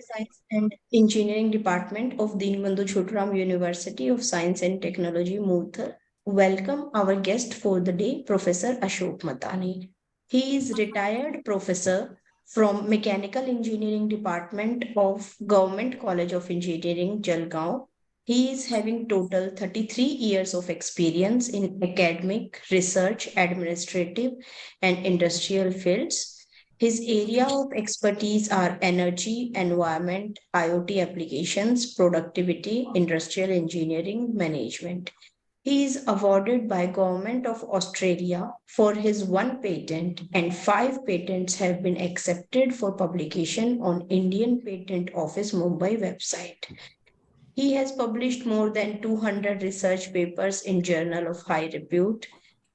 Science and Engineering Department of Dinbandhu Chhotram University of Science and Technology, Murthal. Welcome our guest for the day, Professor Ashok Matani. He is retired professor from Mechanical Engineering Department of Government College of Engineering, Jalgaon. He is having total 33 years of experience in academic, research, administrative, and industrial fields. His area of expertise are energy, environment, IoT applications, productivity, industrial engineering, management. He is awarded by Government of Australia for his one patent, and 5 patents have been accepted for publication on Indian Patent Office Mumbai website. He has published more than 200 research papers in journal of high repute.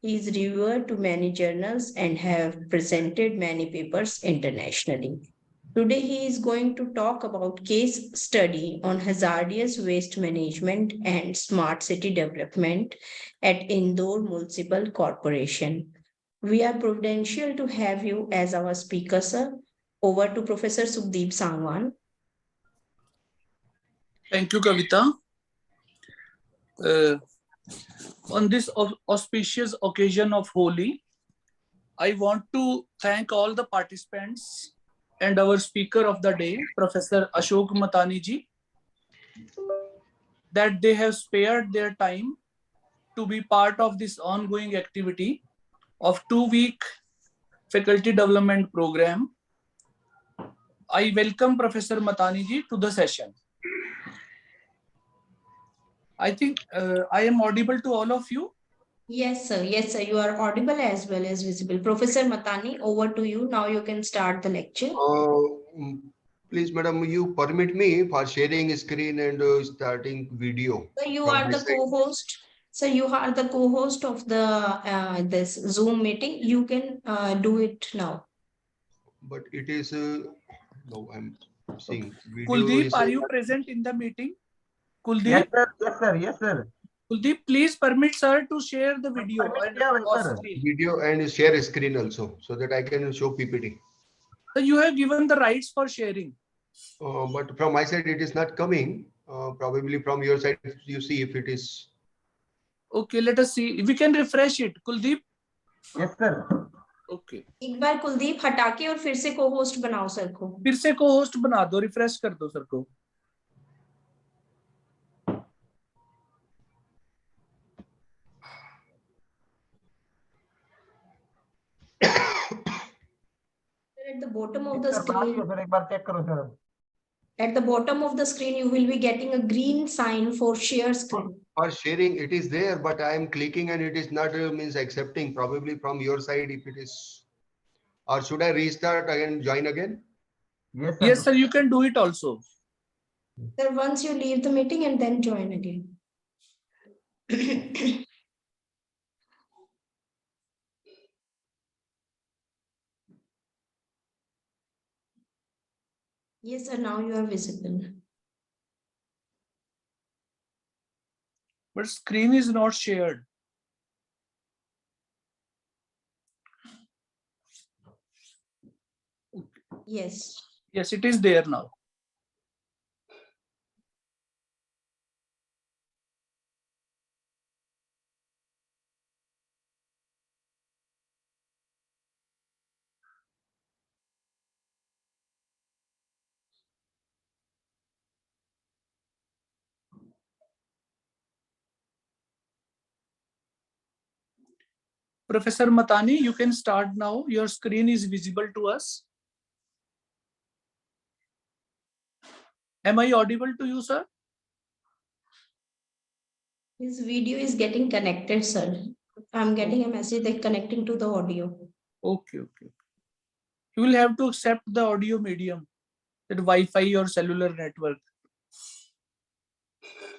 He is reviewed to many journals and have presented many papers internationally. Today he is going to talk about case study on hazardous waste management and smart city development at Indore Municipal Corporation. We are providential to have you as our speaker, sir. Over to Professor Sukhdeep Sangwan. Thank you, Kavita. On this auspicious occasion of Holi, I want to thank all the participants and our speaker of the day, Professor Ashok Matani ji, that they have spared their time to be part of this ongoing activity of 2-week faculty development program. I welcome Professor Matani ji to the session. I think I am audible to all of you. Yes, sir. Yes, sir. You are audible as well as visible. Professor Matani, over to you. Now you can start the lecture. Please, madam, you permit me for sharing screen and starting video. So you are the co-host. So you are the co-host of the this Zoom meeting. You can do it now. But it is no, I'm seeing video. Kuldeep, are you present in the meeting? Kuldeep? Yes, sir. Yes, sir. Yes, sir. Kuldeep, please permit sir to share the video and video and share screen also, so that I can show PPT. So you have given the rights for sharing. But from my side, it is not coming. Probably from your side, you see if it is. Okay, let us see. We can refresh it. Kuldeep? Yes, sir. Okay. एक बार कुलदीप हटा के और फिर से co-host बनाओ sir को. फिर से co-host बना दो, refresh कर दो सर को. At the bottom of the screen. Sir एक बार चेक करो sir. At the bottom of the screen, you will be getting a green sign for share screen. For sharing, it is there, but I am clicking and it is not means accepting. Probably from your side, if it is, or should I restart again, join again? Yes, sir. Yes, sir. You can do it also. Sir, once you leave the meeting and then join again. Yes, sir. Now you are visible. But screen is not shared. Yes. Yes, it is there now. Professor Matani, you can start now. Your screen is visible to us. Am I audible to you, sir? His video is getting connected, sir. I'm getting a message like connecting to the audio. Okay, okay. You will have to accept the audio medium, that Wi-Fi or cellular network.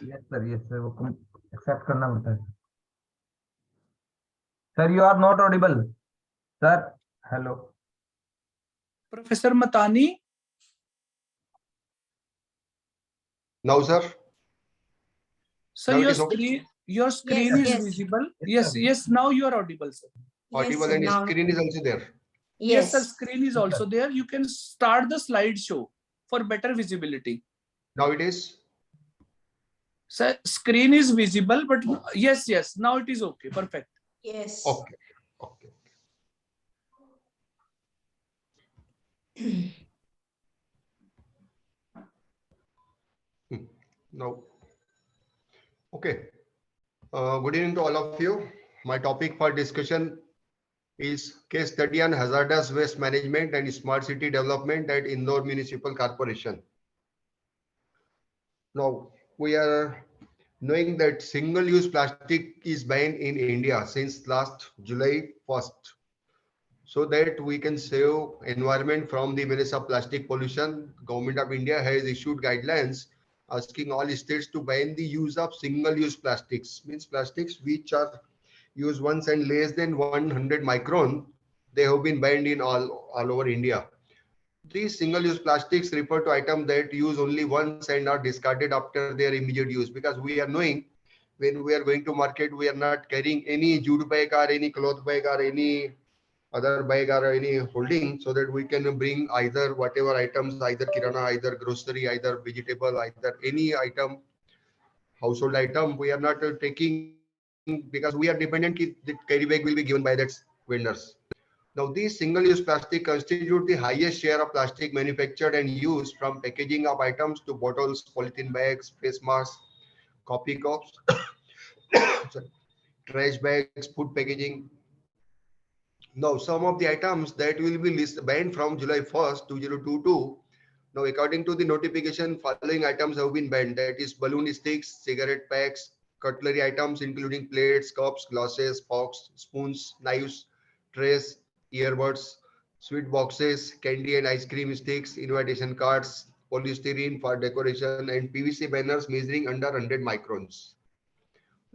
Yes, sir. Yes, sir. वो accept करना पड़ता है. Sir, you are not audible. Sir, hello. Professor Matani. Now, sir. Sir, now your screen is yes. visible. Yes, Yes. Now you are audible, sir. Audible, yes, and now. screen is also there. Yes, sir. Screen is also there. You can start the slideshow. for better visibility. Now it is? Sir, screen is visible, but yes, now it is okay. Perfect. Yes. Okay. Okay. Now, okay. Good evening to all of you. My topic for discussion is case study on hazardous waste management and smart city development at Indore Municipal Corporation. Now, we are knowing that single-use plastic is banned in India since last July 1st. So that we can save environment from the menace of plastic pollution, Government of India has issued guidelines asking all states to ban the use of single-use plastics. Means plastics which are used once and less than 100 micron. They have been banned in all over India. These single-use plastics refer to items that use only once and are discarded after their immediate use. Because we are knowing when we are going to market, we are not carrying any jute bag or any cloth bag or any other bag or any holding, so that we can bring either whatever items, either kirana, either grocery, either vegetable, either any item, household item. We are not taking because we are dependent the carry bag will be given by that vendors. Now, these single-use plastic constitute the highest share of plastic manufactured and used, from packaging of items to bottles, polythene bags, face masks, coffee cups, sorry, trash bags, food packaging. Now, some of the items that will be banned from July 1st, 2022. Now, according to the notification, following items have been banned. That is balloon sticks, cigarette packs, cutlery items including plates, cups, glasses, forks, spoons, knives, trays, earbuds, sweet boxes, candy and ice cream sticks, invitation cards, polystyrene for decoration, and PVC banners measuring under 100 microns.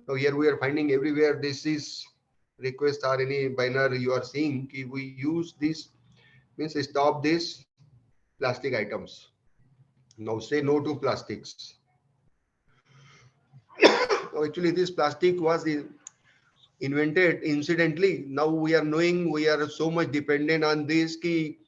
Now, here we are finding everywhere this is request or any banner you are seeing. If we use this, means stop this plastic items. Now say no to plastics. Actually, this plastic was invented incidentally. Now we are knowing we are so much dependent on this ki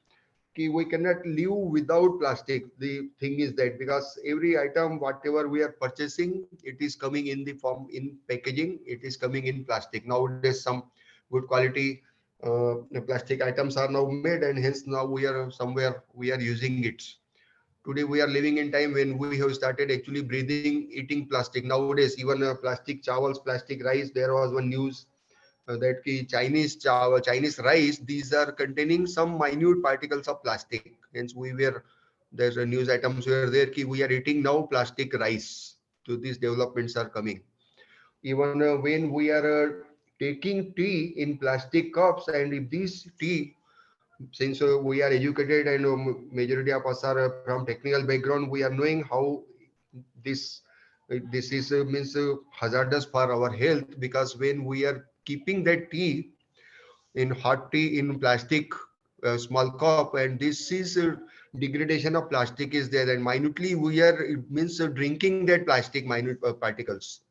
we cannot live without plastic. The thing is that because every item, whatever we are purchasing, it is coming in the form in packaging. It is coming in plastic. Nowadays, some good quality plastic items are now made, and hence now we are somewhere we are using it. Today we are living in time when we have started actually breathing, eating plastic. Nowadays, even plastic chawals, plastic rice. There was one news that Chinese rice, these are containing some minute particles of plastic. Hence, there's a news items were there ki we are eating now plastic rice. So these developments are coming. Even when we are taking tea in plastic cups, and if this tea, since we are educated and majority of us are from technical background, we are knowing how this this is means hazardous for our health, because when we are keeping that tea in hot tea in plastic small cup, and this is degradation of plastic is there, and minutely we are, it means drinking that plastic minute particles.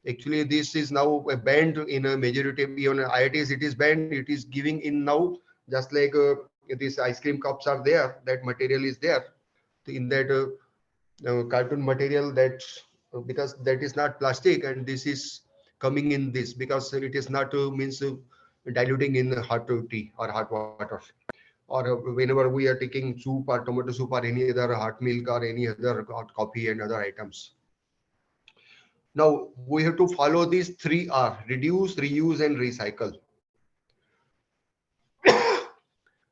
Actually, this is now banned in a majority of even IITs. It is banned. It is giving in now, just like these ice cream cups are there. That material is there in that cartoon material. That because that is not plastic, and this is coming in this because it is not means diluting in hot tea or hot water, or whenever we are taking soup or tomato soup or any other hot milk or any other hot coffee and other items. Now we have to follow these 3R: reduce, reuse, and recycle.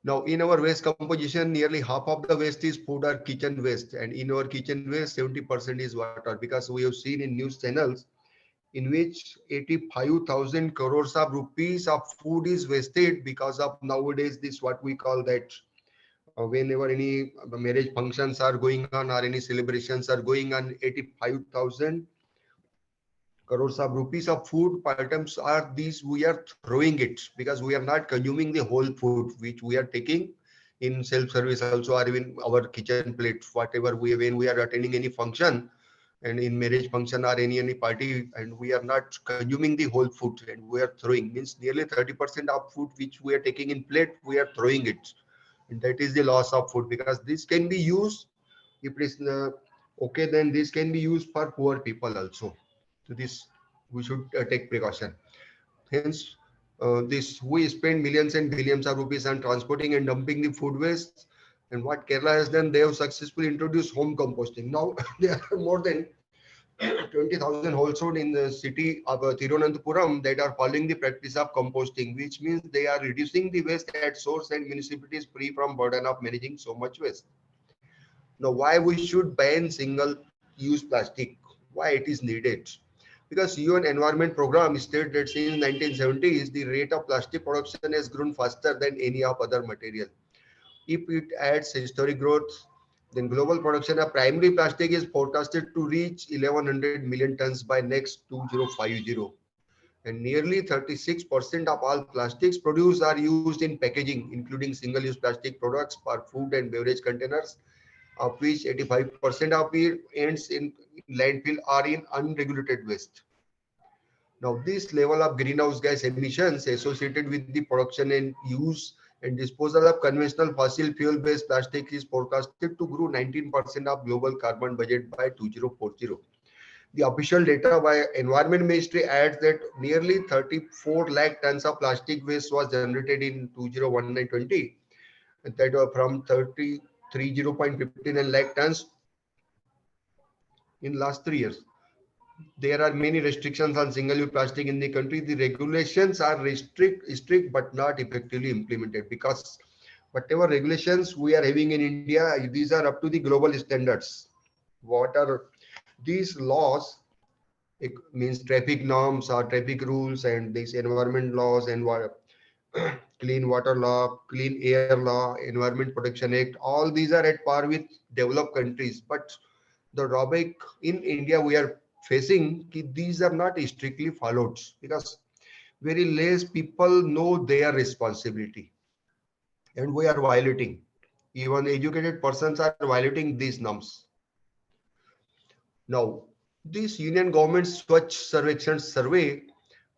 Now in our waste composition, nearly half of the waste is food or kitchen waste, and in our kitchen waste, 70% is water, because we have seen in news channels in which 85,000 crores of rupees of food is wasted because of nowadays this what we call that whenever any marriage functions are going on or any celebrations are going on, 85,000 crores of rupees of food items are these, we are throwing it because we are not consuming the whole food which we are taking in self-service also, or even our kitchen plate, whatever we, when we are attending any function and in marriage function or any party, and we are not consuming the whole food and we are throwing, means nearly 30% of food which we are taking in plate we are throwing it, and that is the loss of food, because this can be used if it is okay, then this can be used for poor people also. So this we should take precaution. Hence, this we spend millions and billions of rupees on transporting and dumping the food waste. And what Kerala has done, they have successfully introduced home composting. Now there are more than 20,000 households in the city of Thiruvananthapuram that are following the practice of composting, which means they are reducing the waste at source and municipalities free from burden of managing so much waste. Now, why we should ban single-use plastic? Why it is needed? Because UN Environment Program stated that since 1970s, the rate of plastic production has grown faster than any of other material. If it adds historic growth, then global production of primary plastic is forecasted to reach 1100 million tons by next 2050. And nearly 36% of all plastics produced are used in packaging, including single-use plastic products for food and beverage containers, of which 85% of it ends in landfill or in unregulated waste. Now, this level of greenhouse gas emissions associated with the production and use and disposal of conventional fossil fuel-based plastic is forecasted to grow 19% of global carbon budget by 2040. The official data by Environment Ministry adds that nearly 34 lakh tons of plastic waste was generated in 2019-20, and that from 30.59 lakh tons in last 3 years. There are many restrictions on single-use plastic in the country. The regulations are strict but not effectively implemented, because whatever regulations we are having in India, these are up to the global standards. What are these laws? It means traffic norms or traffic rules and these environment laws and clean water law, clean air law, Environment Protection Act. All these are at par with developed countries. But the drawback in India we are facing, these are not strictly followed, because very less people know their responsibility, and we are violating. Even educated persons are violating these norms. Now, this union government Swachh Sarvekshan survey,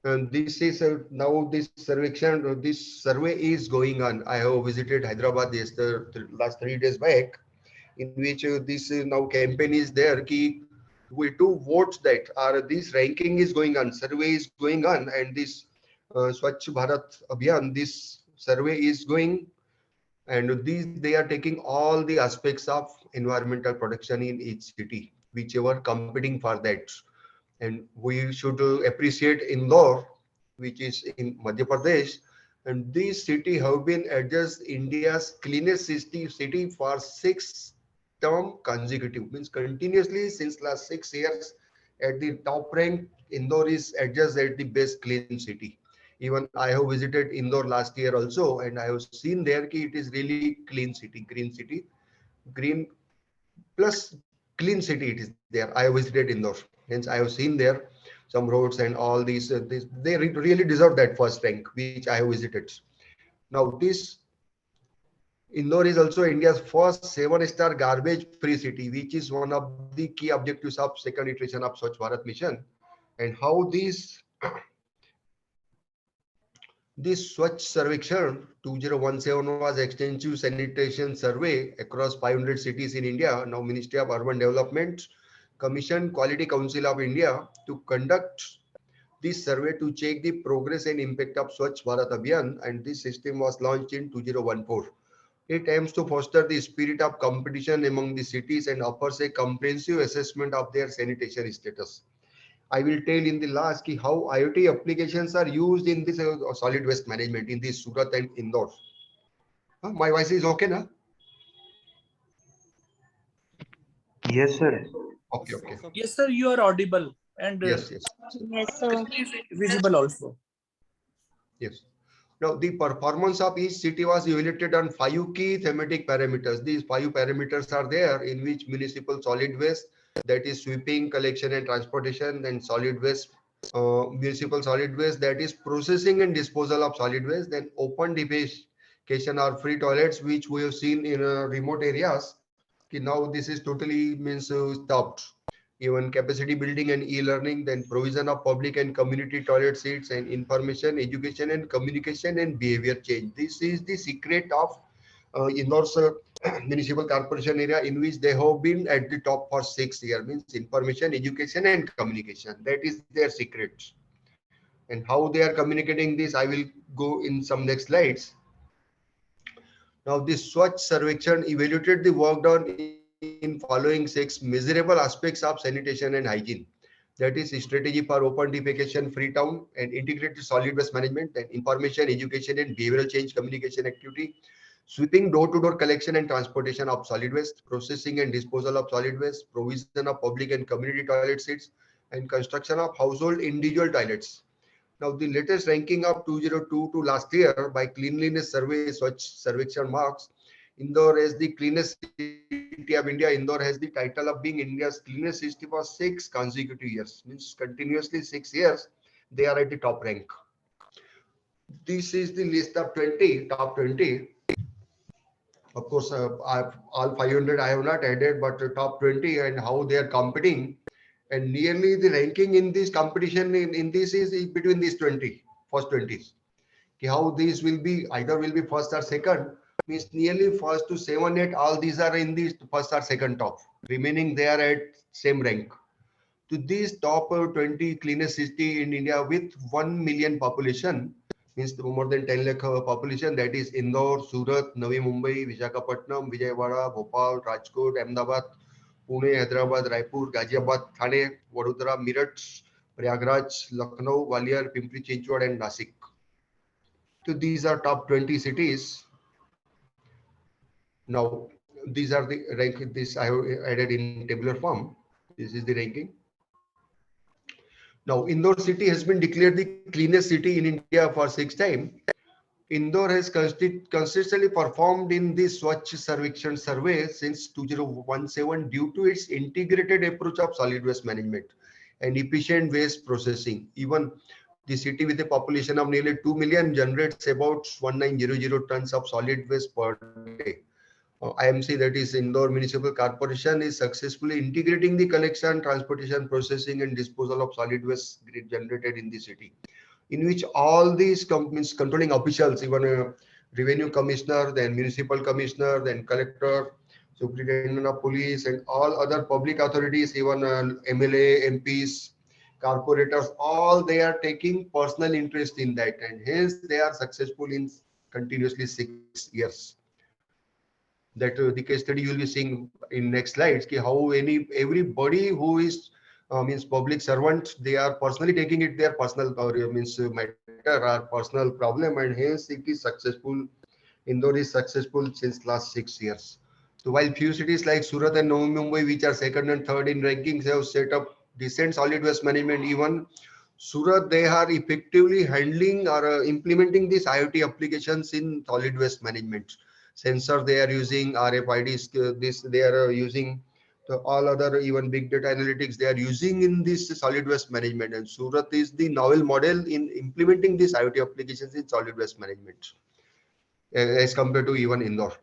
and this is now this survekshan, this survey is going on. I have visited Hyderabad last 3 days back, in which this now campaign is there. Ki we do votes that are this ranking is going on, survey is going on, and this Swachh Bharat Abhiyan, this survey is going, and these they are taking all the aspects of environmental protection in each city, whichever competing for that. And we should appreciate Indore, which is in Madhya Pradesh, and this city have been adjudged India's cleanest city for 6 term consecutive, means continuously since last 6 years at the top rank. Indore is adjudged at the best clean city. Even I have visited Indore last year also, and I have seen there ki it is really clean city, green plus clean city it is there. I have visited Indore, hence I have seen there some roads and all these, they really deserve that first rank which I have visited. Now this Indore is also India's first 7-star garbage free city, which is one of the key objectives of second iteration of Swachh Bharat mission. And how this Swachh Sarvekshan 2017 was extensive sanitation survey across 500 cities in India. Now Ministry of Urban Development commissioned Quality Council of India to conduct this survey to check the progress and impact of Swachh Bharat Abhiyan, and this system was launched in 2014. It aims to foster the spirit of competition among the cities and offers a comprehensive assessment of their sanitation status. I will tell in the last key how IoT applications are used in this solid waste management in this Surat and Indore. My voice is okay now? Yes, sir. Okay. Yes, sir, you are audible and Yes. Yes, sir. visible also. Yes. Now, the performance of each city was evaluated on 5 key thematic parameters. These 5 parameters are there, in which municipal solid waste, that is sweeping, collection and transportation, then solid waste, municipal solid waste, that is processing and disposal of solid waste, then open defecation or free toilets, which we have seen in remote areas. Now this is totally means stopped. Even capacity building and e-learning, then provision of public and community toilet seats, and information, education and communication and behavior change. This is the secret of Indore's municipal corporation area in which they have been at the top for 6 years, means information, education and communication. That is their secret. And how they are communicating this, I will go in some next slides. Now, this Swachh Sarvekshan evaluated the work done in following 6 measurable aspects of sanitation and hygiene. That is strategy for open defecation free town and integrated solid waste management, and information, education and behavioral change communication activity, sweeping door-to-door collection and transportation of solid waste, processing and disposal of solid waste, provision of public and community toilet seats, and construction of household individual toilets. Now, the latest ranking of 2022 to last year by Cleanliness Survey, Swachh Sarvekshan marks Indore as the cleanest city of India. Indore has the title of being India's cleanest city for 6 consecutive years. Means continuously 6 years, they are at the top rank. This is the list of 20, top 20. Of course, all 500 I have not added, but the top 20 and how they are competing. And nearly the ranking in this competition in this is between these 20, first 20s. Okay, how these will be, either will be first or second, means nearly first to 7, 8, all these are in the first or second top. Remaining they are at same rank. To these top 20 cleanest city in India with 1 million population, means more than 10 lakh population, that is Indore, Surat, Navi Mumbai, Visakhapatnam, Vijayawada, Bhopal, Rajkot, Ahmedabad, Pune, Hyderabad, Raipur, Ghaziabad, Thane, Vadodara, Meerut, Prayagraj, Lucknow, Gwalior, Pimpri Chinchwad and Nasik. So these are top 20 cities. Now, these are the rank, this I have added in tabular form. This is the ranking. Now, Indore city has been declared the cleanest city in India for 6 times. Indore has consistently performed in the Swachh Sarvekshan survey since 2017 due to its integrated approach of solid waste management and efficient waste processing. Even the city with a population of nearly 2 million generates about 1900 tons of solid waste per day. IMC, that is Indore Municipal Corporation, is successfully integrating the collection, transportation, processing and disposal of solid waste generated in the city, in which all these companies, controlling officials, even a revenue commissioner, then municipal commissioner, then collector, superintendent of police, and all other public authorities, even MLA, MPs, corporators, all they are taking personal interest in that, and hence they are successful in continuously 6 years. That the case study you will be seeing in next slides, ki how everybody who is means public servant, they are personally taking it their personal or means matter or personal problem, and hence it is successful. Indore is successful since last 6 years. So while few cities like Surat and Navi Mumbai, which are second and third in rankings, have set up decent solid waste management, even Surat, they are effectively handling or implementing these IoT applications in solid waste management. Sensor they are using, RFIDs, this they are using, so all other even big data analytics they are using in this solid waste management. And Surat is the novel model in implementing these IoT applications in solid waste management as compared to even Indore.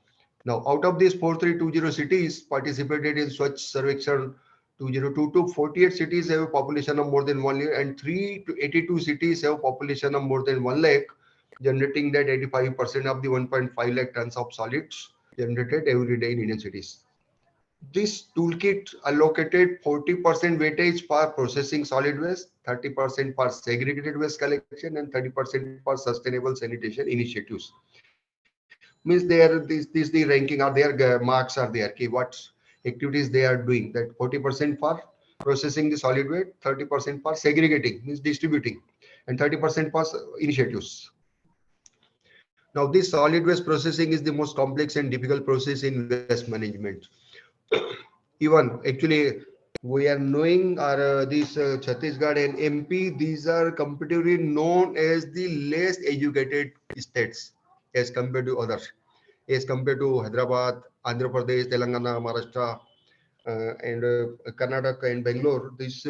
Now, out of these 4320 cities participated in Swachh Sarvekshan 2022, 48 cities have a population of more than 1 lakh, and 3 to 82 cities have a population of more than 1 lakh, generating that 85% of the 1.5 lakh tons of solids generated every day in Indian cities. This toolkit allocated 40% weightage for processing solid waste, 30% for segregated waste collection, and 30% for sustainable sanitation initiatives. Means this the ranking or their marks are there. Okay, what activities they are doing. That 40% for processing the solid waste, 30% for segregating means distributing, and 30% for initiatives. Now, this solid waste processing is the most complex and difficult process in waste management. Even actually, we are knowing our these Chhattisgarh and MP, these are comparatively known as the less educated states as compared to others, as compared to Hyderabad, Andhra Pradesh, Telangana, Maharashtra, and Karnataka and Bangalore. This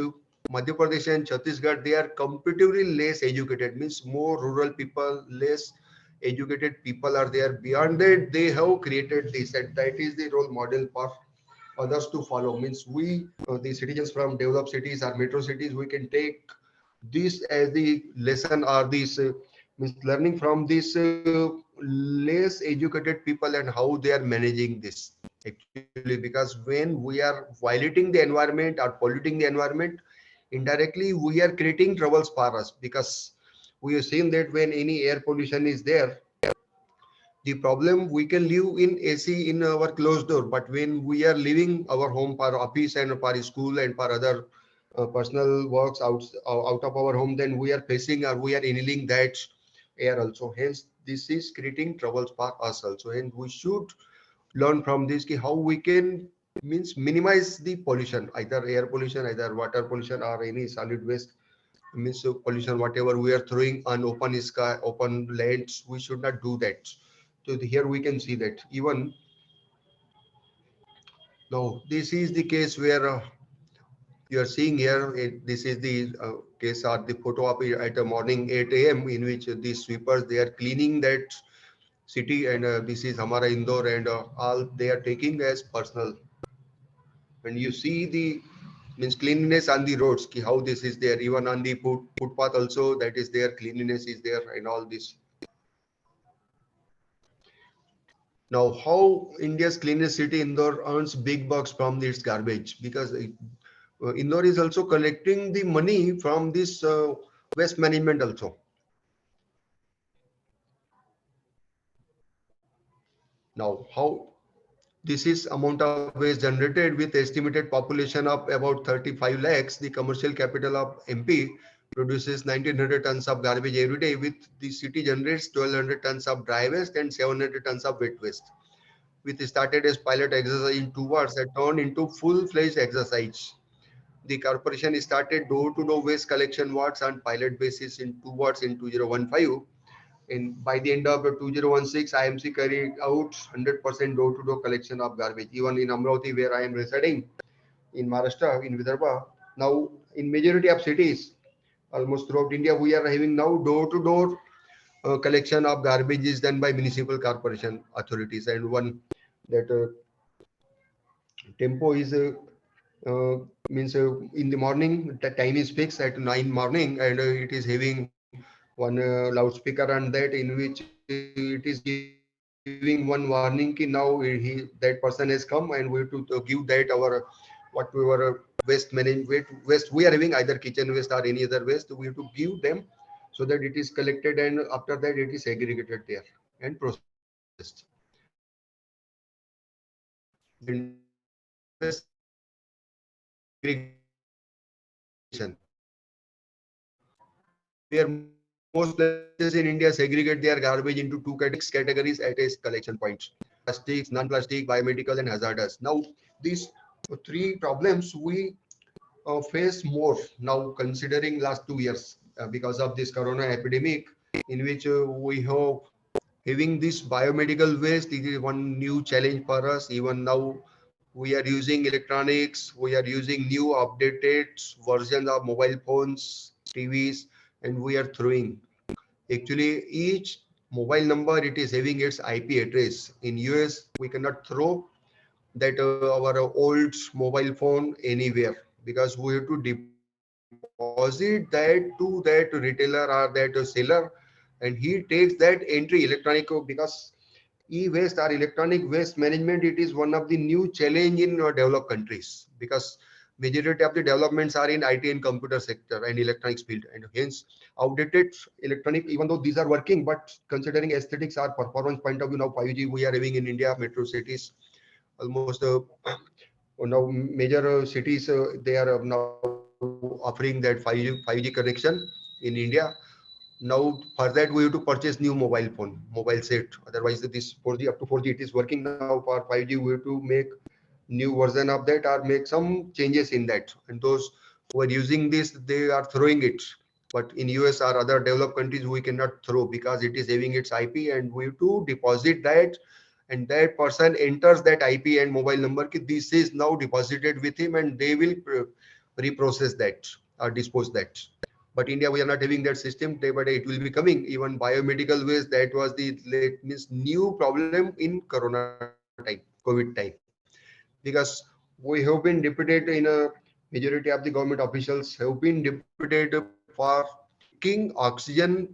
Madhya Pradesh and Chhattisgarh, they are comparatively less educated, means more rural people, less educated people are there. Beyond that, they have created this, and that is the role model for others to follow. Means we, the citizens from developed cities or metro cities, we can take this as the lesson or this means learning from these less educated people and how they are managing this actually, because when we are violating the environment or polluting the environment, indirectly we are creating troubles for us, because we have seen that when any air pollution is there, the problem we can live in AC in our closed door, but when we are leaving our home for office and for school and for other personal works out of our home, then we are facing or we are inhaling that air also. Hence, this is creating troubles for us also, and we should learn from this ki how we can means minimize the pollution, either air pollution, either water pollution, or any solid waste means pollution, whatever we are throwing on open sky, open lands, we should not do that. So here we can see that even now this is the case where you are seeing here. This is the case or the photo of at a morning 8 a.m. in which these sweepers they are cleaning that city, and this is Hamara Indore, and all they are taking as personal. And you see the means cleanliness on the roads, ki how this is there, even on the footpath also that is there, cleanliness is there and all this. Now, how India's cleanest city Indore earns big bucks from its garbage, because Indore is also collecting the money from this waste management also. Now, how this is amount of waste generated with estimated population of about 35 lakhs, the commercial capital of MP produces 1900 tons of garbage every day, with the city generates 1200 tons of dry waste and 700 tons of wet waste. Which started as pilot exercise in 2 hours and turned into full-fledged exercise. The corporation started door-to-door waste collection wards on pilot basis in 2 wards in 2015. And by the end of 2016, IMC carried out 100% door-to-door collection of garbage. Even in Amravati, where I am residing, in Maharashtra, in Vidarbha, now in majority of cities, almost throughout India, we are having now door-to-door collection of garbage is done by municipal corporation authorities. And one that tempo is means in the morning the time is fixed at 9 morning, and it is having one loudspeaker on that, in which it is giving one warning ki now that person has come, and we have to give that our whatever waste management waste we are having, either kitchen waste or any other waste, we have to give them so that it is collected, and after that it is segregated there and processed. Then segregation, where most places in India segregate their garbage into two categories, categories at a collection points: plastics, non-plastic, biomedical, and hazardous. Now, these three problems we face more now, considering last 2 years because of this corona epidemic, in which we have having this biomedical waste. It is one new challenge for us. Even now, we are using electronics, we are using new updated versions of mobile phones, TVs, and we are throwing. Actually, each mobile number it is having its IP address. In US, we cannot throw that our old mobile phone anywhere, because we have to deposit that to that retailer or that seller, and he takes that entry electronic, because e-waste or electronic waste management, it is one of the new challenge in developed countries, because majority of the developments are in IT and computer sector and electronics field, and hence outdated electronic, even though these are working, but considering aesthetics or performance point of view, now 5G we are having in India, metro cities, almost now major cities they are now offering that 5G connection in India. Now for that we have to purchase new mobile phone, mobile set. Otherwise this 4G up to 4G it is working. Now for 5G we have to make new version of that or make some changes in that. And those who are using this, they are throwing it. But in US or other developed countries, we cannot throw, because it is having its IP, and we have to deposit that. And that person enters that IP and mobile number. Ki this is now deposited with him, and they will reprocess that or dispose that. But India, we are not having that system. Day by day, it will be coming. Even biomedical waste, that was the means new problem in Corona time, COVID time, because we have been deputed in a majority of the government officials have been deputed for taking oxygen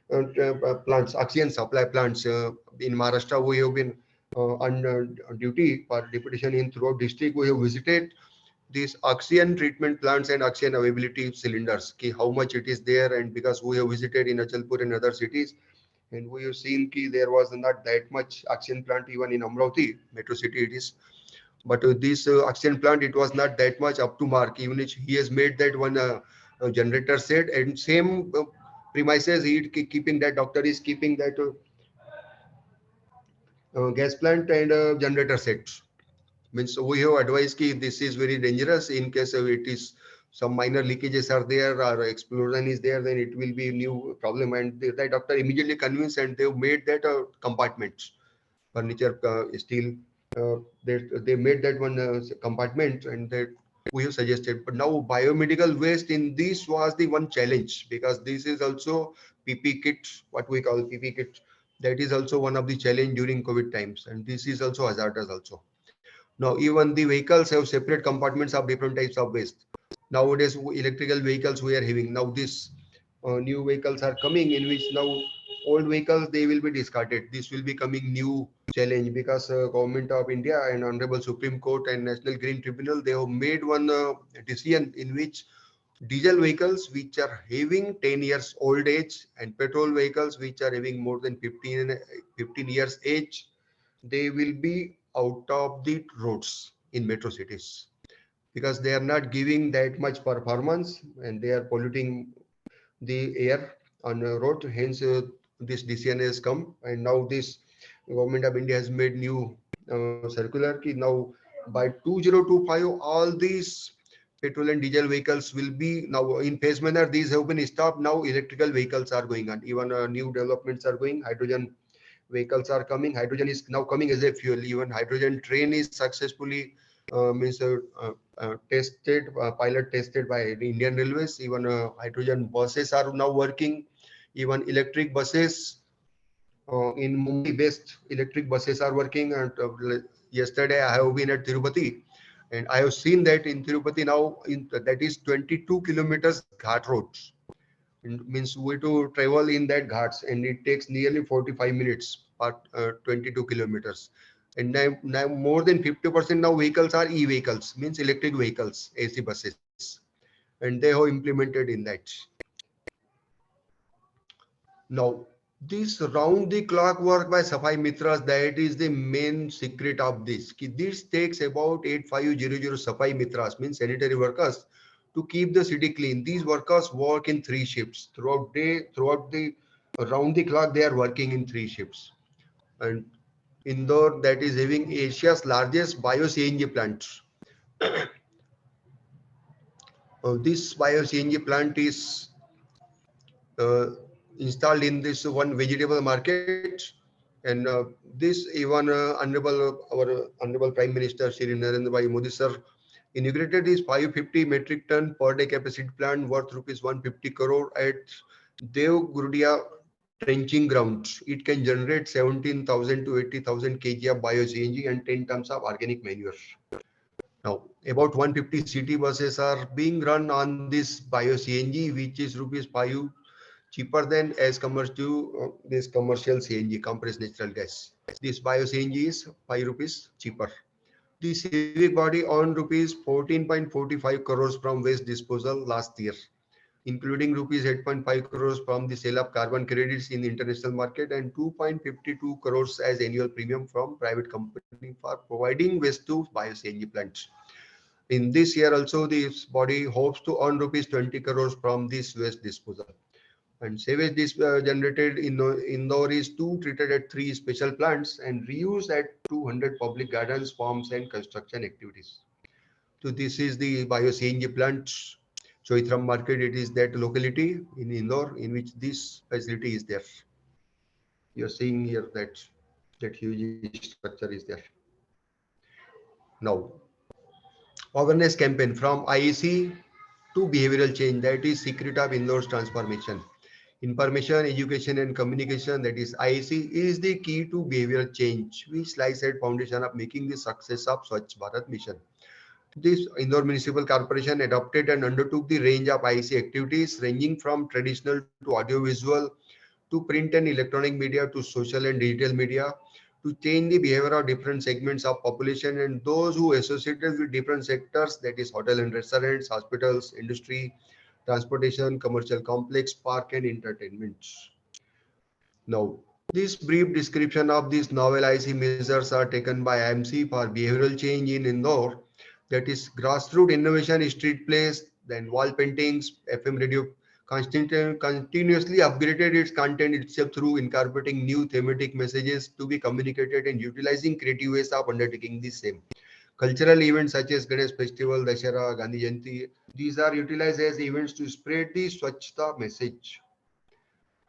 plants, oxygen supply plants. In Maharashtra, we have been on duty for deputation in throughout district. We have visited these oxygen treatment plants and oxygen availability cylinders, how much it is there, and because we have visited in Achalpur and other cities, and we have seen there was not that much oxygen plant even in Amravati metro city it is, but this oxygen plant it was not that much up to mark. Even if he has made that one generator set and same premises he keeping that doctor is keeping that gas plant and generator sets. Means we have advised ki this is very dangerous in case of it is some minor leakages are there or explosion is there, then it will be a new problem. And the doctor immediately convinced and they made that compartments, furniture, steel. They made that one compartment and that we have suggested. But now biomedical waste in this was the one challenge because this is also PP kit, what we call PP kit. That is also one of the challenge during COVID times, and this is also hazardous also. Now, even the vehicles have separate compartments of different types of waste. Nowadays, electrical vehicles we are having. Now, this new vehicles are coming in which now old vehicles they will be discarded. This will be coming new challenge because Government of India and Honorable Supreme Court and National Green Tribunal they have made one decision in which diesel vehicles which are having 10 years old age and petrol vehicles which are having more than 15 years age, they will be out of the roads in metro cities because they are not giving that much performance and they are polluting the air on the road. Hence, this decision has come, and now this government of India has made new circular. Ki now by 2025, all these petrol and diesel vehicles will be now in phase manner. These have been stopped. Now electrical vehicles are going on. Even new developments are going. Hydrogen vehicles are coming. Hydrogen is now coming as a fuel. Even hydrogen train is successfully tested, pilot tested by the Indian Railways. Even hydrogen buses are now working. Even electric buses in Mumbai based electric buses are working. And yesterday I have been at Tirupati and I have seen that in Tirupati now that is 22 kilometers ghat roads. It means we to travel in that ghats and it takes nearly 45 minutes per 22 kilometers. And now more than 50% now vehicles are e-vehicles, means electric vehicles, AC buses, and they have implemented in that. Now, this round the clock work by Safai Mitras, that is the main secret of this. This takes about 8500 Safai Mitras, means sanitary workers, to keep the city clean. These workers work in 3 shifts throughout day, throughout the around the clock. They are working in 3 shifts. And Indore, that is having Asia's largest bio CNG plant. This bio CNG plant is uh, installed in this one vegetable market, and this even our honorable Prime Minister Shri Narendra Bhai Modi sir inaugurated this 550 metric ton per day capacity plant worth rupees 150 crore at Dev Gurudia trenching ground. It can generate 17,000 to 80,000 kg of bio CNG and 10 tons of organic manure. Now, about 150 city buses are being run on this bio CNG, which is rupees 5 cheaper than as compared to this commercial CNG, compressed natural gas. This bio CNG is 5 rupees cheaper. The civic body earned rupees 14.45 crores from waste disposal last year, including rupees 8.5 crores from the sale of carbon credits in the international market and 2.52 crores as annual premium from private company for providing waste to bio CNG plants. In this year also, this body hopes to earn rupees 20 crores from this waste disposal. And sewage generated in Indore is too treated at 3 special plants and reused at 200 public gardens, farms, and construction activities. So this is the bio CNG plant. Choitram market, it is that locality in Indore in which this facility is there. You are seeing here that huge structure is there. Now, awareness campaign from IEC to behavioral change, that is secret of Indore's transformation. Information, education, and communication, that is IEC, is the key to behavioral change, which lies at foundation of making the success of Swachh Bharat mission. This Indore Municipal Corporation adopted and undertook the range of IEC activities ranging from traditional to audiovisual to print and electronic media to social and digital media, to change the behavior of different segments of population and those who associated with different sectors, that is hotel and restaurants, hospitals, industry, transportation, commercial complex, park and entertainments. Now, this brief description of these novel IC measures are taken by IMC for behavioral change in Indore, that is grassroots innovation, street plays, then wall paintings, FM radio continuously upgraded its content itself through incorporating new thematic messages to be communicated and utilizing creative ways of undertaking the same. Cultural events such as Ganesh Festival, Dashara, Gandhi Jayanti, these are utilized as events to spread the Swachhta message.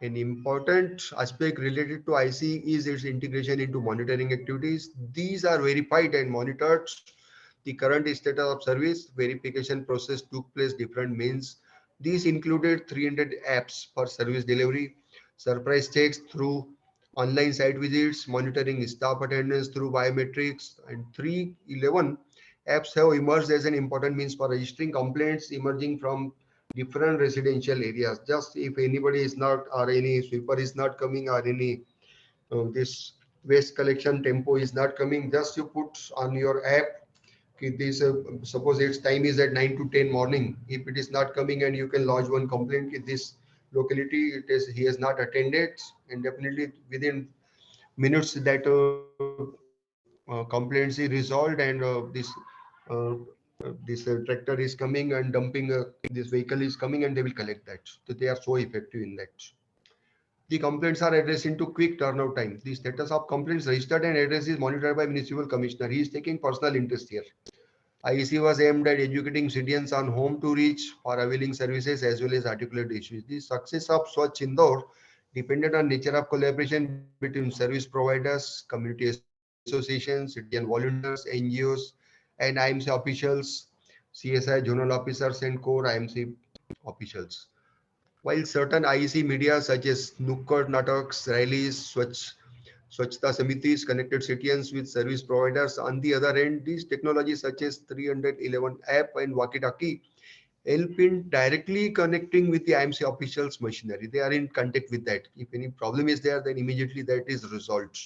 An important aspect related to IC is its integration into monitoring activities. These are verified and monitored. The current status of service verification process took place different means. These included 300 apps for service delivery, surprise checks through online site visits, monitoring staff attendance through biometrics, and 311 apps have emerged as an important means for registering complaints emerging from different residential areas. Just if anybody is not, or any sweeper is not coming, or any this waste collection tempo is not coming, just you put on your app. Okay, this suppose its time is at 9 to 10 morning. If it is not coming, and you can lodge one complaint in this locality, it is he has not attended, and definitely within minutes that complaints is resolved, and uh, this tractor is coming and dumping this vehicle is coming, and they will collect that. So they are so effective in that. The complaints are addressed into quick turnout time. The status of complaints registered and addressed is monitored by municipal commissioner. He is taking personal interest here. IEC was aimed at educating citizens on whom to reach for availing services as well as articulate issues. The success of Swachh Indore depended on nature of collaboration between service providers, community associations, citizen volunteers, NGOs, and IMC officials, CSI zonal officers, and core IMC officials. While certain IEC media such as Nukkad Nataks, rallies, Swachhta Samitis connected citizens with service providers, on the other end, these technologies such as 311 app and walkie-talkie help in directly connecting with the IMC officials machinery. They are in contact with that. If any problem is there, then immediately that is resolved.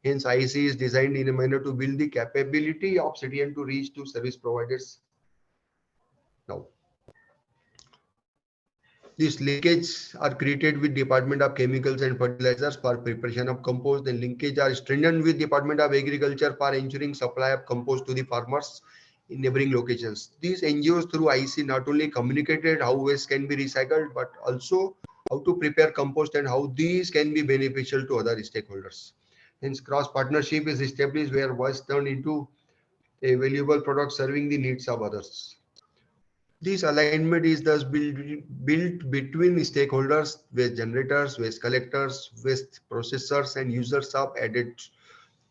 Hence, IEC is designed in a manner to build the capability of citizen to reach to service providers. Now, these linkages are created with Department of Chemicals and Fertilizers for preparation of compost. The linkage are strengthened with Department of Agriculture for ensuring supply of compost to the farmers in neighboring locations. These NGOs through IC not only communicated how waste can be recycled, but also how to prepare compost and how these can be beneficial to other stakeholders. Hence, cross partnership is established where waste turned into a valuable product serving the needs of others. This alignment is thus built between stakeholders, waste generators, waste collectors, waste processors, and users of added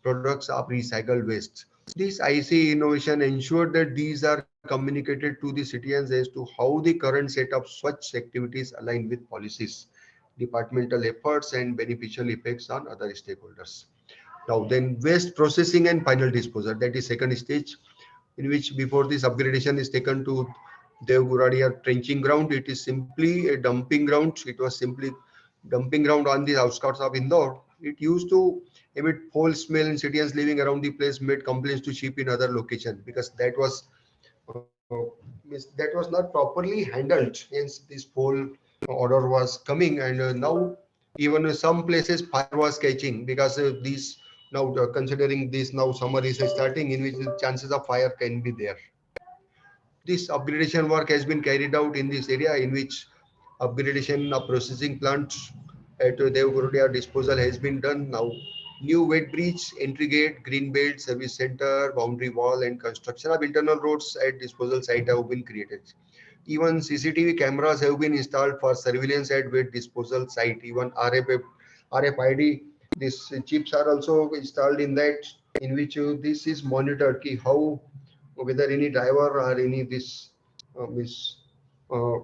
products of recycled waste. This IC innovation ensured that these are communicated to the citizens as to how the current set of such activities align with policies, departmental efforts, and beneficial effects on other stakeholders. Now, then waste processing and final disposal, that is second stage, in which before this upgradation is taken to Devguradia trenching ground, it is simply a dumping ground. It was simply dumping ground on the outskirts of Indore. It used to emit foul smell, and citizens living around the place made complaints to ship in other location because uh, that was not properly handled. Hence, this foul odor was coming, and now even some places fire was catching because these now considering this now summer is starting, in which the chances of fire can be there. This upgradation work has been carried out in this area, in which upgradation of processing plants at Devgorodia disposal has been done. Now, new wet bridge, entry gate, green belt, service center, boundary wall, and construction of internal roads at disposal site have been created. Even CCTV cameras have been installed for surveillance at wet disposal site. Even RFID, these chips are also installed in that, in which this is monitored. Ki how whether any driver or any this means uh,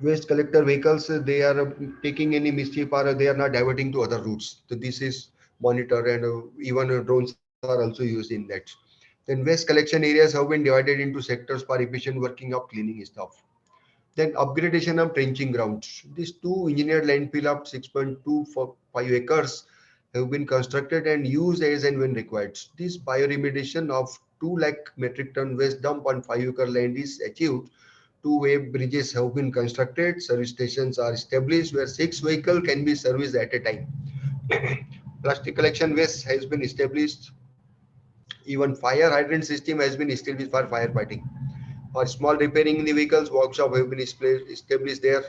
waste collector vehicles they are taking any mischief or they are not diverting to other routes. So this is monitored, and even drones are also used in that. Then waste collection areas have been divided into sectors for efficient working of cleaning staff. Then upgradation of trenching grounds. These two engineered landfill of 6.25 acres have been constructed and used as and when required. This bioremediation of 2 lakh metric ton waste dump on 5-acre land is achieved. Two-way bridges have been constructed. Service stations are established where 6 vehicles can be serviced at a time. Plastic collection waste has been established. Even fire hydrant system has been established for firefighting. For small repairing in the vehicles, workshop have been established there.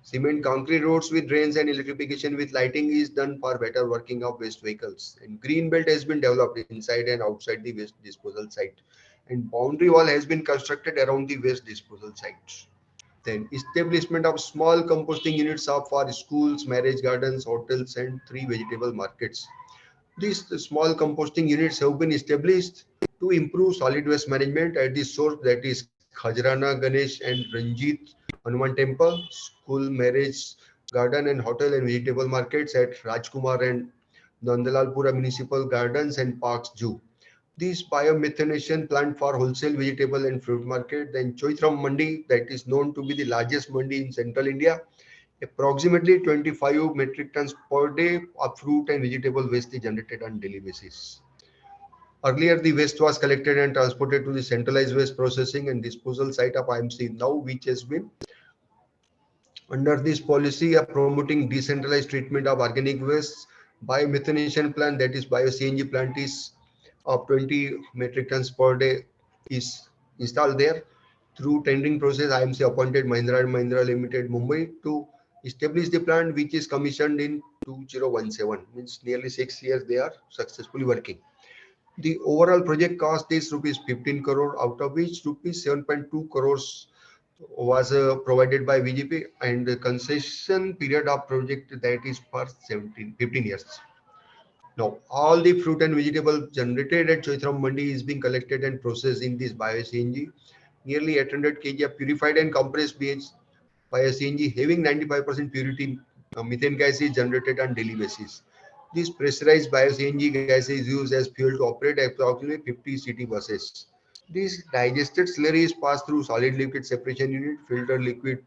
Cement concrete roads with drains and electrification with lighting is done for better working of waste vehicles. And green belt has been developed inside and outside the waste disposal site. And boundary wall has been constructed around the waste disposal sites. Then establishment of small composting units are for schools, marriage gardens, hotels, and 3 vegetable markets. These small composting units have been established to improve solid waste management at the source, that is Khajrana, Ganesh and Ranjit Hanuman Temple, school, marriage garden and hotel and vegetable markets at Rajkumar and Nandalalpura Municipal Gardens and Parks Zoo. This biomethanation plant for wholesale vegetable and fruit market. Then Choithram Mandi, that is known to be the largest mandi in central India. Approximately 25 metric tons per day of fruit and vegetable waste is generated on daily basis. Earlier, the waste was collected and transported to the centralized waste processing and disposal site of IMC, now which has been under this policy of promoting decentralized treatment of organic waste. Biomethanation plant, that is bio-CNG plant, is of 20 metric tons per day is installed there. Through tendering process, IMC appointed Mahindra and Mahindra Limited Mumbai to establish the plant, which is commissioned in 2017. Means nearly 6 years they are successfully working. The overall project cost is rupees 15 crore, out of which rupees 7.2 crores was provided by VGP, and the concession period of project that is for 15 years. Now, all the fruit and vegetable generated at Choithram Mandi is being collected and processed in this bio-CNG. Nearly 800 kg of purified and compressed bio-CNG having 95% purity methane gas is generated on daily basis. This pressurized bio-CNG gas is used as fuel to operate approximately 50 city buses. This digested slurry is passed through solid liquid separation unit. Filtered liquid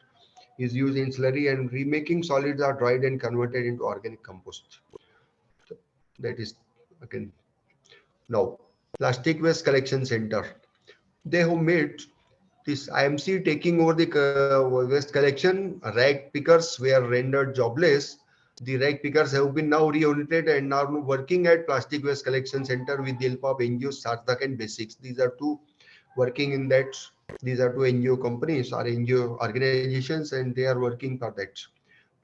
is used in slurry and remaking solids are dried and converted into organic compost. That is again. Now, plastic waste collection center. They have made this IMC taking over the waste collection. Rag pickers were rendered jobless. The rag pickers have been now reunited and are now working at plastic waste collection center with the help of NGOs, Sarthak and Basics. These are two working in that. These are two NGO companies or NGO organizations, and they are working for that.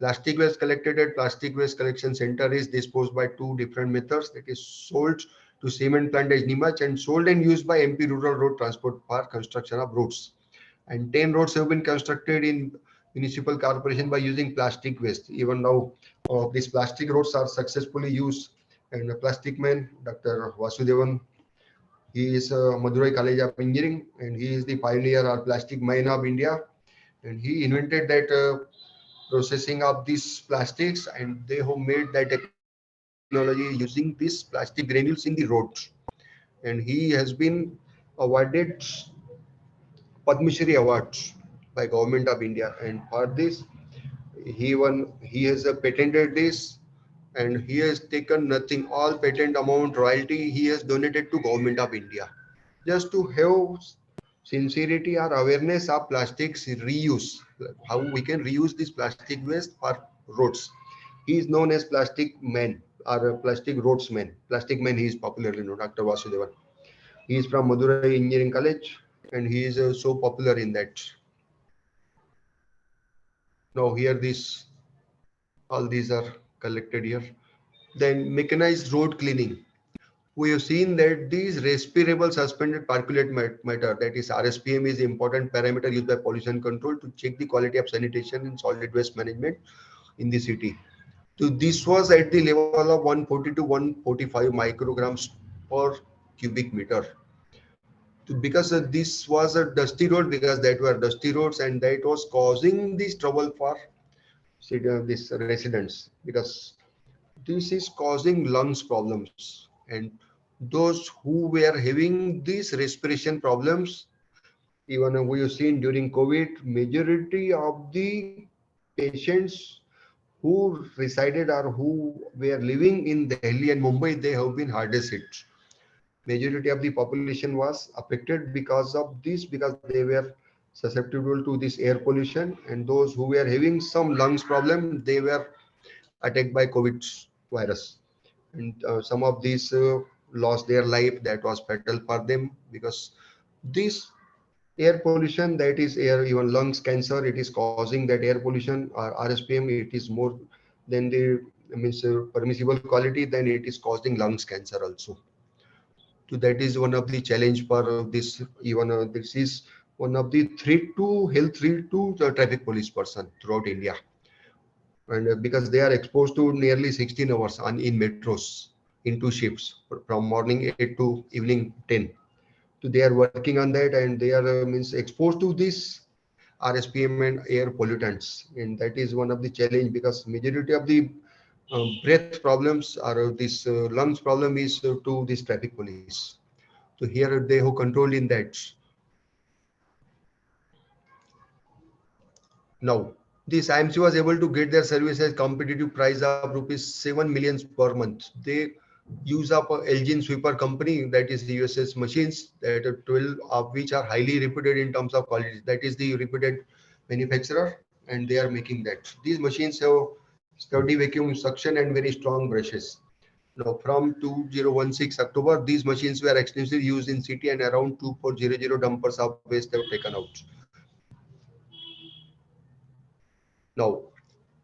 Plastic waste collected at plastic waste collection center is disposed by two different methods, that is sold to cement plant as Nimach and sold and used by MP Rural Road Transport for construction of roads. And 10 roads have been constructed in municipal corporation by using plastic waste. Even now, these plastic roads are successfully used. And the plastic man, Dr. Vasudevan, he is Madurai College of Engineering, and he is the pioneer or plastic man of India. And he invented that processing of these plastics, and they have made that technology using these plastic granules in the roads. And he has been awarded Padma Shri awards by government of India, and for this he has patented this, and he has taken nothing, all patent amount royalty he has donated to government of India, just to have sincerity or awareness of plastics reuse, how we can reuse this plastic waste for roads. He is known as plastic man or a plastic roadsman. Plastic man, he is popularly known, Dr. Vasudevan. He is from Madurai Engineering College, and he is so popular in that. Now here this, all these are collected here. Then mechanized road cleaning. We have seen that these respirable suspended particulate matter, that is RSPM, is important parameter used by pollution control to check the quality of sanitation and solid waste management in the city. So this was at the level of 140 to 145 micrograms per cubic meter. Because this was a dusty road, because that were dusty roads, and that was causing this trouble for these residents, because this is causing lungs problems, and those who were having these respiration problems, Even we have seen during COVID, majority of the patients who resided or who were living in Delhi and Mumbai, they have been hardest hit. Majority of the population was affected because of this, because they were susceptible to this air pollution, and those who were having some lungs problem, they were attacked by COVID virus. And some of these lost their life. That was fatal for them, because this air pollution, that is air, even lungs cancer, it is causing that air pollution or RSPM, it is more than the means permissible quality, then it is causing lungs cancer also. So that is one of the challenge for this. Even this is one of the threat to health, threat to the traffic police person throughout India. And because they are exposed to nearly 16 hours on in metros in two shifts from morning 8 to evening 10. So they are working on that, and they are means exposed to this RSPM and air pollutants, and that is one of the challenge, because majority of the breath problems or this lungs problem is to this traffic police. So here they have control in that. Now, this IMC was able to get their services competitive price of rupees 7 million per month. They use up a Elgin sweeper company, that is USS machines, that are 12 of which are highly reputed in terms of quality. That is the reputed manufacturer, and they are making that. These machines have sturdy vacuum suction and very strong brushes. Now, from 2016 October, these machines were extensively used in city, and around 2400 dumpers of waste have taken out. Now,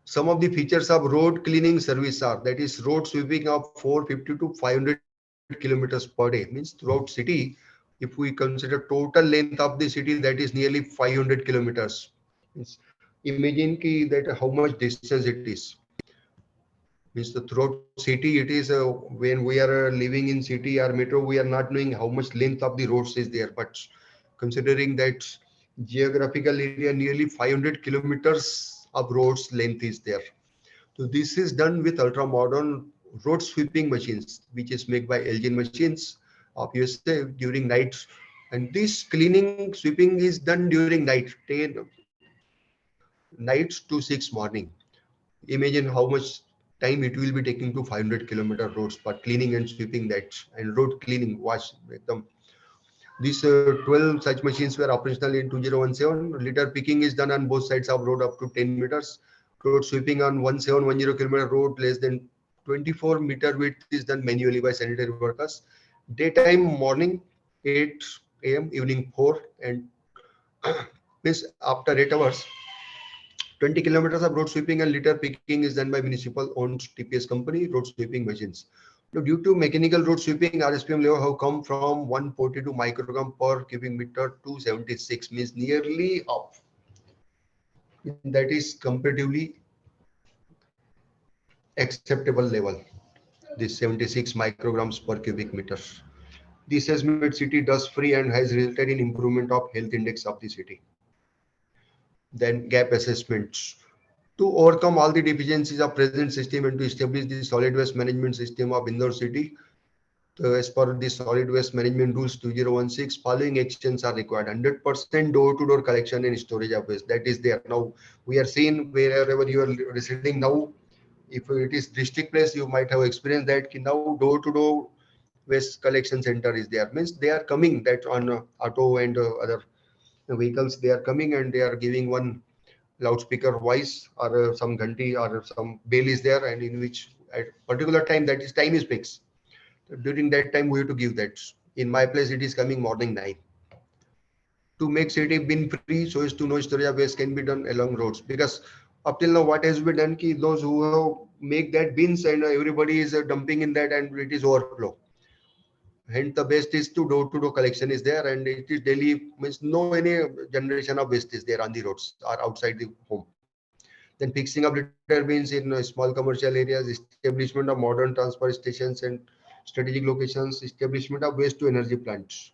some of the features of road cleaning service are, that is road sweeping of 450 to 500 kilometers per day, means throughout city. If we consider total length of the city, that is nearly 500 kilometers. Means imagine that how much distance it is. Means the throughout city, it is when we are living in city or metro, we are not knowing how much length of the roads is there. But considering that geographical area, nearly 500 kilometers of roads length is there. So this is done with ultra modern road sweeping machines, which is made by Elgin machines of USA during night. And this cleaning sweeping is done during night, 10 nights to 6 morning. Imagine how much time it will be taking to 500-kilometer roads for cleaning and sweeping that, and road cleaning wash them. These 12 such machines were operational in 2017. Litter picking is done on both sides of road up to 10 meters. Road sweeping on 1710 kilometer road less than 24-meter width is done manually by sanitary workers. Daytime morning 8 a.m., evening 4, and means after 8 hours, 20 kilometers of road sweeping and litter picking is done by municipal owned TPS company road sweeping machines. Now, due to mechanical road sweeping, RSPM level have come from 142 microgram per cubic meter to 76, means nearly up. That is comparatively acceptable level, this 76 micrograms per cubic meter. This has made city dust free and has resulted in improvement of health index of the city. Then gap assessments. To overcome all the deficiencies of present system and to establish the solid waste management system of Indore city, as per the solid waste management rules 2016, following actions are required. 100% door-to-door collection and storage of waste. That is there. Now we are seeing wherever you are residing now, if it is district place, you might have experienced that now door-to-door waste collection center is there. Means they are coming that on auto and other vehicles, they are coming and they are giving one loudspeaker voice or some ghanti or some bell is there, and in which at particular time, that is time is fixed. During that time we have to give that. In my place it is coming morning 9. To make city bin free so as to no storage of waste can be done along roads, because up till now what has been done ki those who have make that bins and everybody is dumping in that and it is overflow. Hence the best is to door collection is there, and it is daily, means no any generation of waste is there on the roads or outside the home. Then fixing of litter bins in small commercial areas, establishment of modern transfer stations and strategic locations, establishment of waste to energy plants.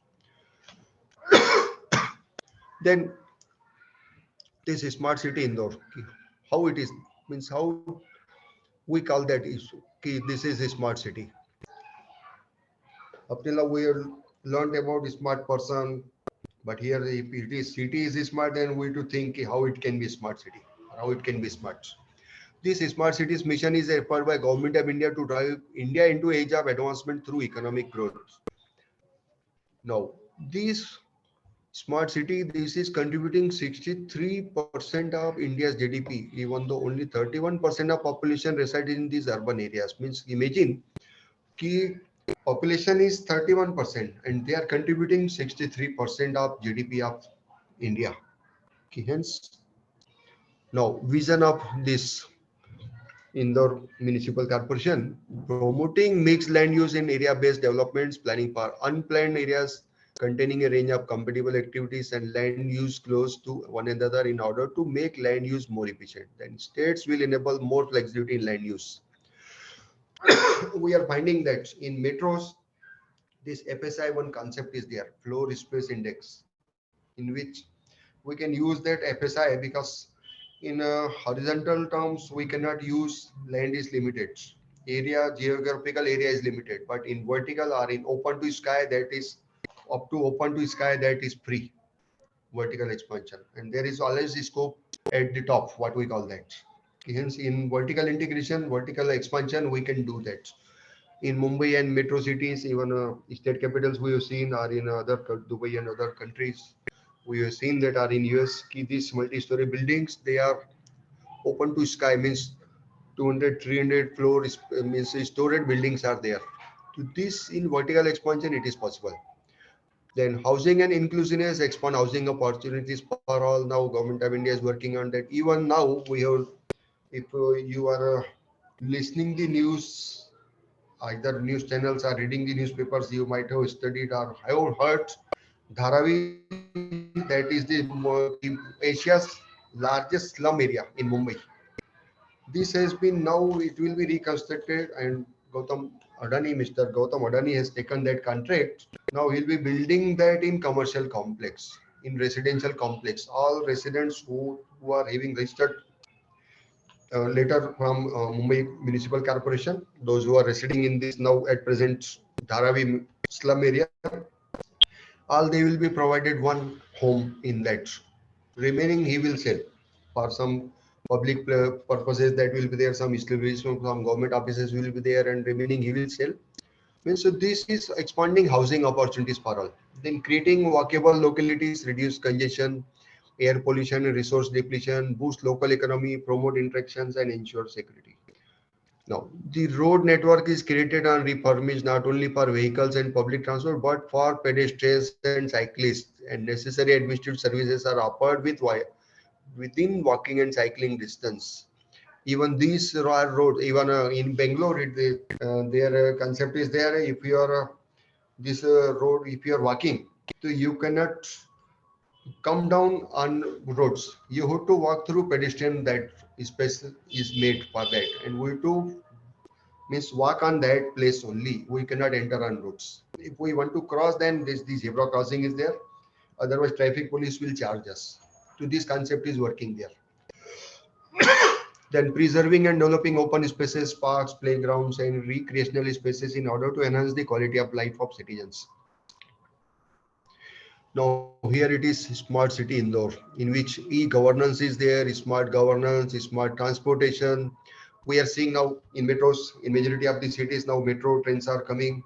Then this is smart city Indore. How it is, means how we call that issue. This is a smart city. Up till now we have learned about smart person, But here, if it is city is smart, then we to think how it can be smart city, how it can be smart. This smart cities mission is effort by Government of India to drive India into age of advancement through economic growth. Now, this smart city, this is contributing 63% of India's GDP, even though only 31% of population reside in these urban areas. Means imagine ki population is 31% and they are contributing 63% of GDP of India. Hence, now vision of this Indore Municipal Corporation, promoting mixed land use in area-based developments, planning for unplanned areas containing a range of compatible activities and land use close to one another in order to make land use more efficient. Then states will enable more flexibility in land use. We are finding that in metros, this FSI1 concept is there, floor space index, in which we can use that FSI because in horizontal terms, we cannot use land is limited. Area, geographical area is limited, but in vertical or in open to sky, that is up to open to sky, that is free vertical expansion. And there is always a scope at the top, what we call that. Hence, in vertical integration, vertical expansion, we can do that. In Mumbai and metro cities, even state capitals we have seen are in other Dubai and other countries. We have seen that are in US. These multi-story buildings, they are open to sky, means 200, 300 floors, means stored buildings are there. To this in vertical expansion, it is possible. Then housing and inclusiveness, expand housing opportunities for all. Now Government of India is working on that. Even now we have, if you are listening the news, either news channels or reading the newspapers, you might have studied or have heard Dharavi, that is Asia's largest slum area in Mumbai. This has been now, it will be reconstructed, and Gautam Mr. Gautam Adani has taken that contract. Now he'll be building that in commercial complex, in residential complex. All residents who are having registered letter from Mumbai Municipal Corporation, those who are residing in this now at present Dharavi slum area, all they will be provided one home in that. Remaining he will sell for some public purposes, that will be there, some establishment, some government offices will be there, and remaining he will sell. Means so this is expanding housing opportunities for all. Then creating walkable localities, reduce congestion, air pollution, resource depletion, boost local economy, promote interactions, and ensure security. Now, the road network is created and refurbished not only for vehicles and public transport, but for pedestrians and cyclists, and necessary administrative services are offered within walking and cycling distance. Even these are roads, even in Bangalore, their concept is there. If you are this road, if you are walking, so you cannot come down on roads. You have to walk through pedestrian, that space is made for that, and we to means walk on that place only. We cannot enter on roads. If we want to cross, then this zebra crossing is there. Otherwise, traffic police will charge us. So this concept is working there. Then preserving and developing open spaces, parks, playgrounds, and recreational spaces in order to enhance the quality of life of citizens. Now here it is smart city Indore, in which e-governance is there, smart governance, smart transportation. We are seeing now in metros, in majority of the cities now metro trains are coming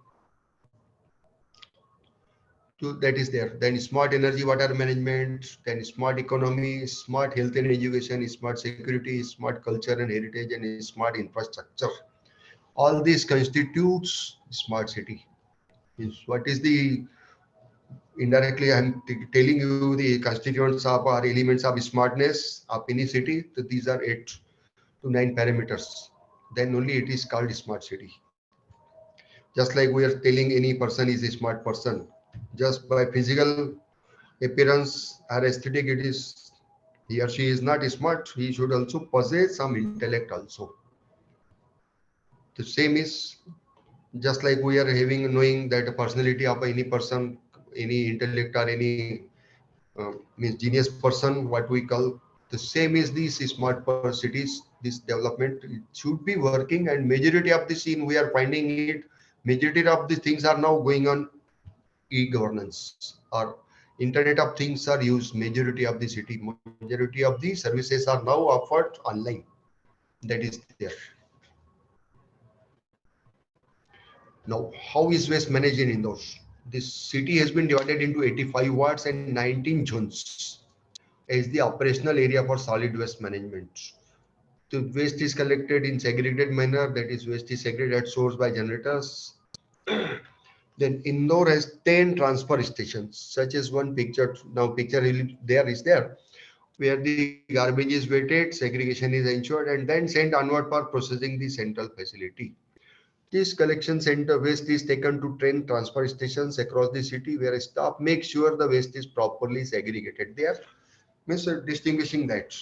to, that is there. Then smart energy, water management, then smart economy, smart health and education, smart security, smart culture and heritage, and smart infrastructure. All this constitutes smart city. Means what is the, indirectly I'm telling you the constituents of or elements of smartness of any city. So these are 8 to 9 parameters. Then only it is called smart city. Just like we are telling any person is a smart person, just by physical appearance or aesthetic, it is he or she is not smart. He should also possess some intellect also. The same is just like we are having knowing that a personality of any person, any intellect or any means genius person, what we call, the same is these smart cities. This development it should be working, and majority of the scene we are finding it. Majority of the things are now going on e-governance or Internet of Things are used majority of the city. Majority of the services are now offered online. That is there. Now, how is waste managed in Indore? This city has been divided into 85 wards and 19 zones as the operational area for solid waste management. The waste is collected in segregated manner, that is waste is segregated at source by generators. Then Indore has 10 transfer stations, such as one picture. Now picture there is there, where the garbage is weighted, segregation is ensured, and then sent onward for processing the central facility. This collection center waste is taken to 10 transfer stations across the city, where staff make sure the waste is properly segregated. They are distinguishing that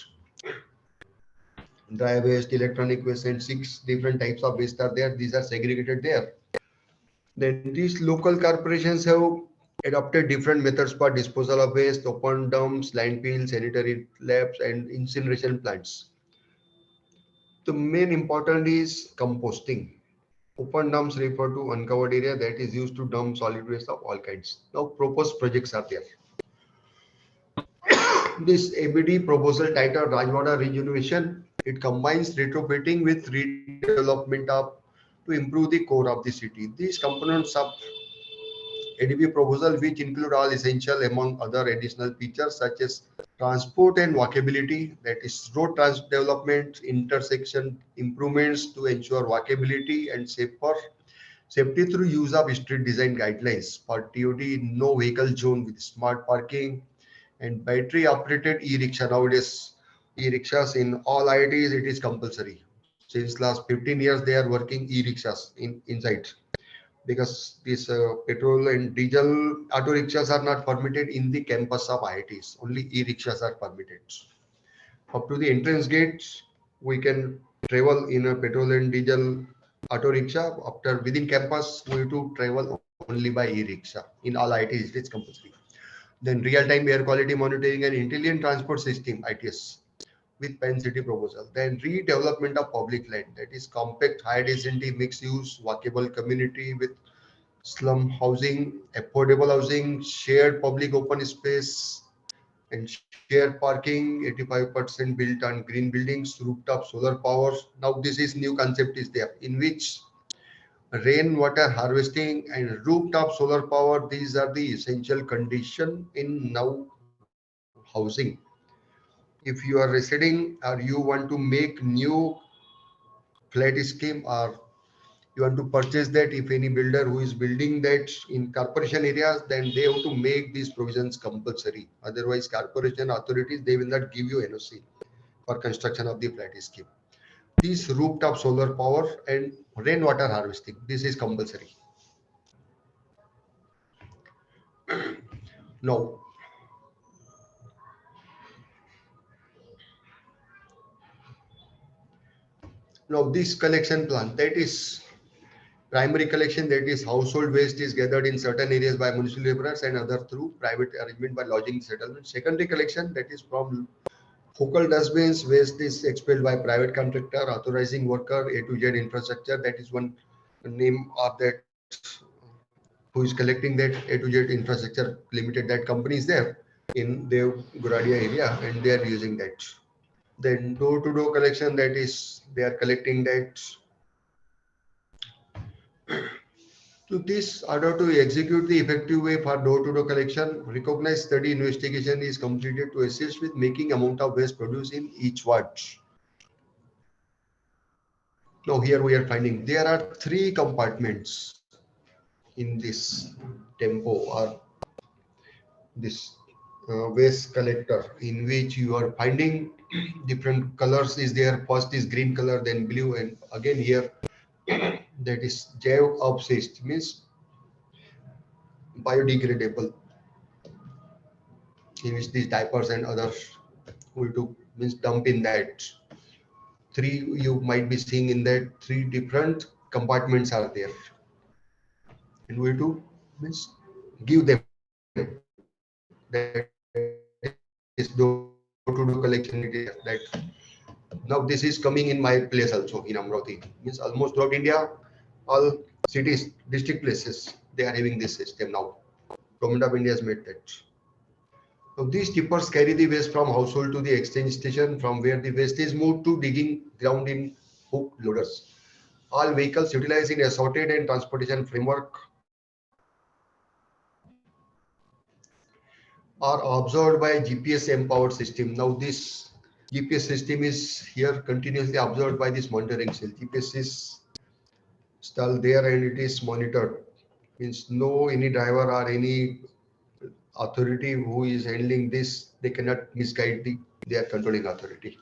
dry waste, electronic waste, and 6 different types of waste are there. These are segregated there. Then these local corporations have adopted different methods for disposal of waste: open dumps, landfills, sanitary labs, and incineration plants. The main important is composting. Open dumps refer to uncovered area that is used to dump solid waste of all kinds. Now proposed projects are there. This ABD proposal titled Rajwada Regeneration, it combines retrofitting with redevelopment of to improve the core of the city. These components of ADB proposal, which include all essential among other additional features such as transport and walkability, that is road trans development, intersection improvements to ensure walkability and safer safety through use of street design guidelines for TOD, no vehicle zone with smart parking and battery operated e-rickshaw. Nowadays, e-rickshaws in all IITs, it is compulsory. Since last 15 years, they are working e-rickshaws inside, because these petrol and diesel auto rickshaws are not permitted in the campus of IITs. Only e-rickshaws are permitted. Up to the entrance gates, we can travel in a petrol and diesel auto rickshaw. After within campus, we have to travel only by e-rickshaw. In all IITs, it is compulsory. Then real-time air quality monitoring and intelligent transport system (ITS) with Pen City proposal. Then redevelopment of public land, that is compact, high density, mixed use, walkable community with slum housing, affordable housing, shared public open space, and shared parking. 85% built on green buildings, rooftop solar power. Now this is new concept is there, in which rainwater harvesting and rooftop solar power, these are the essential condition in now housing. If you are residing or you want to make new flat scheme, or you want to purchase that, if any builder who is building that in corporation areas, then they have to make these provisions compulsory. Otherwise corporation authorities, they will not give you NOC for construction of the flat scheme. This rooftop solar power and rainwater harvesting, this is compulsory. Now, this collection plan, that is primary collection, that is household waste is gathered in certain areas by municipal laborers and other through private arrangement by lodging settlement. Secondary collection, that is from focal dustbins, waste is expelled by private contractor, authorizing worker, A to Z infrastructure, that is one name of that who is collecting that A to Z infrastructure limited, that company is there in the Guradia area and they are using that. Then door to door collection, that is they are collecting that. To this order to execute the effective way for door-to-door collection, recognized study investigation is completed to assist with making amount of waste produced in each ward. Now here we are finding there are 3 compartments in this tempo or this waste collector, in which you are finding different colors is there. First is green color, then blue, and again here that is Jaiv Upsist, means biodegradable, in which these diapers and others will to means dump in that. 3 you might be seeing in that 3 different compartments are there, and we to means give them, that is door to door collection it is there. That now this is coming in my place also in Amravati, means almost throughout India, all cities, district places, they are having this system now. Government of India has made that. So these tippers carry the waste from household to the exchange station, from where the waste is moved to digging ground in hook loaders. All vehicles utilizing a sorted and transportation framework are observed by GPS empowered system. Now this GPS system is here continuously observed by this monitoring cell. GPS is installed there and it is monitored. Means no any driver or any authority who is handling this, they cannot misguide their controlling authority.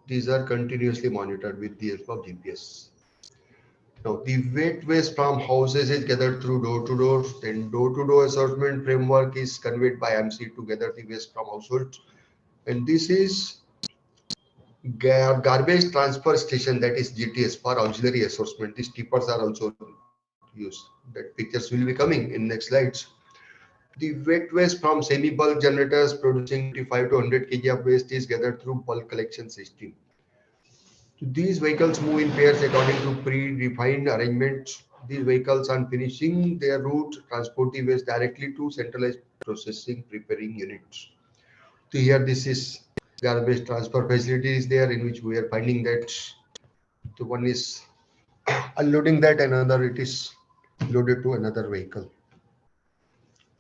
These are continuously monitored with the help of GPS. Now, the wet waste from houses is gathered through door-to-door. Then door-to-door assortment framework is conveyed by MC to gather the waste from households. And this is garbage transfer station, that is GTS, for auxiliary assortment. These tippers are also used. That pictures will be coming in next slides. The wet waste from semi-bulk generators producing 25 to 100 kg of waste is gathered through bulk collection system. These vehicles move in pairs according to pre-defined arrangements. These vehicles, on finishing their route, transport the waste directly to centralized processing preparing units. So here this is garbage transfer facility is there, in which we are finding that the one is unloading that, another it is loaded to another vehicle.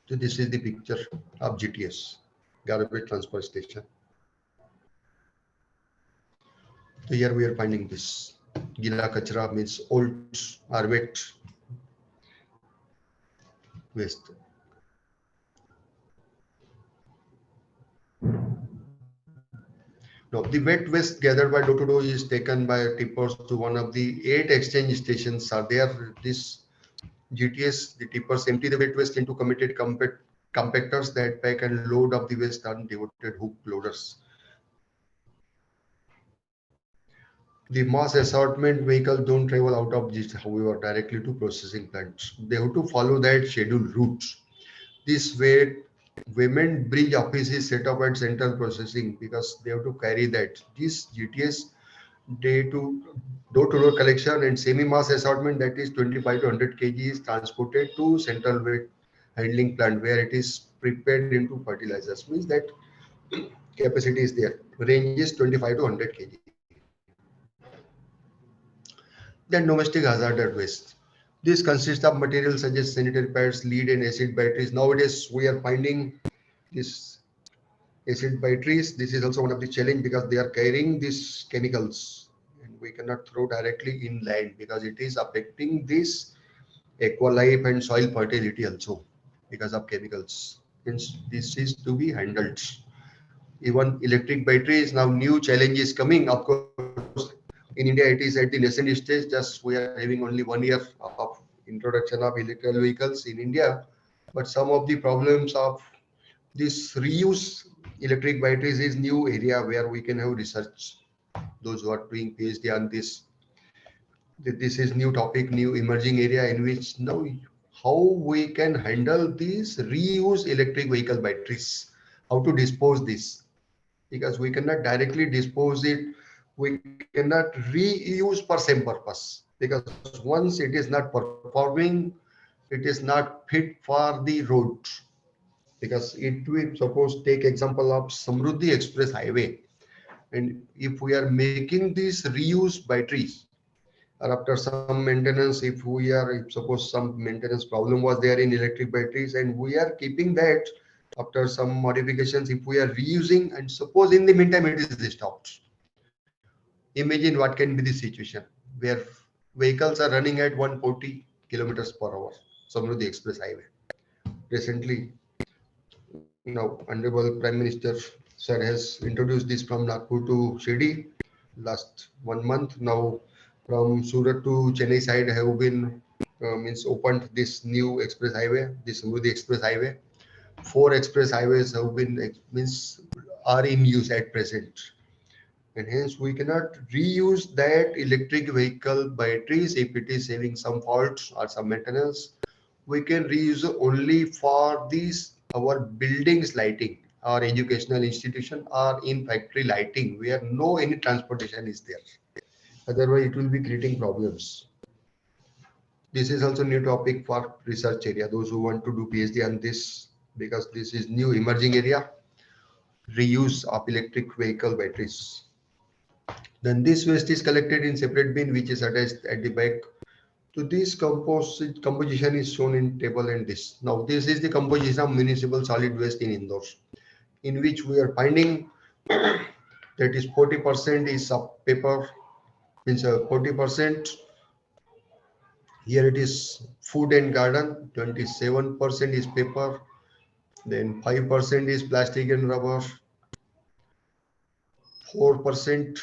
So this is the picture of GTS, garbage transfer station. So here we are finding this gila kachra, means old or wet waste. Now, the wet waste gathered by door to door is taken by tippers to one of the 8 exchange stations are there. This GTS, the tippers empty the wet waste into committed compactors that pack and load up the waste on devoted hook loaders. The mass assortment vehicles don't travel out of this, however, directly to processing plants. They have to follow that scheduled routes. This way, women bridge office is set up at central processing because they have to carry that. This GTS day to door collection and semi-mass assortment, that is 25 to 100 kg, is transported to central weight handling plant where it is prepared into fertilizers. Means that capacity is there. Range is 25 to 100 kg. Then domestic hazardous waste. This consists of materials such as sanitary pads, lead and acid batteries. Nowadays, we are finding this acid batteries. This is also one of the challenge because they are carrying these chemicals and we cannot throw directly in land because it is affecting this aqua life and soil fertility also because of chemicals. Hence, this is to be handled. Even electric batteries, now new challenge is coming. Of course, in India it is at the nascent stage. Just we are having only 1 year of introduction of electrical vehicles in India. But some of the problems of this reuse electric batteries is new area where we can have research. Those who are doing PhD on this, this is new topic, new emerging area in which now how we can handle these reuse electric vehicle batteries, how to dispose this, because we cannot directly dispose it, we cannot reuse for same purpose because once it is not performing, it is not fit for the road. Because it will suppose take example of Samruddhi Express Highway, and if we are making these reuse batteries or after some maintenance, if suppose some maintenance problem was there in electric batteries and we are keeping that after some modifications, if we are reusing and suppose in the meantime it is stopped, imagine what can be the situation where vehicles are running at 140 kilometers per hour. Samruddhi Express Highway recently, now honorable Prime Minister sir has introduced this from Nagpur to Shirdi last 1 month. Now from Surat to Chennai side have been means opened this new express highway, this Samruddhi Express Highway. 4 express highways have been means are in use at present, and hence we cannot reuse that electric vehicle batteries if it is having some faults or some maintenance. We can reuse only for these our buildings lighting, our educational institution, or in factory lighting where no any transportation is there. Otherwise, it will be creating problems. This is also new topic for research area. Those who want to do PhD on this, because this is new emerging area. reuse of electric vehicle batteries. Then this waste is collected in separate bin which is attached at the back. So this composite composition is shown in table and this. Now this is the composition of municipal solid waste in Indore, in which we are finding that is 40% is of paper, means 40%. Here it is food and garden, 27% is paper, then 5% is plastic and rubber, 4%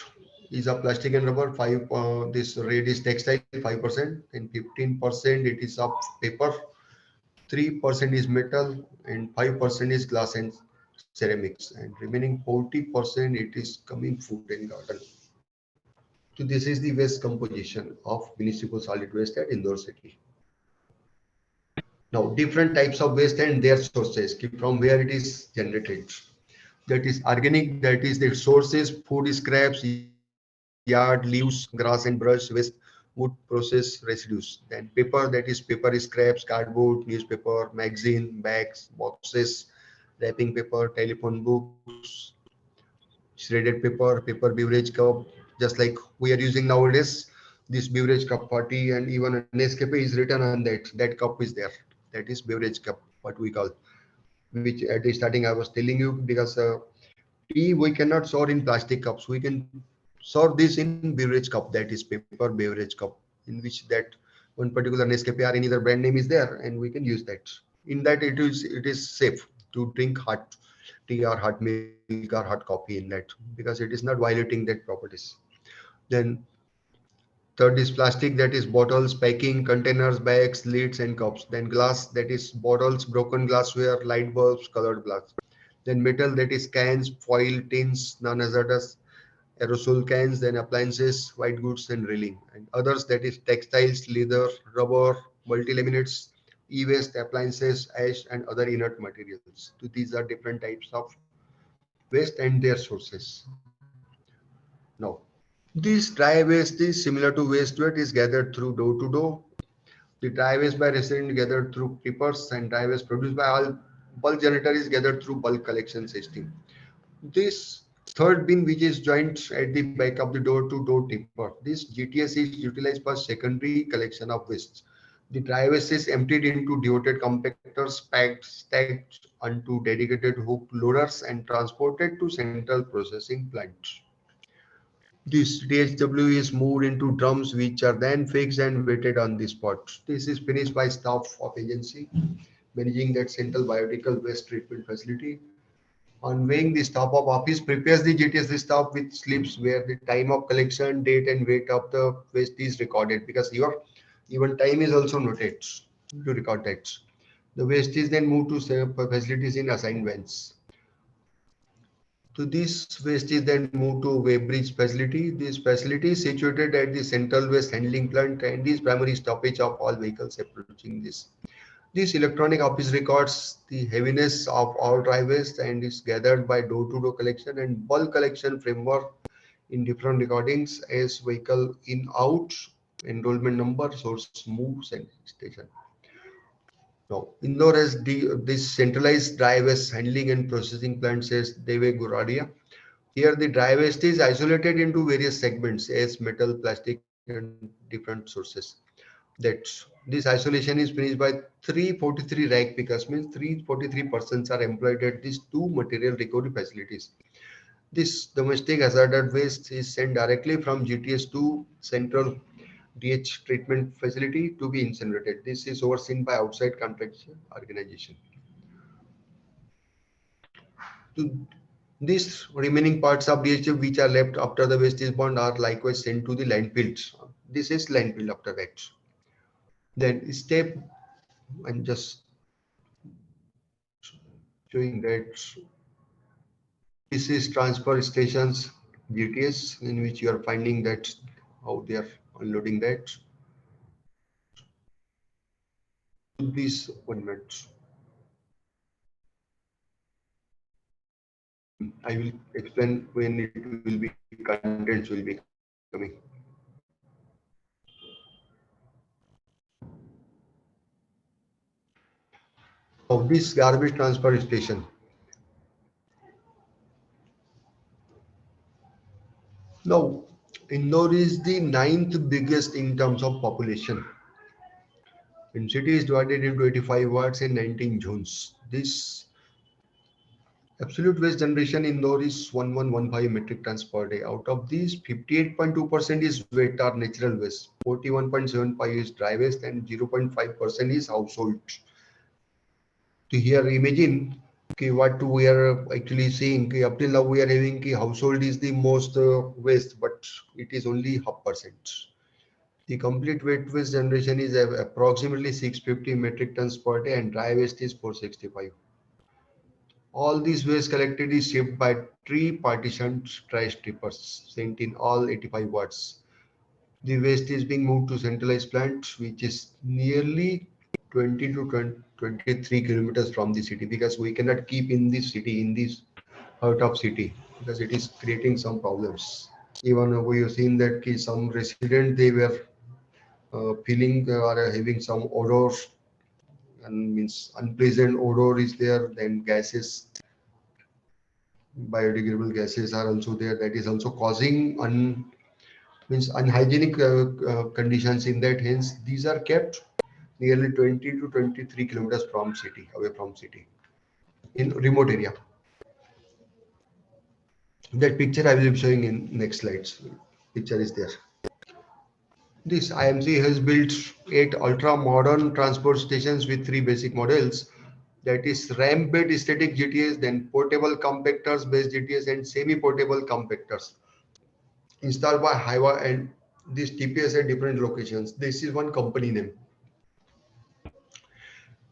is a plastic and rubber, 5 this red is textile 5%, and 15% it is of paper, 3% is metal, and 5% is glass and ceramics, and remaining 40% it is coming food and garden. So this is the waste composition of municipal solid waste at Indore city. Now different types of waste and their sources from where it is generated. That is organic, that is the sources, food scraps, yard leaves, grass and brush waste, wood process residues. Then paper, that is paper scraps, cardboard, newspaper, magazine, bags, boxes, wrapping paper, telephone books, shredded paper, paper beverage cup, just like we are using nowadays. This beverage cup 40 and even a Nescafe is written on that. That cup is there. That is beverage cup, what we call. Which at the starting I was telling you, because tea we cannot store in plastic cups. We can store this in beverage cup. That is paper beverage cup, in which that one particular Nescafe or any other brand name is there, and we can use that. In that it is safe to drink hot tea or hot milk or hot coffee in that, because it is not violating that properties. Then third is plastic, that is bottles, packing, containers, bags, lids, and cups. Then glass, that is bottles, broken glassware, light bulbs, colored glass. Then metal, that is cans, foil, tins, non-hazardous, aerosol cans, then appliances, white goods, and railing. And others, that is textiles, leather, rubber, multi-laminates, e-waste, appliances, ash, and other inert materials. So these are different types of waste and their sources. Now, this dry waste is similar to waste weight, is gathered through door to door. The dry waste by resident gathered through tippers, and dry waste produced by all bulk generator is gathered through bulk collection system. This third bin, which is joined at the back of the door to door tipper, this GTS is utilized for secondary collection of waste. The dry waste is emptied into devoted compactors, packed, stacked onto dedicated hook loaders, and transported to central processing plants. This DHW is moved into drums which are then fixed and weighted on the spot. This is finished by staff of agency managing that central biological waste treatment facility. On weighing, the staff of office prepares the GTS staff with slips where the time of collection, date, and weight of the waste is recorded, because your even time is also noted to record that. The waste is then moved to facilities in assigned vans. So this waste is then moved to Weybridge facility. This facility is situated at the central waste handling plant and is primary stoppage of all vehicles approaching this. This electronic office records the heaviness of all dry waste and is gathered by door-to-door collection and bulk collection framework in different recordings as vehicle in out, enrollment number, source move, and station. Now, Indore has this centralized dry waste handling and processing plant, says Deve Guradia. Here, the dry waste is isolated into various segments as metal, plastic, and different sources. That this isolation is finished by 343 rack pickers, means 343 persons are employed at these two material recovery facilities. This domestic hazardous waste is sent directly from GTS to central DH treatment facility to be incinerated. This is overseen by outside contractual organization. To these remaining parts of DHF which are left after the waste is burned are likewise sent to the landfills. This is landfill after that. Then step, I'm just showing that this is transfer stations GTS, in which you are finding that how they are unloading that. This 1 minute. I will explain when it will be contents will be coming. Now this garbage transfer station. Now, Indore is the ninth biggest in terms of population. And city is divided into 85 wards and 19 zones. This absolute waste generation in Indore is 1115 metric tons per day. Out of these, 58.2% is wet or natural waste, 41.75 is dry waste, and 0.5% is household. To here, imagine what we are actually seeing. Up till now, we are having household is the most waste, but it is only half percent. The complete wet waste generation is approximately 650 metric tons per day, and dry waste is 465. All these waste collected is shipped by three partitioned trash strippers sent in all 85 watts. The waste is being moved to centralized plant, which is nearly 20 to 23 kilometers from the city, because we cannot keep in this city, in this heart of city, because it is creating some problems. Even we have seen that some resident they were feeling or having some odor, and means unpleasant odor is there. Then gases, biodegradable gases are also there. That is also causing means unhygienic conditions in that. Hence, these are kept nearly 20 to 23 kilometers from city, away from city, in remote area. That picture I will be showing in next slides. Picture is there. This IMC has built 8 ultra-modern transport stations with 3 basic models. That is ramp-based static GTS, then portable compactors-based GTS, and semi-portable compactors installed by Hiva, and this TPS at different locations. This is one company name.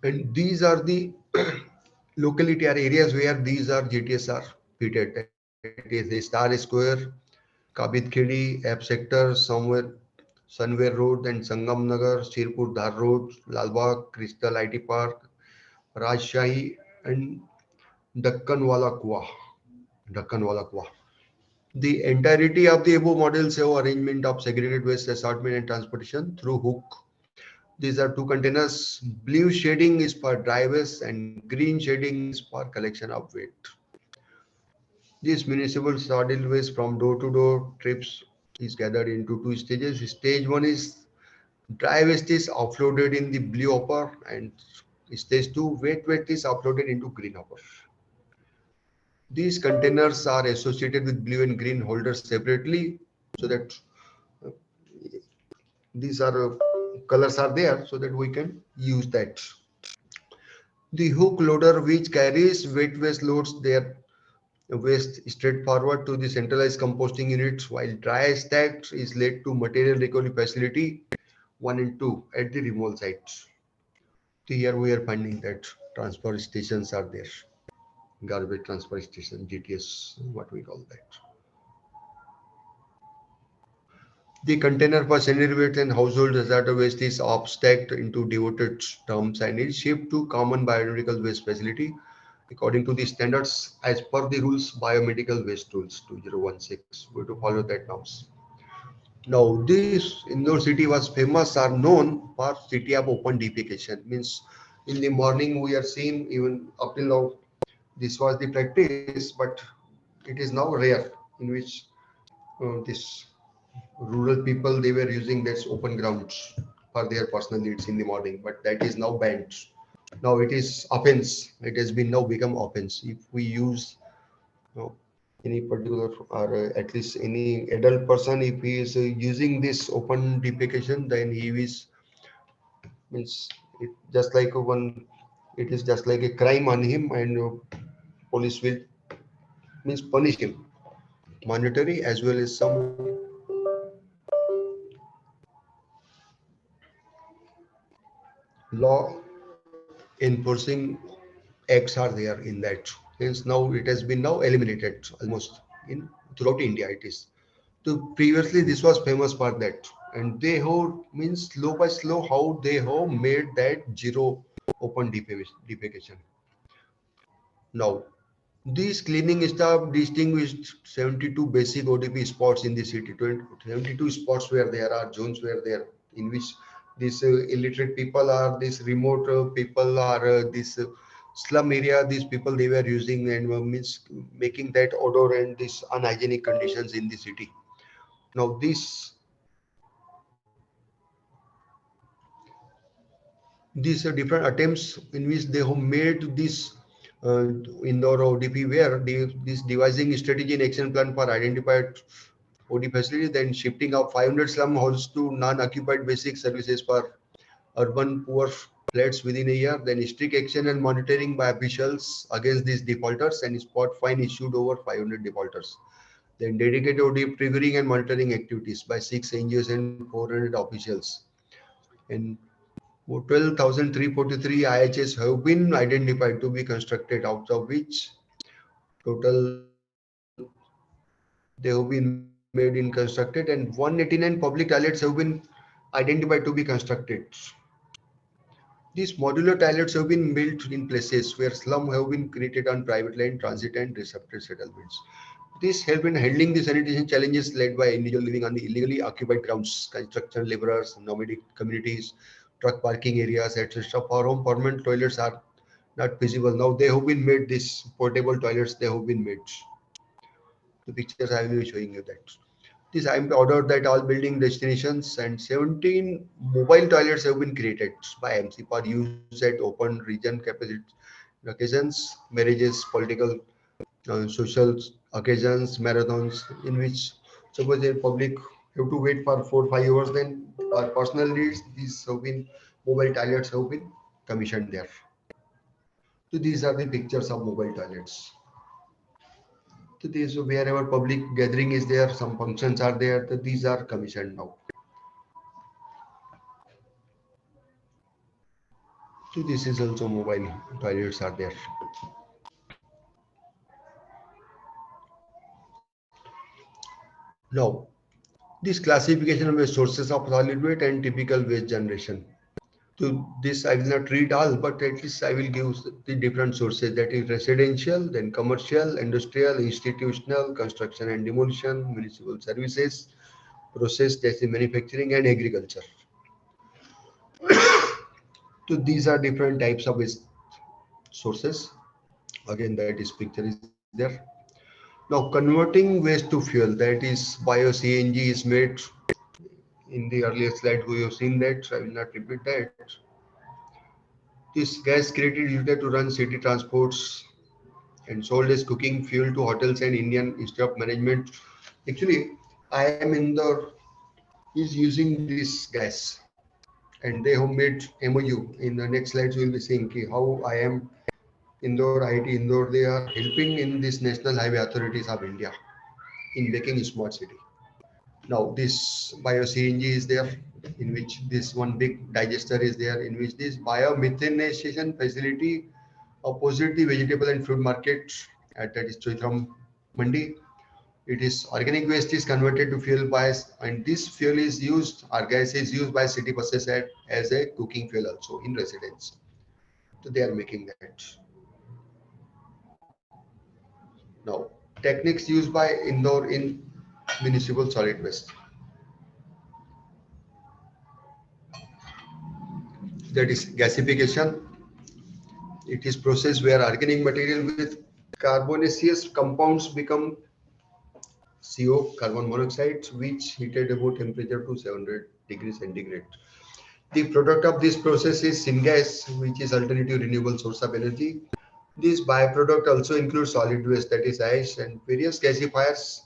And these are the locality or areas where these are GTS are fitted. That is the Star Square, Kabit Khedi, App Sector, somewhere Sunway Road, then Sangam Nagar, Shirpur Dhar Road, Lalbagh, Crystal IT Park, Rajshahi, and Dakkan Wala Kuwa. Dakkan Wala Kuwa. The entirety of the above models have arrangement of segregated waste assortment and transportation through hook. These are two containers. Blue shading is for dry waste and green shading is for collection of weight. This municipal solid waste from door to door trips is gathered into two stages. Stage one is dry waste is offloaded in the blue hopper, and stage two, wet waste is offloaded into green hopper. These containers are associated with blue and green holders separately, so that uh, these are colors are there so that we can use that. The hook loader, which carries wet waste, loads their waste straightforward to the centralized composting units, while dry stack is led to material recovery facility 1 and 2 at the removal sites. So here we are finding that transfer stations are there. Garbage transfer station, GTS, what we call that. The container for sanitary waste and household hazardous waste is abstract into devoted terms and is shipped to common biomedical waste facility according to the standards as per the rules biomedical waste rules 2016. We have to follow that norms. Now this Indore city was famous or known for city of open defecation. Means in the morning we are seeing, even up till now this was the practice, but it is now rare, in which this rural people they were using that open grounds for their personal needs in the morning, but that is now banned. Now it is offense. It has been now become offense if we use any particular, or at least any adult person, if he is using this open defecation, then he is, means it just like one, it is just like a crime on him, and police will means punish him monetary as well as some law enforcing acts are there in that. Hence now it has been now eliminated almost in throughout India. It is. So previously this was famous for that, and they have, means slow by slow how they have made that zero open defecation. Now this cleaning staff distinguished 72 basic ODP spots in the city. 72 spots where there are zones where there, in which these illiterate people are, these remote people are, this slum area, these people they were using, and means making that odor and these unhygienic conditions in the city. Now these are different attempts in which they have made this indoor ODP where this devising strategy and action plan for identified OD facility, then shifting of 500 slum houses to non-occupied basic services for urban poor flats within a year, then strict action and monitoring by officials against these defaulters and spot fine issued over 500 defaulters. Then dedicated OD triggering and monitoring activities by 6 NGOs and 400 officials. And 12,343 IHS have been identified to be constructed, out of which total they have been made in constructed, and 189 public toilets have been identified to be constructed. These modular toilets have been built in places where slum have been created on private land, transit and disrupted settlements. This help in handling the sanitation challenges led by individuals living on the illegally occupied grounds, construction laborers, nomadic communities, truck parking areas, etc. For whom permanent toilets are not feasible. Now they have been made, these portable toilets, they have been made. The pictures I will be showing you that. This I am ordered that all building destinations and 17 mobile toilets have been created by MC for use at open region capacity occasions, marriages, political, social occasions, marathons, in which suppose the public have to wait for 4 5 hours, then for personal needs, these have been mobile toilets have been commissioned there. So these are the pictures of mobile toilets. So these wherever public gathering is there, some functions are there, so these are commissioned now. So this is also mobile toilets are there. Now, this classification of the sources of solid waste and typical waste generation. To this, I will not read all, but at least I will give the different sources, that is residential, then commercial, industrial, institutional, construction and demolition, municipal services, process, that is manufacturing and agriculture. So these are different types of waste sources. Again, that is picture is there. Now, converting waste to fuel, that is bio CNG is made. In the earlier slide, we have seen that, so I will not repeat that. This gas created used to run city transports and sold as cooking fuel to hotels and Indian Institute of Management. Actually, I am in the is using this gas, and they have made MOU. In the next slides, we will be seeing how I am Indore, IIT Indore, they are helping in this National Highway Authorities of India in making a smart city. Now this bio CNG is there, in which this one big digester is there, in which this biomethanization facility opposite the vegetable and fruit market at that is Choitram Mandi. It is organic waste is converted to fuel by, and this fuel is used or gas is used by city buses as a cooking fuel also in residence. So they are making that. Now techniques used by Indore in municipal solid waste. That is gasification. It is process where organic material with carbonaceous compounds become CO, carbon monoxide, which heated about temperature to 700 degrees centigrade. The product of this process is syngas, which is alternative renewable source of energy. This byproduct also includes solid waste, that is ash, and various gasifiers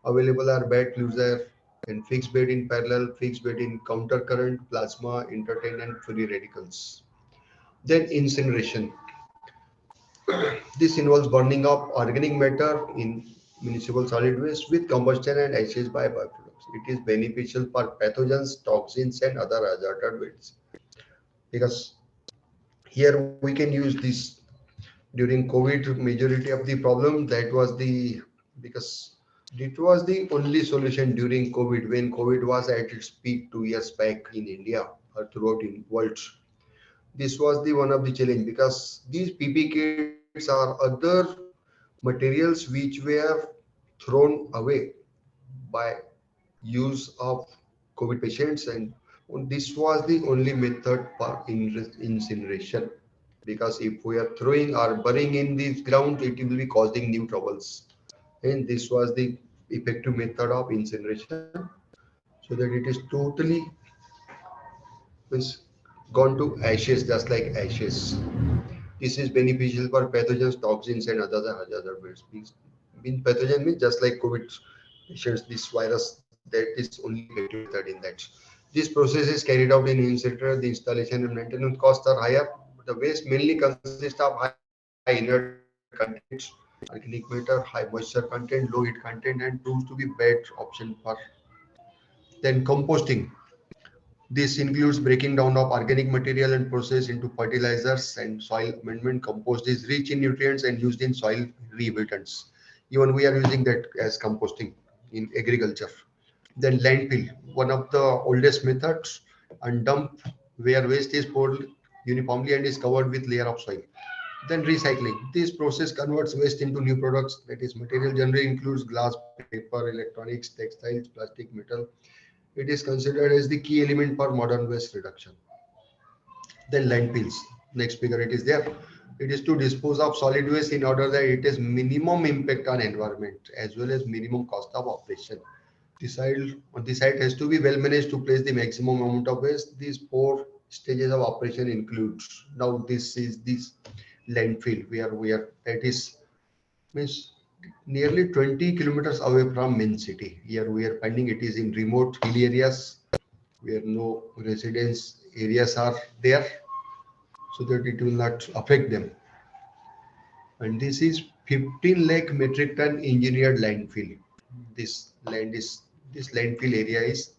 available are bed closer and fixed bed in parallel, fixed bed in counter current, plasma, intertine, and free radicals. Then incineration. This involves burning of organic matter in municipal solid waste with combustion and ashes by byproducts. It is beneficial for pathogens, toxins, and other hazardous waste. Because here we can use this during COVID. Majority of the problem that was the because it was the only solution during COVID when COVID was at its peak 2 years back in India or throughout in world. This was the one of the challenge because these PP kits are other materials which were thrown away by use of COVID patients, and this was the only method for incineration. Because if we are throwing or burying in the ground, it will be causing new troubles. And this was the effective method of incineration so that it is totally means gone to ashes, just like ashes. This is beneficial for pathogens, toxins, and other hazardous. Means pathogen means just like COVID patients, this virus, that is only effective method in that. This process is carried out in incinerator. The installation and maintenance costs are higher. The waste mainly consists of high inert content, organic matter, high moisture content, low heat content, and proves to be bad option for. Then composting. This includes breaking down of organic material and process into fertilizers and soil amendment. Compost is rich in nutrients and used in soil rehabilitants. Even we are using that as composting in agriculture. Then landfill, one of the oldest methods, and dump where waste is poured uniformly and is covered with layer of soil. Then recycling. This process converts waste into new products. That is, material generally includes glass, paper, electronics, textiles, plastic, metal. It is considered as the key element for modern waste reduction. Then landfills. Next figure it is there. It is to dispose of solid waste in order that it has minimum impact on environment as well as minimum cost of operation. The site has to be well managed to place the maximum amount of waste. These four stages of operation includes. Now this is this landfill where we are, that is means nearly 20 kilometers away from main city. Here we are finding it is in remote hill areas where no residence areas are there so that it will not affect them. And this is 15 lakh metric ton engineered landfill. This land is this landfill area is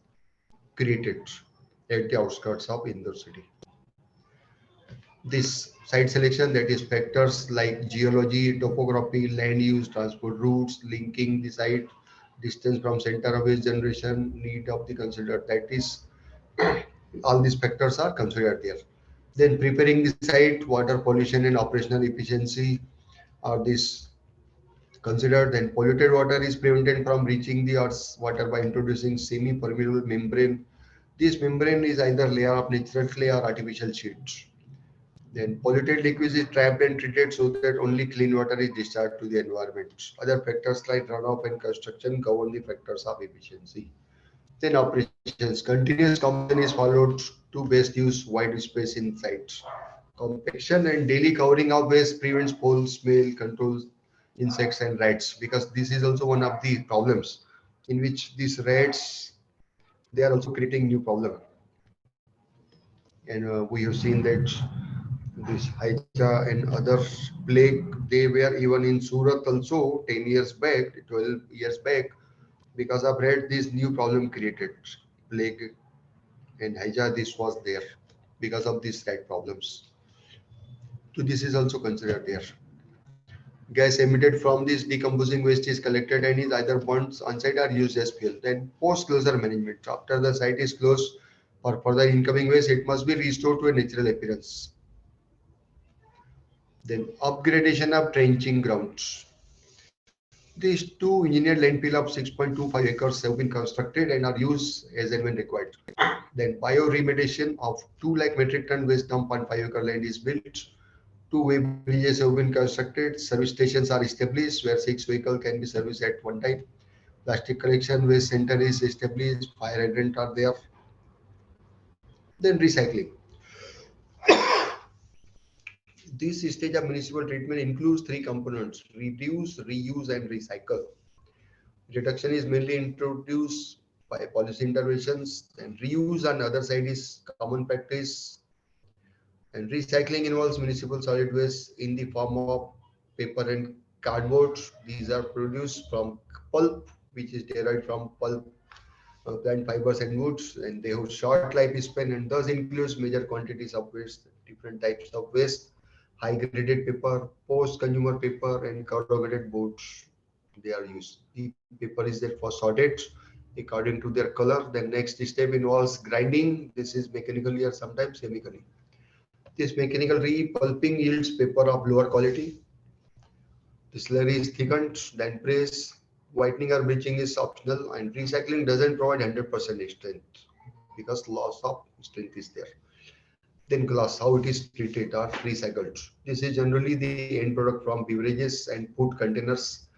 created at the outskirts of Indore city. This site selection, that is factors like geology, topography, land use, transport routes, linking the site, distance from center of waste generation, need of the considered. That is, all these factors are considered there. Then preparing the site, water pollution and operational efficiency are this considered. Then polluted water is prevented from reaching the earth's water by introducing semi-permeable membrane. This membrane is either layer of natural clay or artificial sheets. Then polluted liquids is trapped and treated so that only clean water is discharged to the environment. Other factors like runoff and construction govern the factors of efficiency. Then operations. Continuous combustion is followed to best use wide space in sites. Compaction and daily covering of waste prevents foul smell, controls insects and rats, because this is also one of the problems in which these rats, they are also creating new problem. And we have seen that this Haicha and other plague, they were even in Surat also 10 years back, 12 years back, because of rat, this new problem created. Plague and Haicha, this was there because of these rat problems. So this is also considered there. Gas emitted from this decomposing waste is collected and is either burnt on site or used as fuel. Then post-closure management. After the site is closed for further incoming waste, it must be restored to a natural appearance. Then upgradation of trenching grounds. These two engineered landfill of 6.25 acres have been constructed and are used as and when required. Then bioremediation of 2 lakh metric ton waste dump on 5-acre land is built. Two way bridges have been constructed. Service stations are established where 6 vehicles can be serviced at one time. Plastic collection waste center is established. Fire hydrant are there. Then recycling. This stage of municipal treatment includes three components: reduce, reuse, and recycle. Reduction is mainly introduced by policy interventions, and reuse on the other side is common practice. And recycling involves municipal solid waste in the form of paper and cardboard. These are produced from pulp, which is derived from pulp, plant fibers and woods, and they have short lifespan and thus includes major quantities of waste, different types of waste, high graded paper, post consumer paper, and corrugated boards. They are used. The paper is there for sorted according to their color. The next step involves grinding. This is mechanically or sometimes chemically. This mechanical repulping yields paper of lower quality. The slurry is thickened, then pressed. Whitening or bleaching is optional, and recycling doesn't provide 100% strength because loss of strength is there. Then glass, how it is treated or recycled. This is generally the end product from beverages and food containers.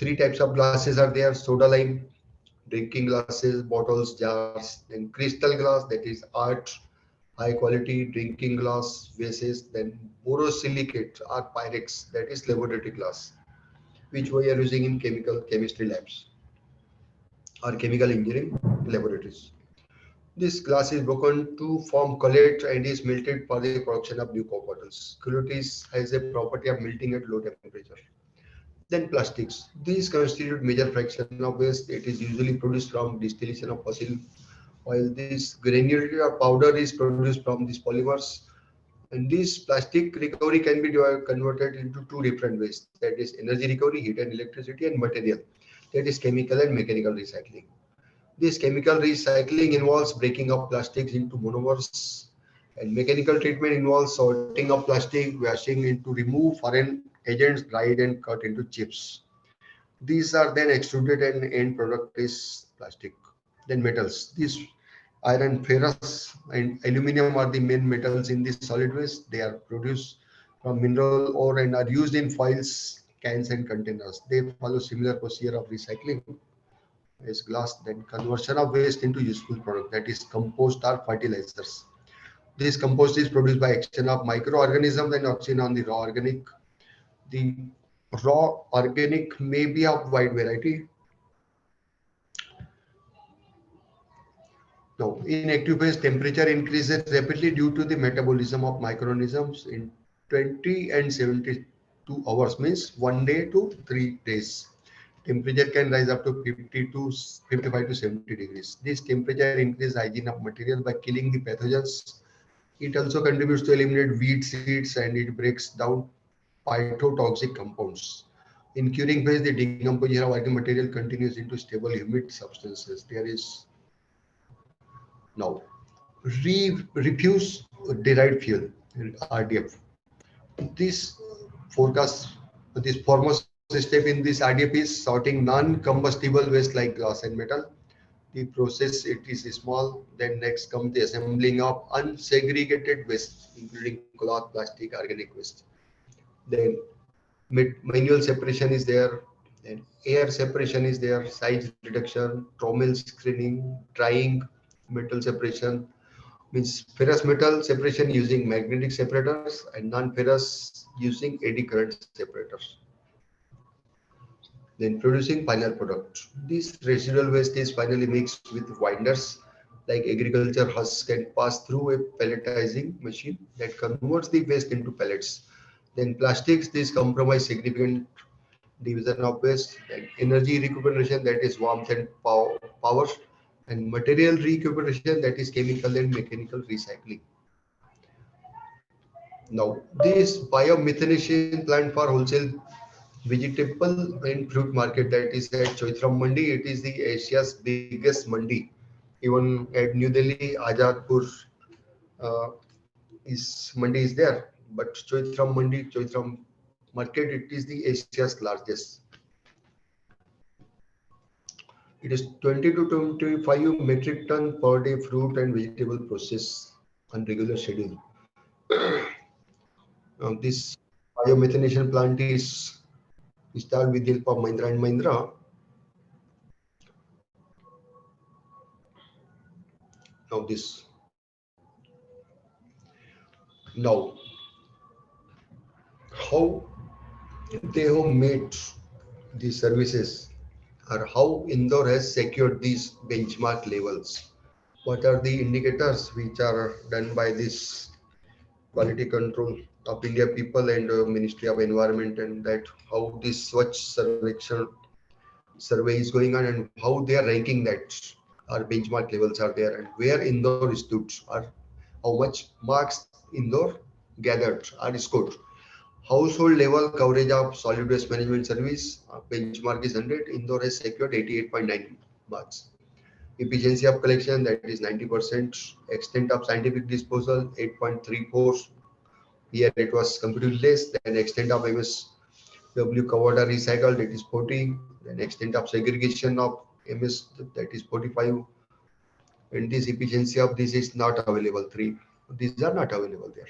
Three types of glasses are there: soda lime, drinking glasses, bottles, jars, then crystal glass, that is art, high quality drinking glass vases, then borosilicate or pyrex, that is laboratory glass, which we are using in chemical chemistry labs or chemical engineering laboratories. This glass is broken to form collet and is melted for the production of new pop bottles. Collet has a property of melting at low temperature. Then plastics. These constitute major fraction of waste. It is usually produced from distillation of fossil oil. This granular powder is produced from these polymers. And this plastic recovery can be converted into two different ways. That is energy recovery, heat and electricity, and material. That is chemical and mechanical recycling. This chemical recycling involves breaking up plastics into monomers, and mechanical treatment involves sorting of plastic, washing it to remove foreign agents, dried and cut into chips. These are then extruded and end product is plastic. Then metals. These iron, ferrous and aluminum are the main metals in this solid waste. They are produced from mineral ore and are used in foils, cans and containers. They follow similar procedure of recycling as glass, then conversion of waste into useful product, that is compost or fertilizers. This compost is produced by action of microorganisms and oxygen on the raw organic. The raw organic may be of wide variety. Now, in active phase, temperature increases rapidly due to the metabolism of microorganisms in 20 and 72 hours, means 1 day to 3 days. Temperature can rise up to 50 to 55 to 70 degrees. This temperature increases hygiene of material by killing the pathogens. It also contributes to eliminate weed seeds and it breaks down phytotoxic compounds. In curing phase, the decomposition of organic material continues into stable humid substances. There is now refuse derived fuel, RDF. This forecast, this foremost step in this RDF is sorting non-combustible waste like glass and metal. The process it is small. Then next comes the assembling of unsegregated waste, including cloth, plastic, organic waste. Then manual separation is there. Then air separation is there. Size reduction, trommel screening, drying, metal separation, means ferrous metal separation using magnetic separators and non-ferrous using eddy current separators. Then producing final product. This residual waste is finally mixed with winders like agriculture husks can pass through a pelletizing machine that converts the waste into pellets. Then plastics, this compromise significant division of waste, then energy recuperation, that is warmth and power, and material recuperation, that is chemical and mechanical recycling. Now, this biomethanation plant for wholesale vegetable and fruit market, that is at Choitram Mandi. It is the Asia's biggest mandi. Even at New Delhi, Azadpur uh, is mandi is there, but Choitram Mandi, Choitram market, it is the Asia's largest. It is 20 to 25 metric ton per day fruit and vegetable process on regular schedule. This biomethanation plant is started with the help of Mahindra and Mahindra. Now this now how they have made these services or how Indore has secured these benchmark levels. What are the indicators which are done by this quality control of India people and Ministry of Environment, and that how this Swachh Sarvekshan survey is going on and how they are ranking that our benchmark levels are there and where Indore stood or how much marks Indore gathered or scored. Household level coverage of solid waste management service benchmark is 100. Indore has secured 88.9 marks. Efficiency of collection, that is 90%. Extent of scientific disposal 8.34. Here it was completely less. Then extent of MSW covered or recycled, that is 40. Then extent of segregation of MS, that is 45. And this efficiency of this is not available. 3. These are not available there.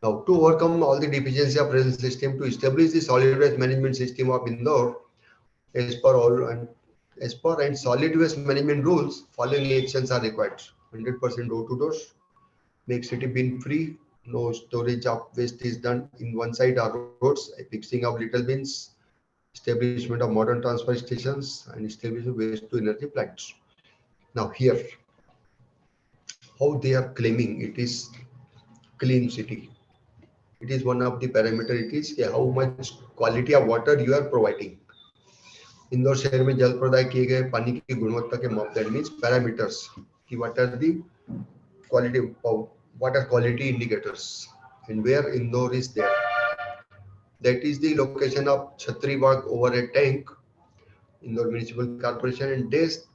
Now, to overcome all the deficiency of present system, to establish the solid waste management system of Indore, as per all and as per and solid waste management rules, following actions are required: 100% door to door, make city bin free, no storage of waste is done in one side or roads, fixing of little bins, establishment of modern transfer stations, and establishment of waste to energy plants. Now here, how they are claiming it is clean city. It is one of the parameter. It is how much quality of water you are providing. Indore शहर में जल प्रदाय किए गए पानी की गुणवत्ता के मापदंड मीन्स पैरामीटर्स कि what are the quality what are quality indicators and where Indore is there. That is the location of Chhatri Bagh over a tank, Indore Municipal Corporation, and days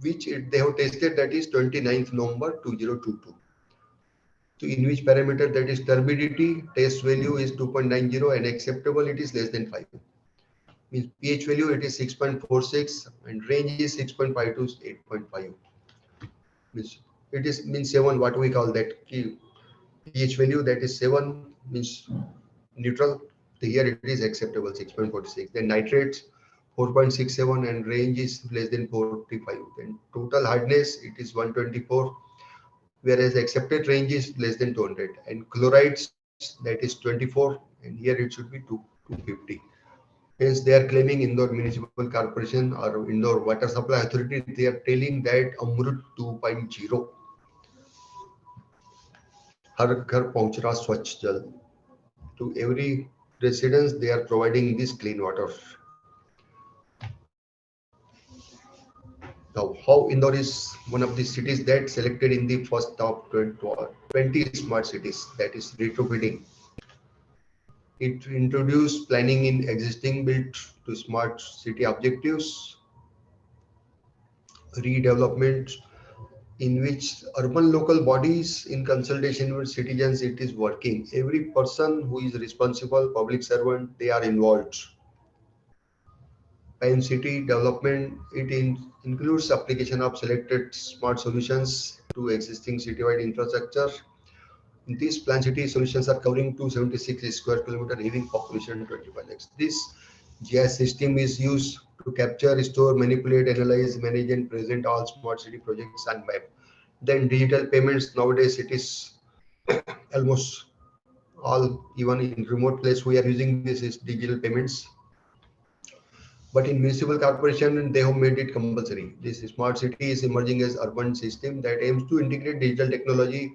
which they have tested, that is 29th November 2022. So in which parameter, that is turbidity, test value is 2.90 and acceptable it is less than 5. Means pH value it is 6.46 and range is 6.5 to 8.5. Means it is means 7, what we call that pH value, that is 7 means neutral. Here it is acceptable 6.46. Then nitrates 4.67 and range is less than 45. Then total hardness it is 124, whereas accepted range is less than 200. And chlorides that is 24 and here it should be 250. Hence they are claiming Indore Municipal Corporation or Indore Water Supply Authority, they are telling that Amrut 2.0 हर घर पहुंच रहा स्वच्छ जल. To every residence they are providing this clean water. Now how Indore is one of the cities that selected in the first top 20 smart cities, that is retrofitting. It introduced planning in existing built to smart city objectives, redevelopment in which urban local bodies in consultation with citizens it is working. Every person who is responsible, public servant, they are involved. And city development, includes application of selected smart solutions to existing citywide infrastructure. These planned city solutions are covering 276 square kilometer, having population 25 lakhs. This GIS system is used to capture, store, manipulate, analyze, manage, and present all smart city projects on map. Then digital payments, nowadays it is almost all, even in remote place we are using this is digital payments. But in municipal corporation, they have made it compulsory. This smart city is emerging as urban system that aims to integrate digital technology,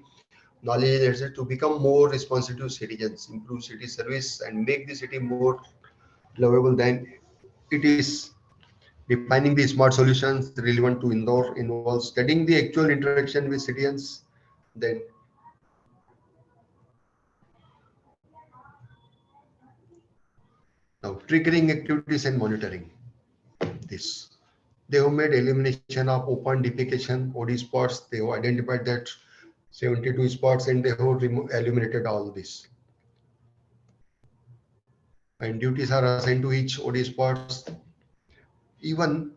knowledge, and access to become more responsive to citizens, improve city service, and make the city more lovable than it is. Defining the smart solutions relevant to Indore involves studying the actual interaction with citizens, then now triggering activities and monitoring this. They have made elimination of open defecation, OD spots. They have identified that 72 spots and they have eliminated all this. And duties are assigned to each OD spots. Even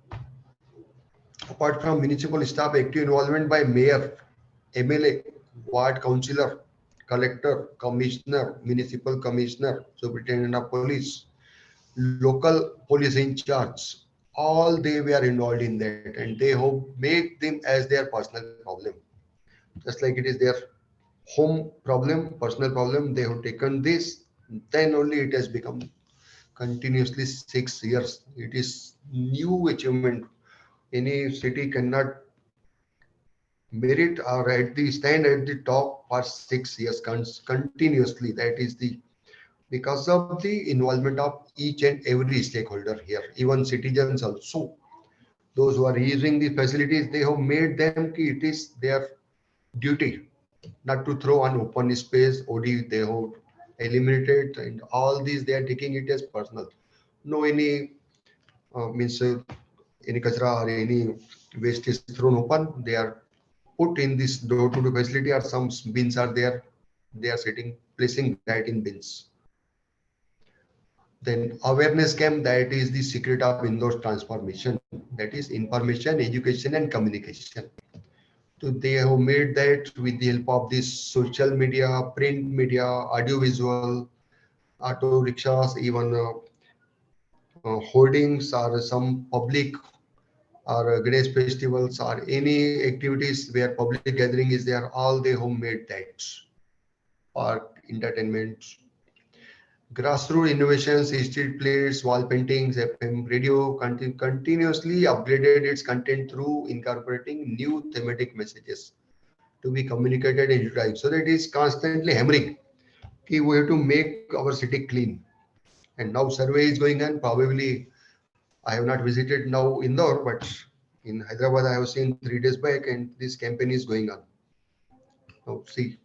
apart from municipal staff, active involvement by mayor, MLA, ward councillor, collector, commissioner, municipal commissioner, superintendent of police, local police in charge, all they were involved in that and they have made them as their personal problem. Just like it is their home problem, personal problem, they have taken this, then only it has become continuously 6 years. It is new achievement. Any city cannot merit or at the stand at the top for 6 years continuously. That is the because of the involvement of each and every stakeholder here, even citizens also. Those who are using the facilities, they have made them it is their duty not to throw on open space. OD they have eliminated and all these they are taking it as personal. No any means any kachra or any waste is thrown open. They are put in this door-to-door facility or some bins are there. They are placing that in bins. Then awareness camp, that is the secret of Indore's transformation. That is information, education, and communication. So they have made that with the help of this social media, print media, audiovisual, auto rickshaws, even hoardings or some public or Ganesh festivals or any activities where public gathering is there, all they homemade that. Park, entertainment, grassroots innovations, street plates, wall paintings, FM radio continuously upgraded its content through incorporating new thematic messages to be communicated in time. So that it is constantly hammering. Okay, we have to make our city clean. And now survey is going on. Probably I have not visited now Indore, but in Hyderabad I have seen 3 days back, and this campaign is going on. Now see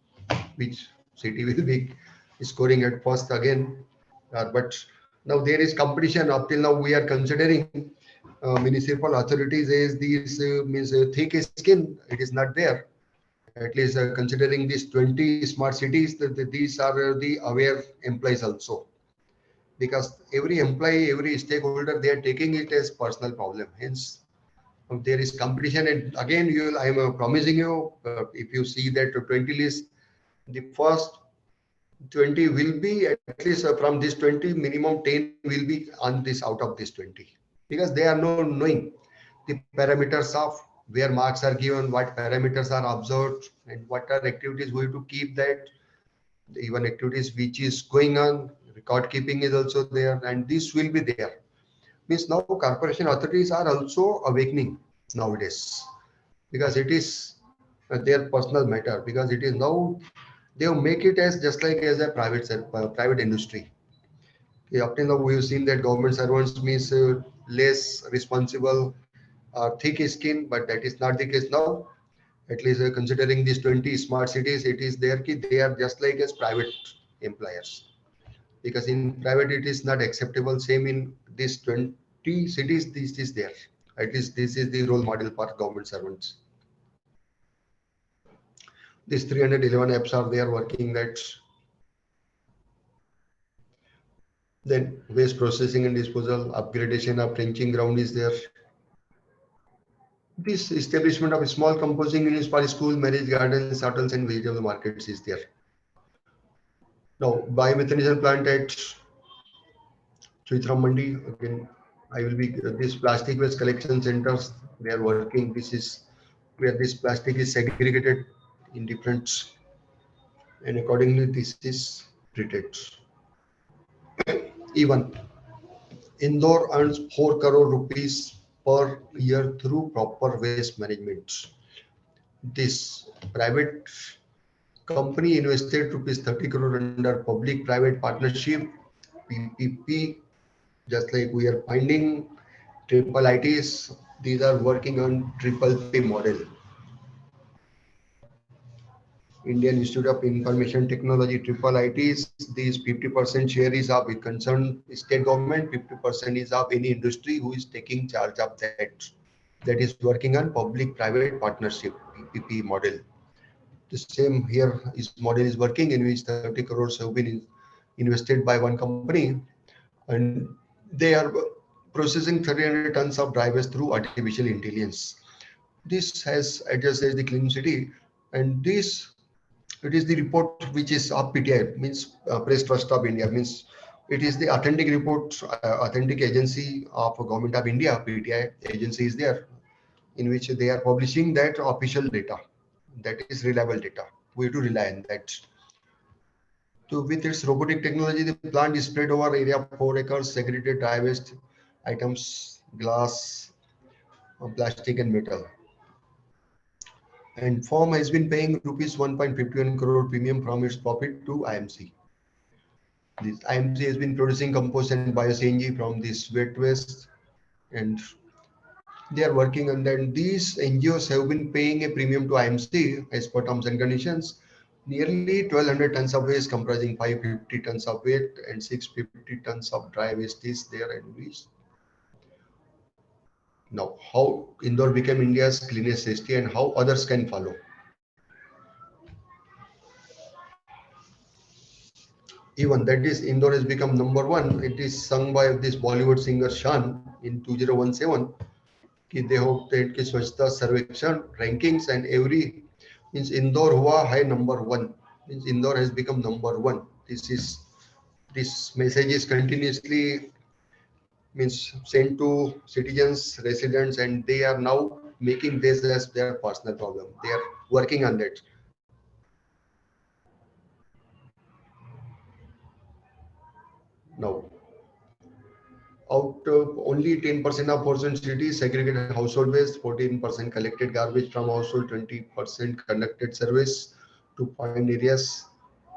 which city will be scoring at first again. But now there is competition. Up till now, we are considering municipal authorities as these means thick skin. It is not there. At least considering these 20 smart cities, these are the aware employees also. Because every employee, every stakeholder, they are taking it as personal problem. Hence, there is competition. And again, I am promising you, if you see that 20 list, the first 20 will be at least from this 20 minimum 10 will be on this out of this 20, because they are not knowing the parameters of where marks are given, what parameters are observed, and what are activities we have to keep that, even activities which is going on, record keeping is also there, and this will be there. Means now corporation authorities are also awakening nowadays, because it is their personal matter, because it is now they make it as just like as a private industry. Yeah, up till now we have seen that government servants means less responsible, thick skin, but that is not the case now. At least considering these 20 smart cities, it is there ki they are just like as private employers, because in private it is not acceptable. Same in these 20 cities, this is there. At least this is the role model for government servants. These 311 apps are there working. That then waste processing and disposal, upgradation of trenching ground is there. This establishment of small composing units for school, marriage gardens, hotels, and vegetable markets is there. Now, biomethanism plant at Chitram Mandi, again, I will be this plastic waste collection centers. They are working. This is where this plastic is segregated in different, and accordingly this is treated. Even Indore earns 4 crore rupees per year through proper waste management. This private company invested rupees 30 crore under public-private partnership (PPP). Just like we are finding triple ITs, these are working on triple P model. Indian Institute of Information Technology, triple ITs, these 50% share is of a concerned state government, 50% is of any industry who is taking charge of that. That is working on public-private partnership (PPP) model. The same here is model is working, in which 30 crores have been invested by one company, and they are processing 300 tons of dry waste through artificial intelligence. This has addressed as the clean city, and this it is the report which is of PTI, means Press Trust of India, means it is the authentic report, authentic agency of Government of India. PTI agency is there, in which they are publishing that official data, that is reliable data. We have to rely on that. So with its robotic technology, the plant is spread over area of 4 acres, segregated dry waste items, glass, plastic and metal. And firm has been paying rupees 1.51 crore premium from its profit to IMC. This IMC has been producing compost and bio-CNG from this wet waste, and they are working on that. These NGOs have been paying a premium to IMC as per terms and conditions. Nearly 1,200 tons of waste comprising 550 tons of wet and 650 tons of dry waste is there and waste. Now, how Indore became India's cleanest city and how others can follow. Even that is, Indore has become number one. It is sung by this Bollywood singer Shan in 2017. They have take Swachhta Sarvekshan rankings, and every means Indore hua hai number one. Means Indore has become number one. This message is continuously means sent to citizens, residents, and they are now making this as their personal problem. They are working on that. Now, out of only 10% of Portion cities segregated household waste, 14% collected garbage from household, 20% conducted surveys to find areas.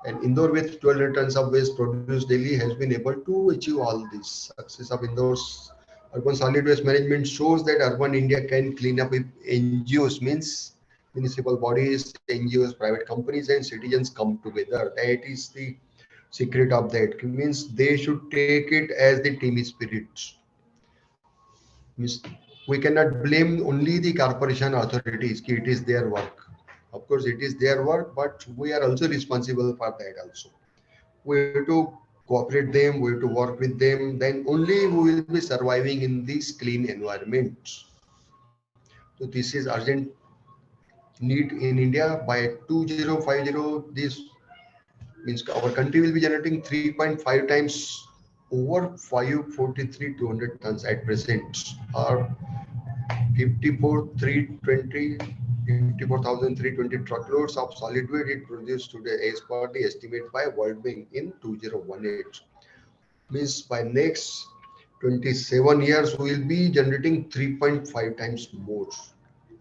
And Indore with 1,200 tons of waste produced daily has been able to achieve all this. Success of Indore's urban solid waste management shows that urban India can clean up if NGOs, means municipal bodies, NGOs, private companies, and citizens come together. That is the secret of that. Means they should take it as the team spirit. Means we cannot blame only the corporation authorities. It is their work. Of course, it is their work, but we are also responsible for that also. We have to cooperate them, we have to work with them, then only we will be surviving in this clean environment. So this is urgent need in India. By 2050, this means our country will be generating 3.5 times over 543 200 tons at present, or 54,320 truckloads of solid waste it produced today as per the estimate by World Bank in 2018. Means by next 27 years we will be generating 3.5 times more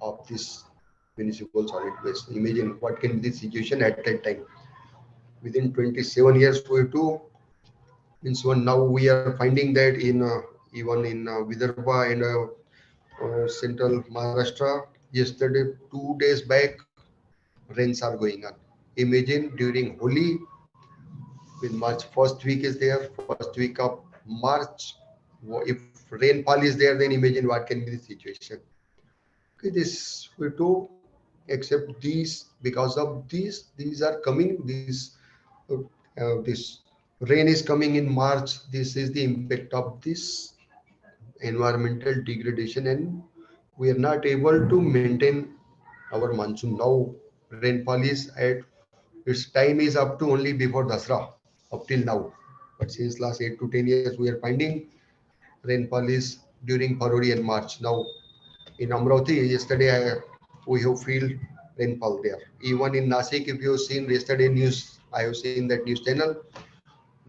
of this municipal solid waste. Imagine what can be the situation at that time. Within 27 years we have to, means one now we are finding that in even in Vidarbha and central Maharashtra. Yesterday, 2 days back, rains are going on. Imagine during Holi, with March first week is there, first week of March. If rainfall is there, then imagine what can be the situation. Okay, this we do accept these because of these are coming. This rain is coming in March. This is the impact of this environmental degradation, and we are not able to maintain our monsoon. Now rainfall is at its time is up to only before Dasra up till now, but since last 8 to 10 years we are finding rainfall is during February and March. Now in Amravati yesterday we have feel rainfall there. Even in Nasik, if you have seen yesterday news, I have seen that news channel.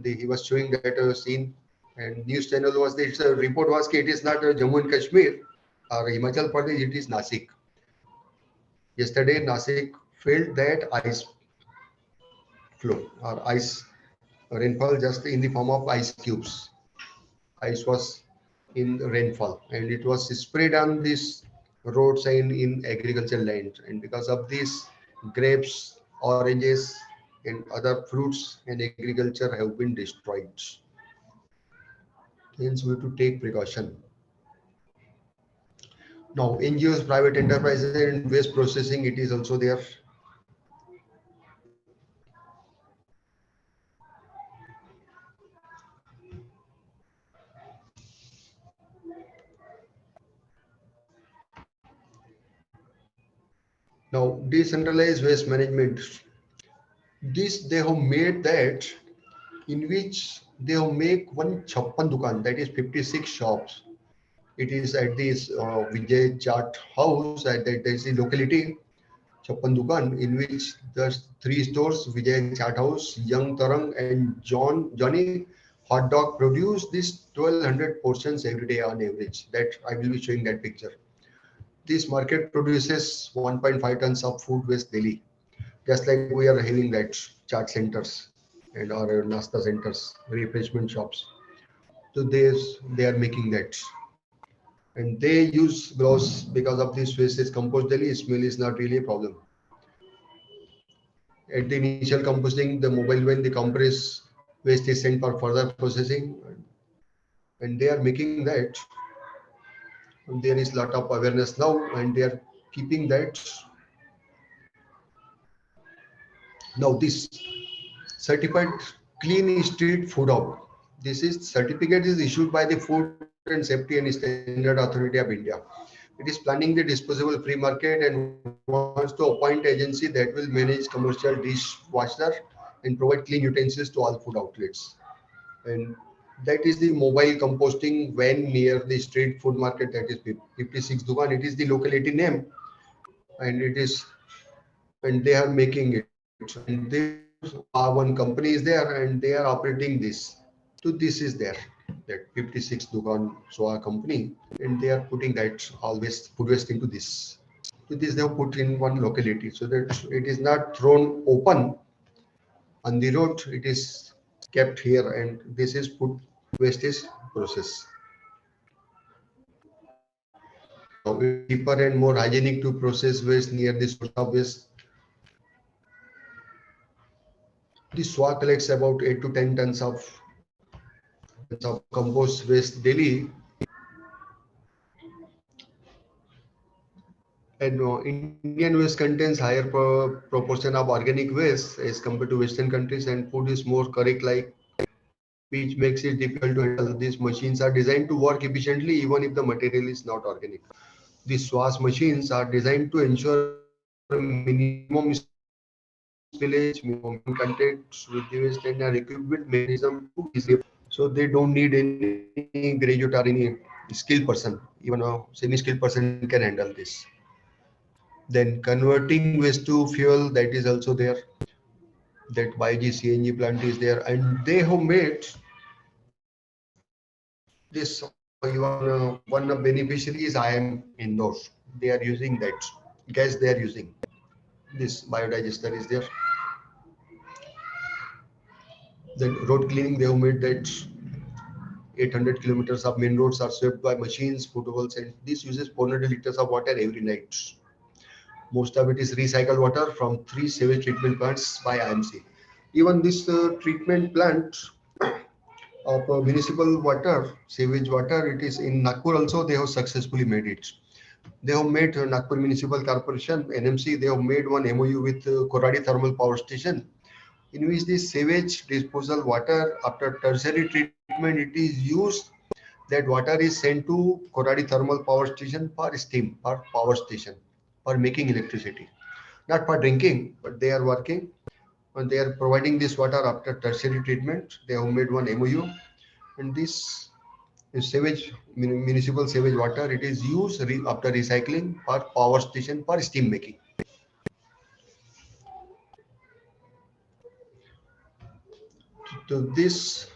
He was showing that scene, and news channel was this report was that it is not Jammu and Kashmir or Himachal Pradesh, it is Nasik. Yesterday Nasik felt that ice flow or ice rainfall just in the form of ice cubes. Ice was in rainfall and it was spread on this roads and in agricultural land. And because of this, grapes, oranges, and other fruits and agriculture have been destroyed. Hence, we have to take precaution. Now, NGOs, private enterprises, and waste processing, it is also there. Now, decentralized waste management. This they have made that in which they have make one chappan dukan, that is 56 shops. It is at this Vijay Chaat house at that there is a locality Chappan Dukan in which there's three stores: Vijay Chaat House, Young Tarang, and Johnny Hot Dog produce this 1,200 portions every day on average. That I will be showing that picture. This market produces 1.5 tons of food waste daily, just like we are having that chaat centers and our nasta centers, refreshment shops. So they are making that, and they use gloves because of this waste is compost daily. Smell is not really a problem. At the initial composting, the mobile when the compress waste is sent for further processing, and they are making that. And there is lot of awareness now, and they are keeping that. Now this certified clean street food out. This is certificate is issued by the Food and Safety and Standard Authority of India. It is planning the disposable free market and wants to appoint agency that will manage commercial dishwasher and provide clean utensils to all food outlets. And That is the mobile composting van near the street food market, that is 56 Dukan. It is the locality name, and it is, and they are making it. And this one company is there and they are operating this. So this is there, that 56 Dukan Soa company, and they are putting that all waste, food waste into this. So this they have put in one locality so that it is not thrown open on the road. It is kept here, and this is food wastage process. Now it is cheaper and more hygienic to process waste near the source of waste. The SWA collects about 8 to 10 tons of compost waste daily, and Indian waste contains higher proportion of organic waste as compared to Western countries, and food is more correct like, which makes it difficult to handle. These machines are designed to work efficiently even if the material is not organic. These SWAS machines are designed to ensure minimum spillage, minimum contact with the waste, and are equipped with mechanism to easily. So they don't need any graduate or any skilled person. Even a semi-skilled person can handle this. Then converting waste to fuel, that is also there. That 5G CNG plant is there, and they have made this. Even one of beneficiary is IM indoors. They are using that gas. They are using this biodigester is there. Then road cleaning, they have made that 800 kilometers of main roads are swept by machines, footballs, and this uses 400 liters of water every night. Most of it is recycled water from 3 sewage treatment plants by IMC. Even this treatment plant of municipal water, sewage water, it is in Nagpur also, they have successfully made it. They have made Nagpur Municipal Corporation, NMC, they have made one MOU with Koradi Thermal Power Station, in which the sewage disposal water after tertiary treatment, it is used. That water is sent to Koradi Thermal Power Station for steam, for power station, for making electricity. Not for drinking, but they are working and they are providing this water after tertiary treatment. They have made one MOU, and this sewage, municipal sewage water, it is used after recycling for power station for steam making. So this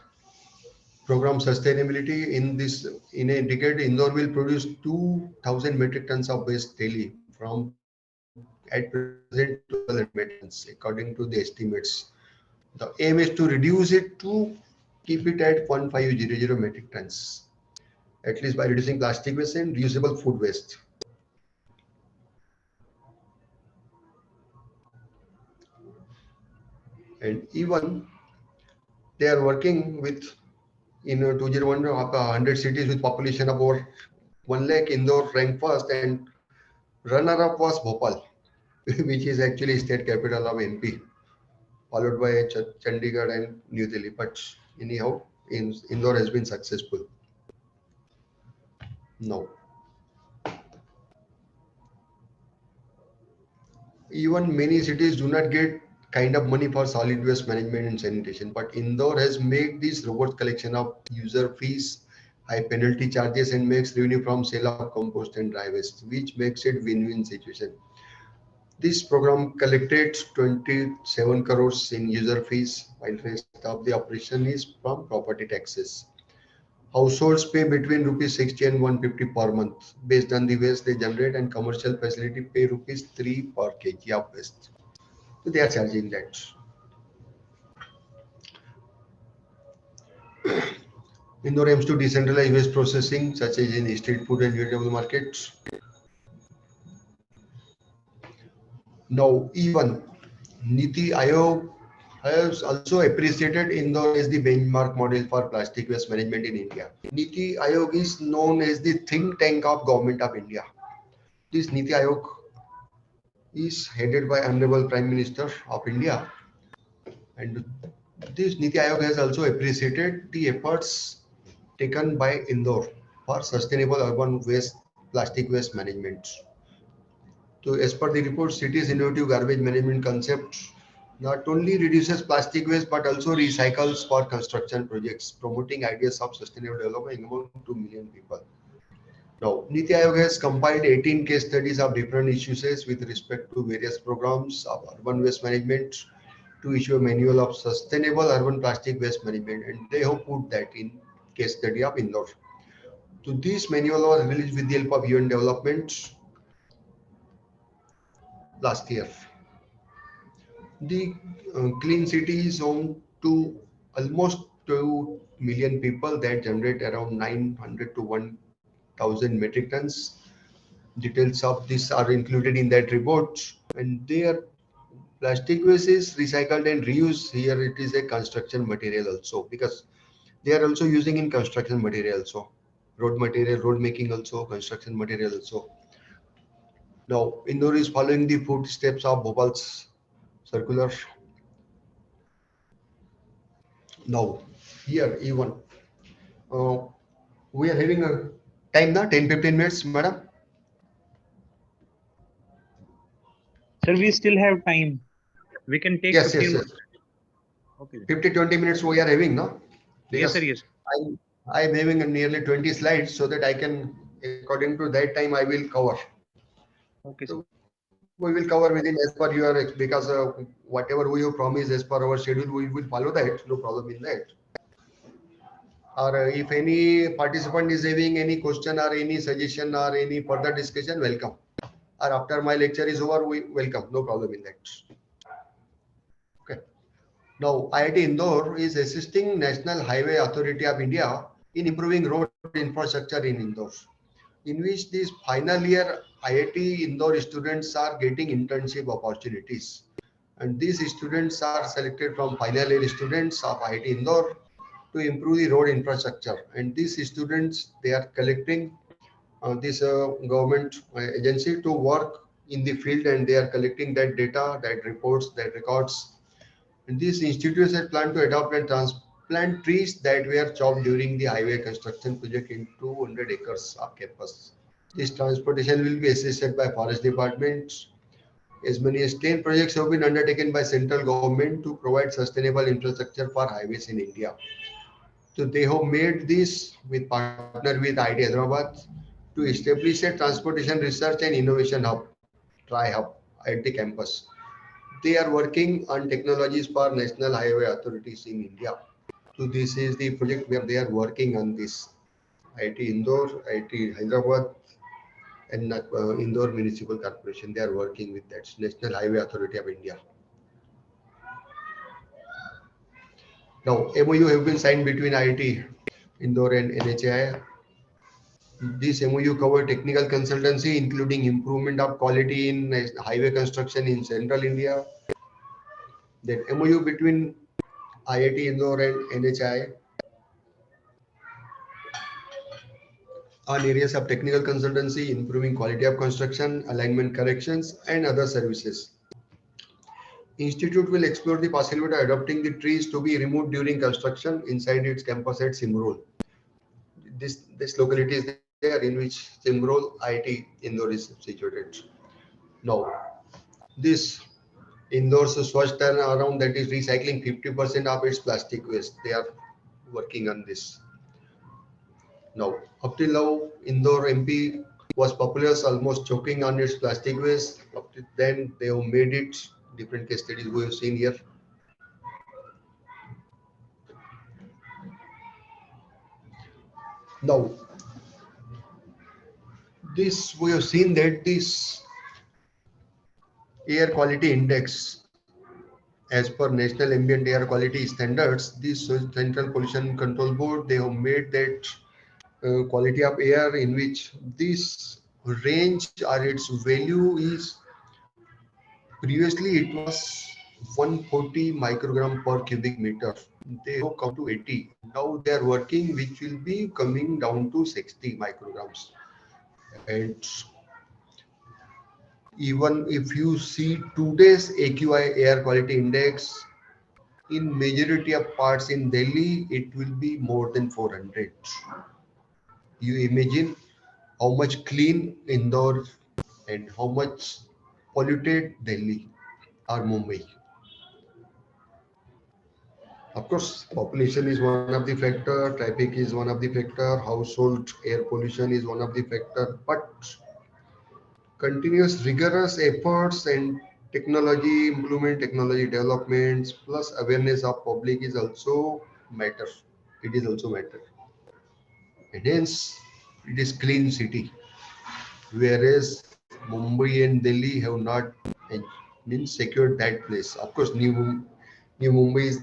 program sustainability, in this, in a decade, Indore will produce 2,000 metric tons of waste daily from at present 1,200 metric tons according to the estimates. The aim is to reduce it to keep it at 1,500 metric tons, at least by reducing plastic waste and reusable food waste. And even they are working with, in 2001, 100 cities with population of over 1 lakh. Indore ranked first, and runner-up was Bhopal, which is actually state capital of MP, followed by Chandigarh and New Delhi. But anyhow, Indore has been successful. Now, even many cities do not get kind of money for solid waste management and sanitation, but Indore has made this robot collection of user fees, high penalty charges, and makes revenue from sale of compost and dry waste, which makes it win-win situation. This program collected 27 crores in user fees, while rest of the operation is from property taxes. Households pay between rupees 60 and 150 per month based on the waste they generate, and commercial facility pay rupees 3 per kg of waste. So they are charging that. Indore aims to decentralize waste processing, such as in street food and vegetable markets. Now, even Niti Aayog has also appreciated Indore as the benchmark model for plastic waste management in India. Niti Aayog is known as the think tank of Government of India. This Niti Aayog is headed by Honorable Prime Minister of India, and this Niti Aayog has also appreciated the efforts taken by Indore for sustainable urban waste, plastic waste management. So, as per the report, city's innovative garbage management concept not only reduces plastic waste but also recycles for construction projects, promoting ideas of sustainable development among 2 million people. Now, Niti Aayog has compiled 18 case studies of different issues with respect to various programs of urban waste management to issue a manual of sustainable urban plastic waste management, and they have put that in case study of Indore. So this manual was released with the help of UN Development last year. The clean city is home to almost 2 million people that generate around 900 to 1,000 metric tons. Details of this are included in that report. And their plastic waste is recycled and reused. Here it is a construction material also, because they are also using in construction material also. Road material, road making also, construction material also. Now, Indore is following the footsteps of Bhopal's circular. Now, here even uh, we are having a time now, 10-15 minutes, madam. Sir, we still have time. We can take Yes, yes, 15 yes. minutes. Okay. 50-20 minutes we are having now, Yes, sir. because Yes. I am having a nearly 20 slides so that I can, according to that time, I will cover. Okay, sir. So we will cover within as per your, because whatever we have promised as per our schedule, we will follow that. No problem in that. Or if any participant is having any question or any suggestion or any further discussion, welcome. Or after my lecture is over, we welcome. No problem in that. Okay. Now, IIT Indore is assisting National Highway Authority of India in improving road infrastructure in Indore, in which these final year IIT Indore students are getting internship opportunities. And these students are selected from final year students of IIT Indore to improve the road infrastructure. And these students, they are collecting this government agency to work in the field, and they are collecting that data, that reports, that records. And these institutes had planned to adopt and transplant trees that were chopped during the highway construction project in 200 acres of campus. This transportation will be assisted by forest departments. As many as 10 projects have been undertaken by central government to provide sustainable infrastructure for highways in India. So they have made this with partner with IIT Hyderabad to establish a transportation research and innovation hub, TRI hub at the campus. They are working on technologies for national highway authorities in India. So this is the project where they are working on this. IIT Indore, IIT Hyderabad, and Indore Municipal Corporation. They are working with that National Highway Authority of India. Now, MOU have been signed between IIT Indore and NHAI. This MOU cover technical consultancy, including improvement of quality in highway construction in central India. Then MOU between IIT Indore and NHI on areas of technical consultancy, improving quality of construction, alignment corrections, and other services. Institute will explore the possibility of adopting the trees to be removed during construction inside its campus at Simrol. This locality is there in which Simrol IIT Indore is situated. Now, this Indore's Swachh turnaround, that is recycling 50% of its plastic waste. They are working on this. Now, up till now, Indore MP was popular, almost choking on its plastic waste. Up to then, they have made it. Different case studies we have seen here. Now, this we have seen that this air quality index, as per National Ambient Air Quality Standards, this Central Pollution Control Board, they have made that quality of air in which this range or its value is, previously it was 140 microgram per cubic meter. They have come to 80. Now they are working, which will be coming down to 60 micrograms. And even if you see today's AQI air quality index, in majority of parts in Delhi, it will be more than 400. You imagine how much clean Indore and how much polluted Delhi or Mumbai. Of course, population is one of the factor, traffic is one of the factor, household air pollution is one of the factor, but continuous rigorous efforts and technology improvement, technology developments, plus awareness of public is also matter. It is also matter. And hence, it is clean city, whereas Mumbai and Delhi have not eh, means secured that place. Of course, New Mumbai is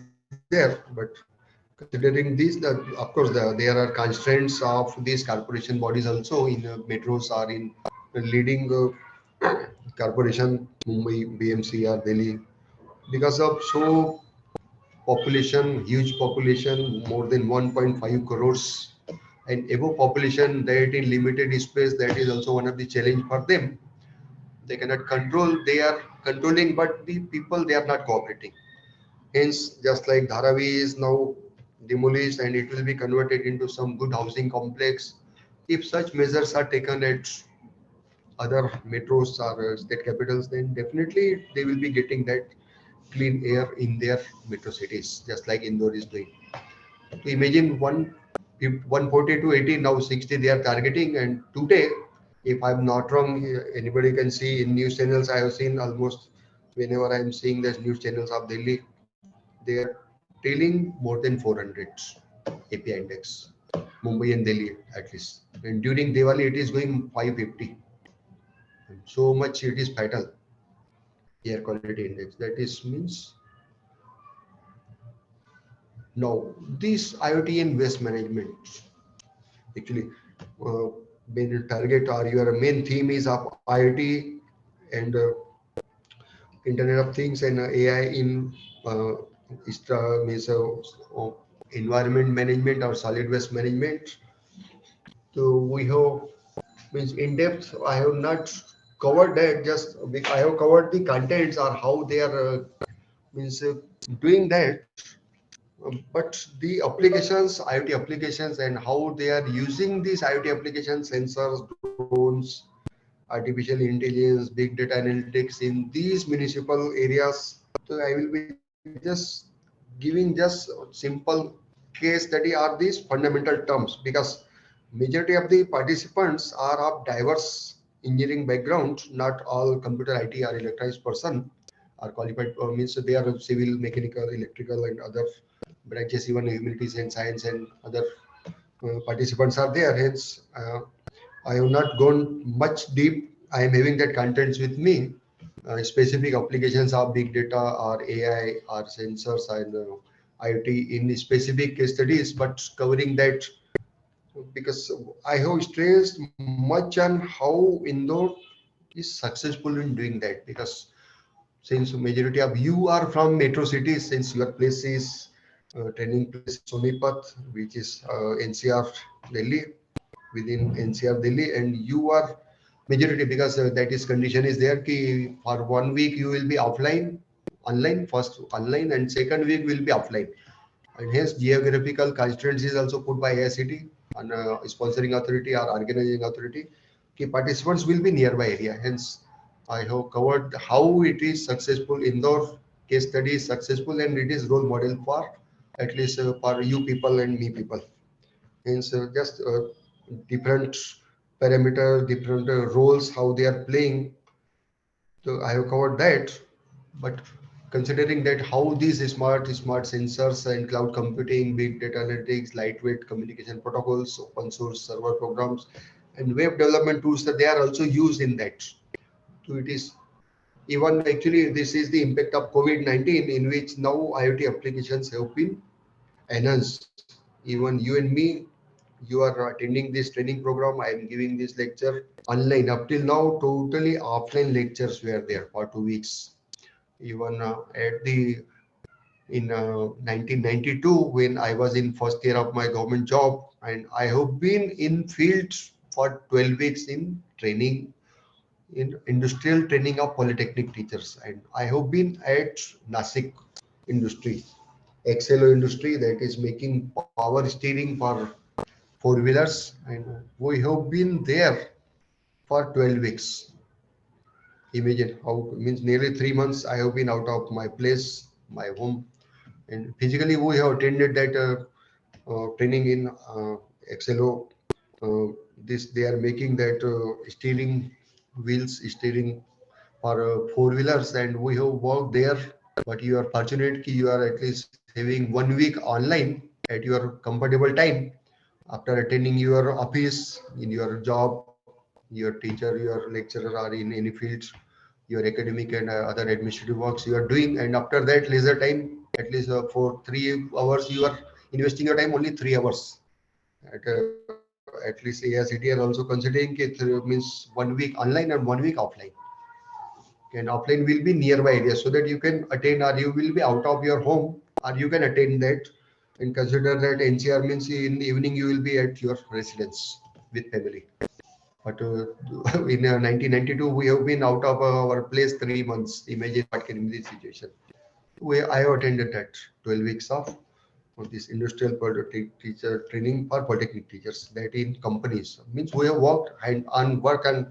there, but considering this, of course, there are constraints of these corporation bodies also in metros or in leading corporation, Mumbai, BMC or Delhi, because of so population, huge population, more than 1.5 crores, and above population that in limited space, that is also one of the challenge for them. They cannot control, they are controlling, but the people, they are not cooperating. Hence, just like Dharavi is now demolished and it will be converted into some good housing complex. If such measures are taken at other metros or state capitals, then definitely they will be getting that clean air in their metro cities, just like Indore is doing. So imagine 140 to 80, now 60 they are targeting. And today, if I'm not wrong, anybody can see in news channels, I have seen almost whenever I'm seeing the news channels of Delhi, they are telling more than 400 API index, Mumbai and Delhi at least. And during Diwali, it is going 550. And so much it is fatal, air quality index. That is means now this IoT and waste management actually uh, main target or your main theme is of IoT and Internet of Things and AI in uh, means environment management or solid waste management. So we have means in depth. I have not covered that. Just I have covered the contents or how they are means doing that. But the applications, IoT applications, and how they are using these IoT applications, sensors, drones, artificial intelligence, big data analytics in these municipal areas. So I will be just giving just simple case study are these fundamental terms, because majority of the participants are of diverse engineering background. Not all computer IT or electronics person are qualified, means they are civil, mechanical, electrical, and other branches, even humanities and science and other participants are there. Hence, I have not gone much deep. I am having that contents with me. Specific applications of big data or AI or sensors and IoT in specific case studies, but covering that because I have stressed much on how Indore is successful in doing that, because since majority of you are from metro cities, since your place is training place is Sonipat, which is NCR Delhi, within NCR Delhi, and you are majority because that is condition is there ki for 1 week you will be offline, online first online and second week will be offline, and hence geographical constraints is also put by AICT and sponsoring authority or organizing authority ki participants will be nearby area. Hence, I have covered how it is successful Indore case study is successful and it is role model for at least for you people and me people. Hence, just different parameter, different roles, how they are playing. So I have covered that, but considering that how these smart sensors and cloud computing, big data analytics, lightweight communication protocols, open source server programs, and web development tools that they are also used in that. So it is even actually this is the impact of COVID-19 in which now IoT applications have been enhanced. Even you and me, you are attending this training program. I am giving this lecture online. Up till now, totally offline lectures were there for 2 weeks. Even at the in 1992 when I was in first year of my government job, and I have been in field for 12 weeks in training in industrial training of polytechnic teachers, and I have been at Nasik industry, XLO industry that is making power steering for four wheelers, and we have been there for 12 weeks. Imagine how means nearly 3 months I have been out of my place, my home, And physically, we have attended that training in XLO. This they are making that steering wheels, steering for four-wheelers, and we have worked there. But you are fortunate that you are at least having 1 week online at your comfortable time after attending your office in your job, your teacher, your lecturer are in any fields, your academic and other administrative works you are doing, and after that leisure time, at least for 3 hours, you are investing your time only 3 hours. At least AICTE are also considering it means 1 week online and 1 week offline. And offline will be nearby areas so that you can attend, or you will be out of your home, or you can attend that. And consider that NCR means in the evening you will be at your residence with family. But in 1992, we have been out of our place 3 months. Imagine what can be the situation. I have attended that 12 weeks of this industrial teacher training for polytechnic teachers that in companies means we have worked and on work and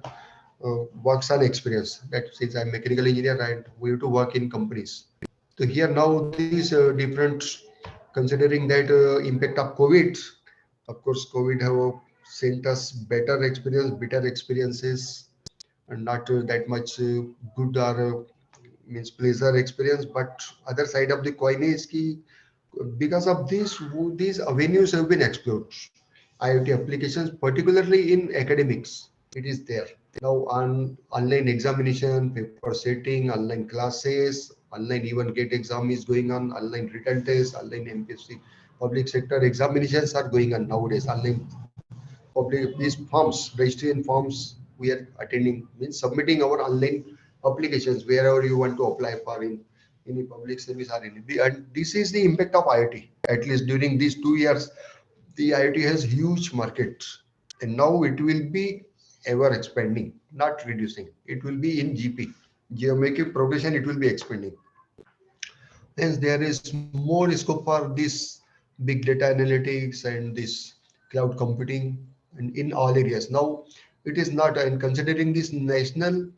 works on experience that since I'm mechanical engineer and we have to work in companies. So here now these different considering that impact of COVID, of course COVID have sent us better experience, better experiences, and not that much good or means pleasure experience. But other side of the coin is ki because of this, these avenues have been explored. IoT applications, particularly in academics, it is there. Now on online examination, paper setting, online classes, online even gate exam is going on, online written tests, online MPSC, public sector examinations are going on nowadays. Online public these forms, registration forms we are attending means submitting our online applications wherever you want to apply for in any public service or any. And this is the impact of IoT. At least during these 2 years, the IoT has huge market, and now it will be ever expanding, not reducing. It will be in GP, geometric progression. It will be expanding. Hence, there is more scope for this big data analytics and this cloud computing and in all areas. Now, it is not, and considering this national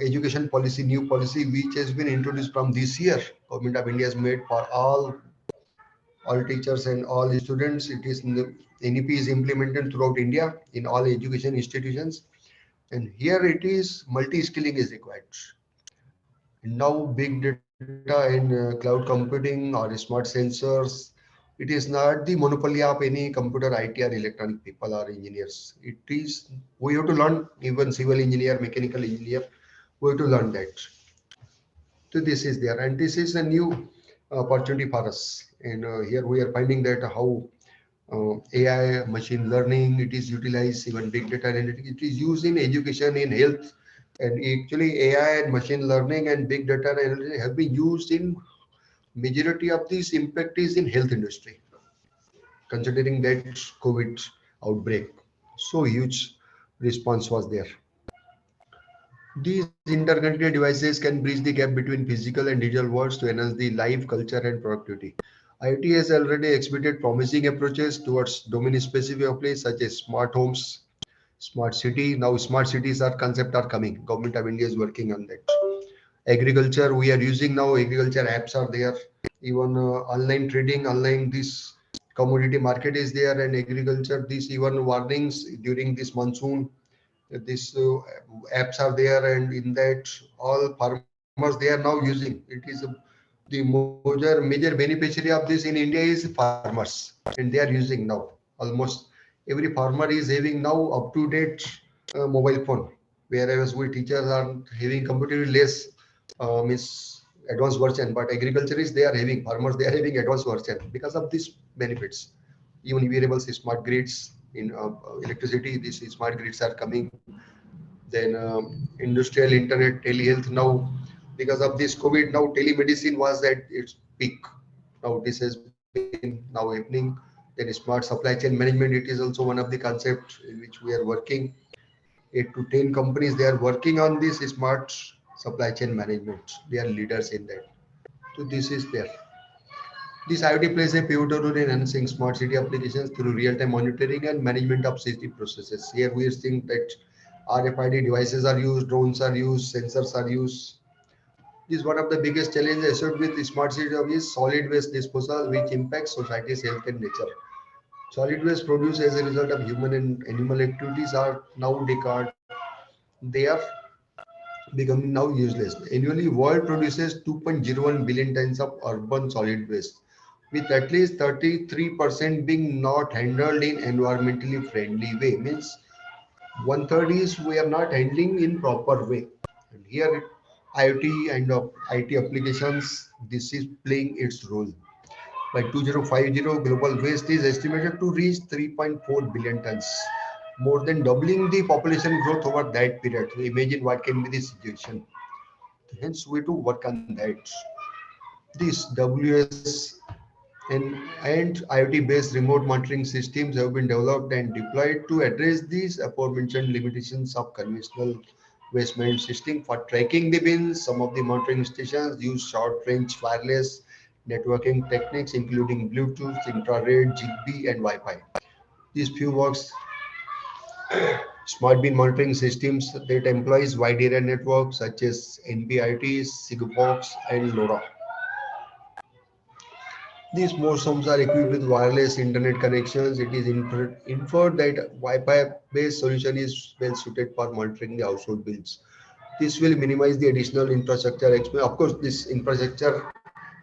education policy, new policy, which has been introduced from this year, Government of India has made for all teachers and all students. It is NEP is implemented throughout India in all education institutions, and here it is multi-skilling is required. Now big data in cloud computing or smart sensors, it is not the monopoly of any computer IT or electronic people or engineers. It is we have to learn, even civil engineer, mechanical engineer, we have to learn that. So this is there, and this is a new opportunity for us. And here we are finding that how AI, machine learning, it is utilized, even big data analytics, it is used in education, in health. And actually AI and machine learning and big data analytics have been used in majority of this impact is in health industry, considering that COVID outbreak. So huge response was there. These interconnected devices can bridge the gap between physical and digital worlds to enhance the life, culture, and productivity. IoT has already exhibited promising approaches towards domain-specific applications such as smart homes, smart city. Now, smart cities are concept are coming. Government of India is working on that. Agriculture, we are using now. Agriculture apps are there. Even online trading, online this commodity market is there, and agriculture. This even warnings during this monsoon these apps are there, and in that all farmers they are now using it is the major beneficiary of this in India is farmers, and they are using now. Almost every farmer is having now up to date mobile phone, whereas we teachers are having comparatively less means advanced version, but agriculturists they are having, farmers they are having advanced version because of these benefits. Even wearables, smart grids in electricity, these smart grids are coming. Then industrial internet, telehealth now, because of this COVID, now telemedicine was at its peak. Now this has been now happening. Then smart supply chain management, it is also one of the concepts in which we are working. 8 to 10 companies they are working on this smart supply chain management. They are leaders in that. So this is there. This IoT plays a pivotal role in enhancing smart city applications through real-time monitoring and management of safety processes. Here we are seeing that RFID devices are used, drones are used, sensors are used. This is one of the biggest challenges associated with smart city of is solid waste disposal, which impacts society's health and nature. Solid waste produced as a result of human and animal activities are now decayed. They are becoming now useless. Annually, world produces 2.01 billion tons of urban solid waste, with at least 33% being not handled in environmentally friendly way. Means one third is we are not handling in proper way. And here, IoT and IT applications, this is playing its role. By 2050, global waste is estimated to reach 3.4 billion tons, more than doubling the population growth over that period. So imagine what can be the situation. Hence, we to work on that. These WS and IoT-based remote monitoring systems have been developed and deployed to address these aforementioned limitations of conventional waste management system. For tracking the bins, some of the monitoring stations use short-range wireless networking techniques, including Bluetooth, infrared, Zigbee, and Wi-Fi. These few works smart bin monitoring systems that employs wide area networks such as NB-IoT, Sigfox, and LoRa. These modems are equipped with wireless internet connections. It is inferred that Wi-Fi-based solution is well suited for monitoring the household bills. This will minimize the additional infrastructure expense. Of course, this infrastructure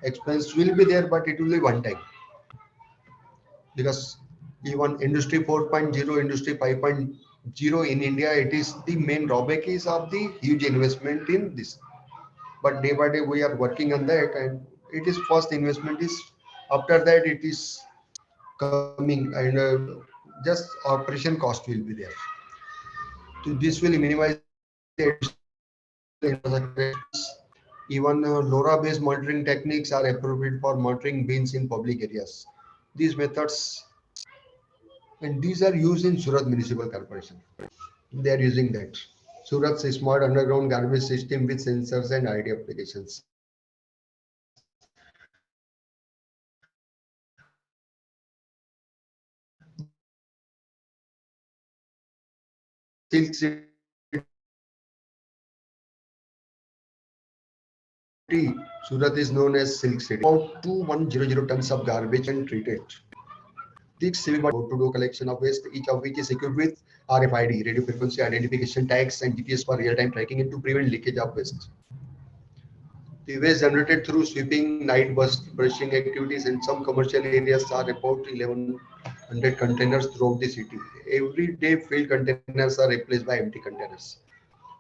expense will be there, but it will be one time because even Industry 4.0, Industry 5.0 in India, it is the main drawback is of the huge investment in this. But day by day, we are working on that, and it is first investment is after that it is coming and just operation cost will be there. So this will minimize the additional infrastructure expense. Even LoRa based monitoring techniques are appropriate for monitoring bins in public areas. These methods and these are used in Surat Municipal Corporation. They are using that. Surat's smart underground garbage system with sensors and ID applications. Surat is known as Silk City. About 2100 tons of garbage and treated. These civic door-to-door collection of waste, each of which is equipped with RFID, radio frequency identification tags, and GPS for real-time tracking and to prevent leakage of waste. The waste generated through sweeping, night brushing activities, and some commercial areas are about 1100 containers throughout the city. Every day, filled containers are replaced by empty containers.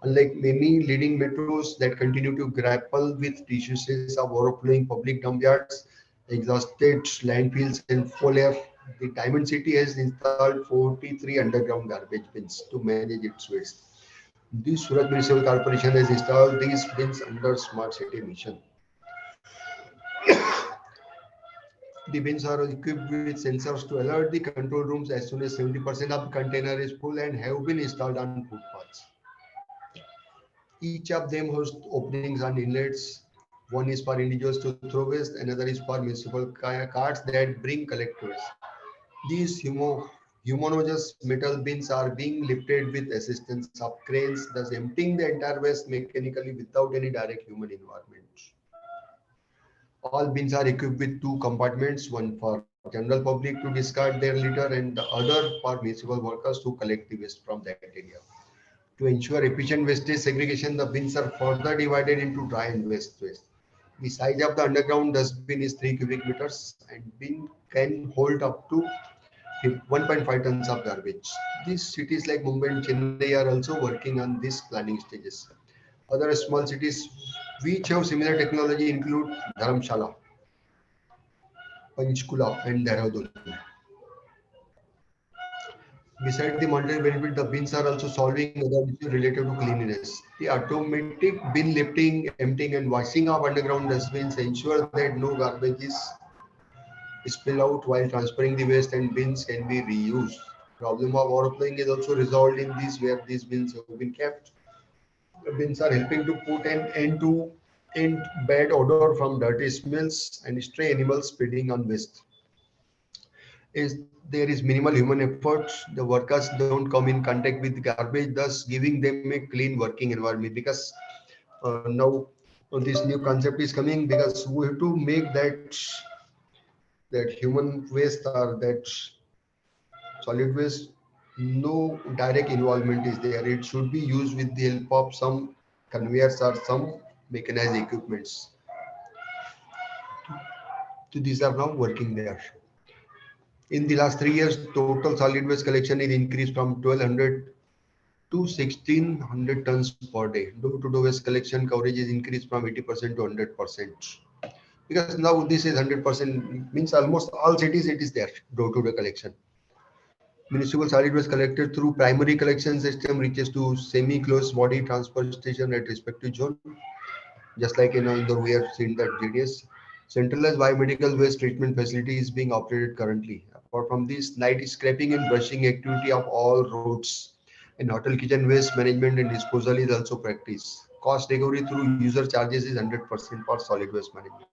Unlike many leading metros that continue to grapple with issues of overflowing public dump yards, exhausted landfills, and foul air, the Diamond City has installed 43 underground garbage bins to manage its waste. The Surat Municipal Corporation has installed these bins under Smart City Mission. The bins are equipped with sensors to alert the control rooms as soon as 70% of the container is full and have been installed on footpaths. Each of them hosts openings and inlets. One is for individuals to throw waste, another is for municipal carts that bring collect waste. These homogeneous metal bins are being lifted with assistance of cranes, thus emptying the entire waste mechanically without any direct human involvement. All bins are equipped with two compartments, one for general public to discard their litter and the other for municipal workers to collect the waste from that area. To ensure efficient wastage segregation, the bins are further divided into dry and waste. The size of the underground dustbin is 3 cubic meters and bin can hold up to 1.5 tons of garbage. These cities like Mumbai and Chennai are also working on these planning stages. Other small cities which have similar technology include Dharamshala, Panchkula, and Dehradun. Besides the monetary benefit, the bins are also solving other issues related to cleanliness. The automatic bin lifting, emptying, and washing of underground dustbins ensure that no garbage is spilled out while transferring the waste, and bins can be reused. Problem of overflowing is also resolved in these where these bins have been kept. The bins are helping to put an end to end bad odor from dirty smells and stray animals feeding on waste. Is there is minimal human effort. The workers don't come in contact with garbage, thus giving them a clean working environment. Because now So this new concept is coming because we have to make that human waste or that solid waste, no direct involvement is there. It should be used with the help of some conveyors or some mechanized equipments. So these are now working there. In the last 3 years, total solid waste collection is increased from 1200 to 1600 tons per day. Door-to-door waste collection coverage is increased from 80% to 100%. Because now this is 100%, means almost all cities it is there, door-to-door collection. Municipal solid waste collected through primary collection system reaches to semi-closed body transfer station at respective zone. Just like in Indore, we have seen that JDS. Centralized biomedical waste treatment facility is being operated currently. Apart from this, night scraping and brushing activity of all roads and hotel kitchen waste management and disposal is also practiced. Cost recovery through user charges is 100% for solid waste management.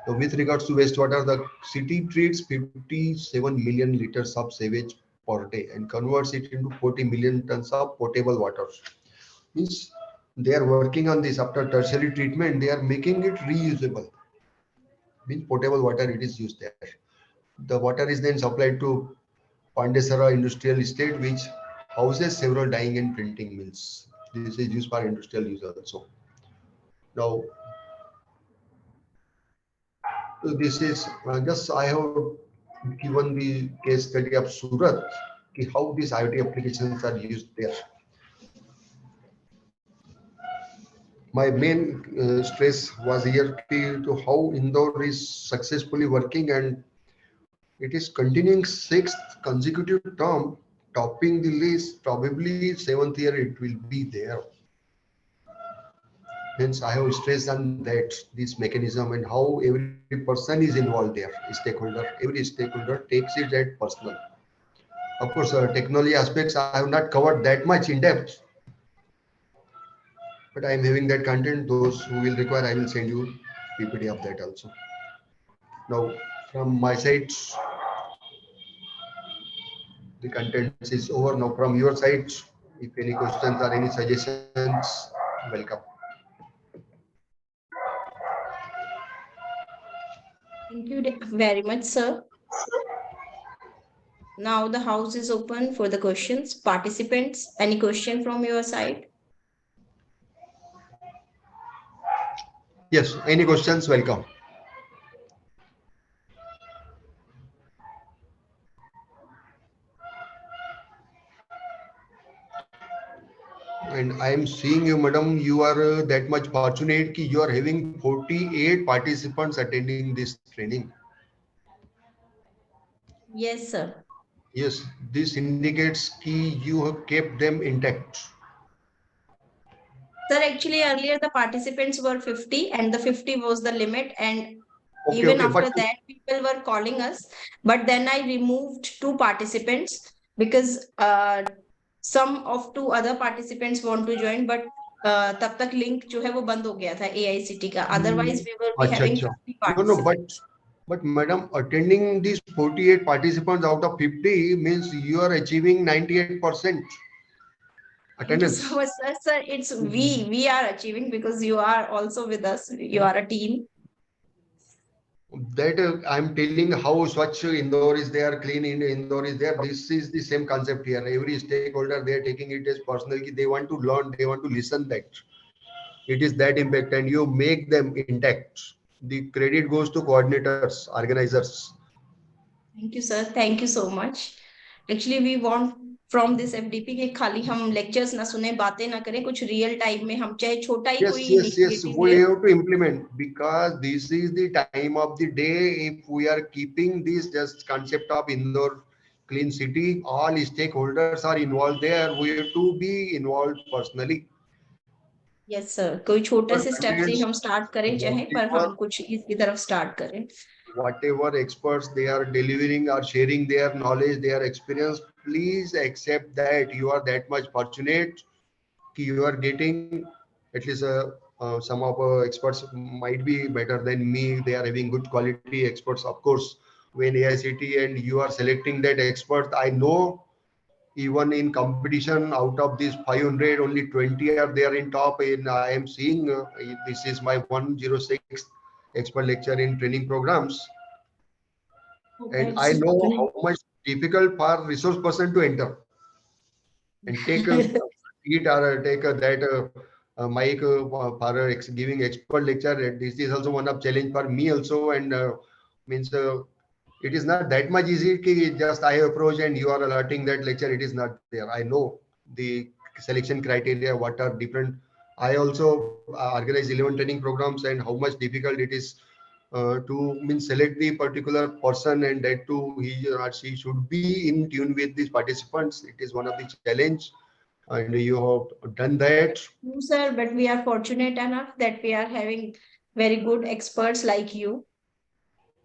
So with regards to wastewater, the city treats 57 million liters of sewage per day and converts it into 40 million tons of potable water. Means they are working on this after tertiary treatment, they are making it reusable. Means potable water it is used there. The water is then supplied to Pandesara industrial estate, which houses several dyeing and printing mills. This is used for industrial use also. Now, this is just I have given the case study of Surat, how these IoT applications are used there. My main stress was here to how Indore is successfully working and it is continuing sixth consecutive term, topping the list. Probably seventh year it will be there. Hence, I have stressed on that this mechanism and how every person is involved there. Stakeholder, every stakeholder takes it at personal. Of course, technology aspects I have not covered that much in depth, but I am having that content. Those who will require, I will send you PPT of that also. Now, from my side, the contents is over. Now, from your side, if any questions or any suggestions, welcome. Thank you very much, sir. Now the house is open for the questions. Participants, any question from your side? Yes, any questions, welcome. And I am seeing you, madam, you are that much fortunate ki you are having 48 participants attending this training. Yes, sir. Yes, this indicates ki you have kept them intact. Sir, actually earlier the participants were 50 and the 50 was the limit, and Okay, even okay, but after that people were calling us, but then I removed two participants because some of two other participants want to join, but तब तक link जो है वो बंद हो गया था AICT का, otherwise we will be अच्छा having अच्छा 50 no, participants. but madam, attending these 48 participants out of 50 means you are achieving 98% Thank you attendance. so much, sir. Sir, it's we are achieving because you are also with us. You are a team. That I'm telling how Swachh Indore is there, clean in Indore is there. This is the same concept here. Every stakeholder, they are taking it as personally. They want to learn, they want to listen that. It is that impact and you make them intact. The credit goes to coordinators, organizers. Thank you, sir. Thank you so much. Actually, we want from this FDP के खाली हम lectures ना सुने, बातें ना करें, कुछ real time में हम चाहे छोटा ही कोई Yes. initiative We ले. have to implement because this is the time of the day. If we are keeping this just concept of Indore clean city, all stakeholders are involved there. We have to be involved personally. Yes, sir. कोई छोटे Our से step से ही contents, हम start करें चाहे, पर whatever हम कुछ इसकी तरफ start करें. whatever experts they are delivering or sharing their knowledge, their experience, please accept that you are that much fortunate. You are getting at least some of experts might be better than me. They are having good quality experts, of course. When AICT and you are selecting that expert, I know even in competition, out of these 500, only 20 are there in top. And I am seeing this is my 106th expert lecture in training programs. And I That's know great. how much difficult for resource person to enter and take a seat or take that mic for giving expert lecture. This is also one of challenge for me also, and means it is not that much easy ki just I approach and you are alerting that lecture. It is not there. I know the selection criteria, what are different. I also organize 11 training programs, and how much difficult it is to mean select the particular person, and that too he or she should be in tune with these participants. It is one of the challenge, and you have done that. No, sir, but we are fortunate enough that we are having very good experts like you.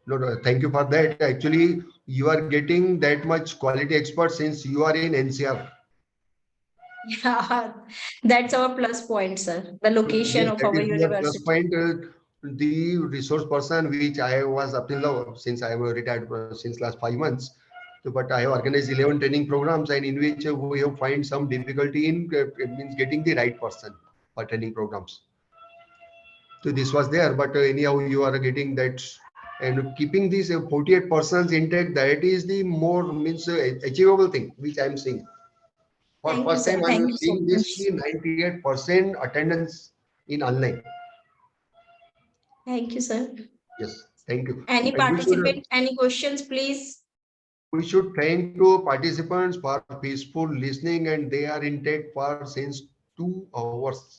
No, no, thank you for that. Actually, you are getting that much quality expert since you are in NCR. Yeah, that's our plus point, sir. The location Yes, of that our is your plus university. point. The resource person which I was up till now, since I am retired since last 5 months. So, but I have organized 11 training programs, and in which we have find some difficulty in it means getting the right person for training programs. So this was there, but anyhow you are getting that, and keeping these 48 persons intact. That is the more means achievable thing which I am seeing. For Thank you, first sir. time, I am Thank you so seeing this much. 98% attendance in online. Thank you, sir. Yes, thank you. Any And participant, any questions, please? we should thank to participants for peaceful listening, and they are intact for since 2 hours,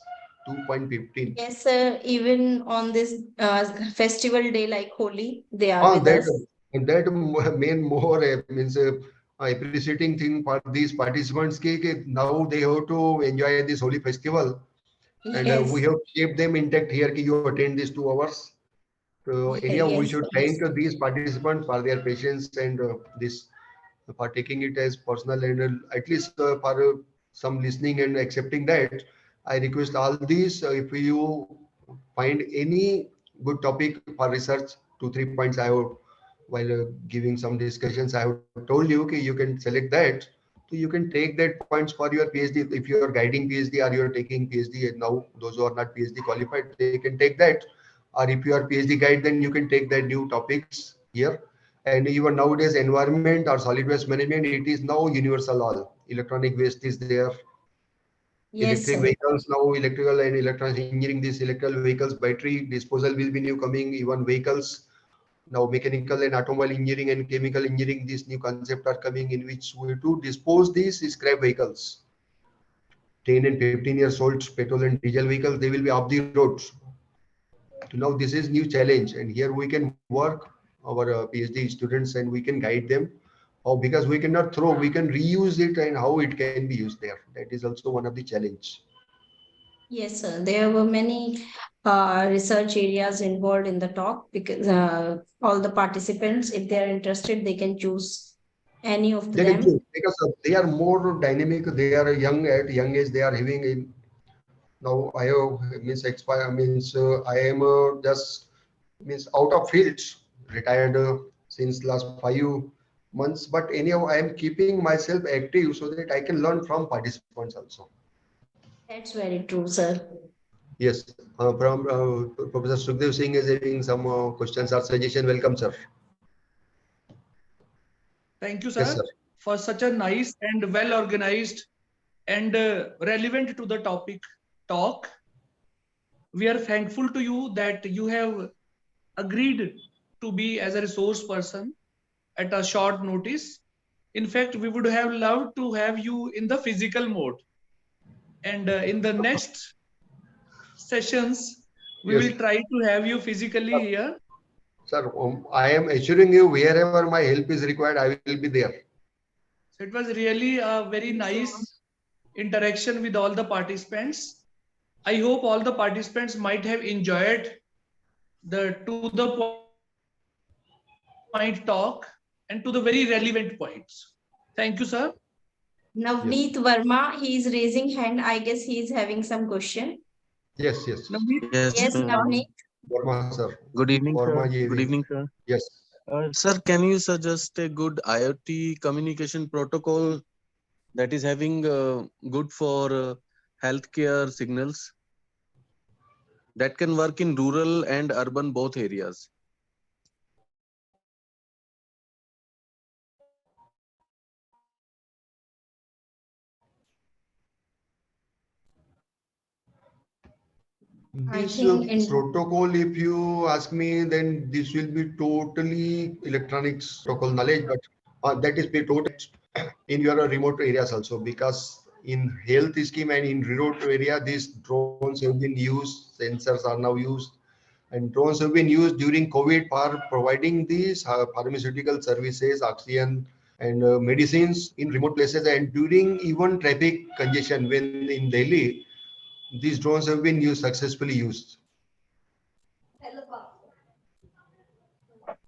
2.15. Yes, sir. Even on this festival day like Holi, they are Ah, with that us. and that main more means appreciating thing for these participants. Now they have to enjoy this holy festival, and we Yes. have kept them intact here. You attend these 2 hours. So anyhow, we Yes, should thank yes. these participants for their patience, and this for taking it as personal, and at least for some listening and accepting that. I request all these, if you find any good topic for research, 2 3 points I have, while giving some discussions, I have told you, okay, you can select that. So you can take that points for your PhD. If you are guiding PhD or you are taking PhD, and now those who are not PhD qualified, they can take that. Or if you are PhD guide, then you can take that new topics here. And even nowadays, environment or solid waste management, it is now universal all. Electronic waste is there, Yes, electric sir. vehicles now, electrical and electronic engineering, these electrical vehicles, battery disposal will be new coming, even vehicles. Now mechanical and automobile engineering and chemical engineering, these new concepts are coming, in which we to dispose these scrap vehicles. 10 and 15 years old petrol and diesel vehicles, they will be off the roads. So now this is new challenge, and here we can work our PhD students, and we can guide them. Oh, because we cannot throw, we can reuse it, and how it can be used there. That is also one of the challenge. Yes, sir. There were many research areas involved in the talk because all the participants, if they are interested, they can choose any of They can choose them. because they are more dynamic. They are young at young age. They are having in now. I have means expire means I am just means out of fields, retired since last 5 months. But anyhow, I am keeping myself active so that I can learn from participants also. That's very true, sir. Yes, from Professor Sukhdev Singh is having some questions or suggestion. Welcome, sir. Thank you, Yes, sir, sir. for such a nice and well organized and relevant to the topic talk. We are thankful to you that you have agreed to be as a resource person at a short notice. In fact, we would have loved to have you in the physical mode. And in the next sessions, we Yes, will try to have you physically sir. here. Sir, I am assuring you, wherever my help is required, I will be there. So it was really a very Thank you so much. nice interaction with all the participants. I hope all the participants might have enjoyed the to the point talk and to the very relevant points. Thank you, sir. Yes, Navneet Verma, he is raising hand. I guess he is having some question. yes, yes. Navneet, Yes, Yes, Navneet. Verma, sir. good evening, Verma sir. ji. Good evening, sir. Yes. Sir, can you suggest a good IoT communication protocol that is having good for healthcare signals that can work in rural and urban both areas. I This think in protocol, if you ask me, then this will be totally electronics protocol knowledge, but that is be totally in your remote areas also, because in health scheme and in remote area, these drones have been used, sensors are now used, and drones have been used during COVID for providing these pharmaceutical services, oxygen and medicines in remote places, and during even traffic congestion when in Delhi, these drones have been used, successfully used.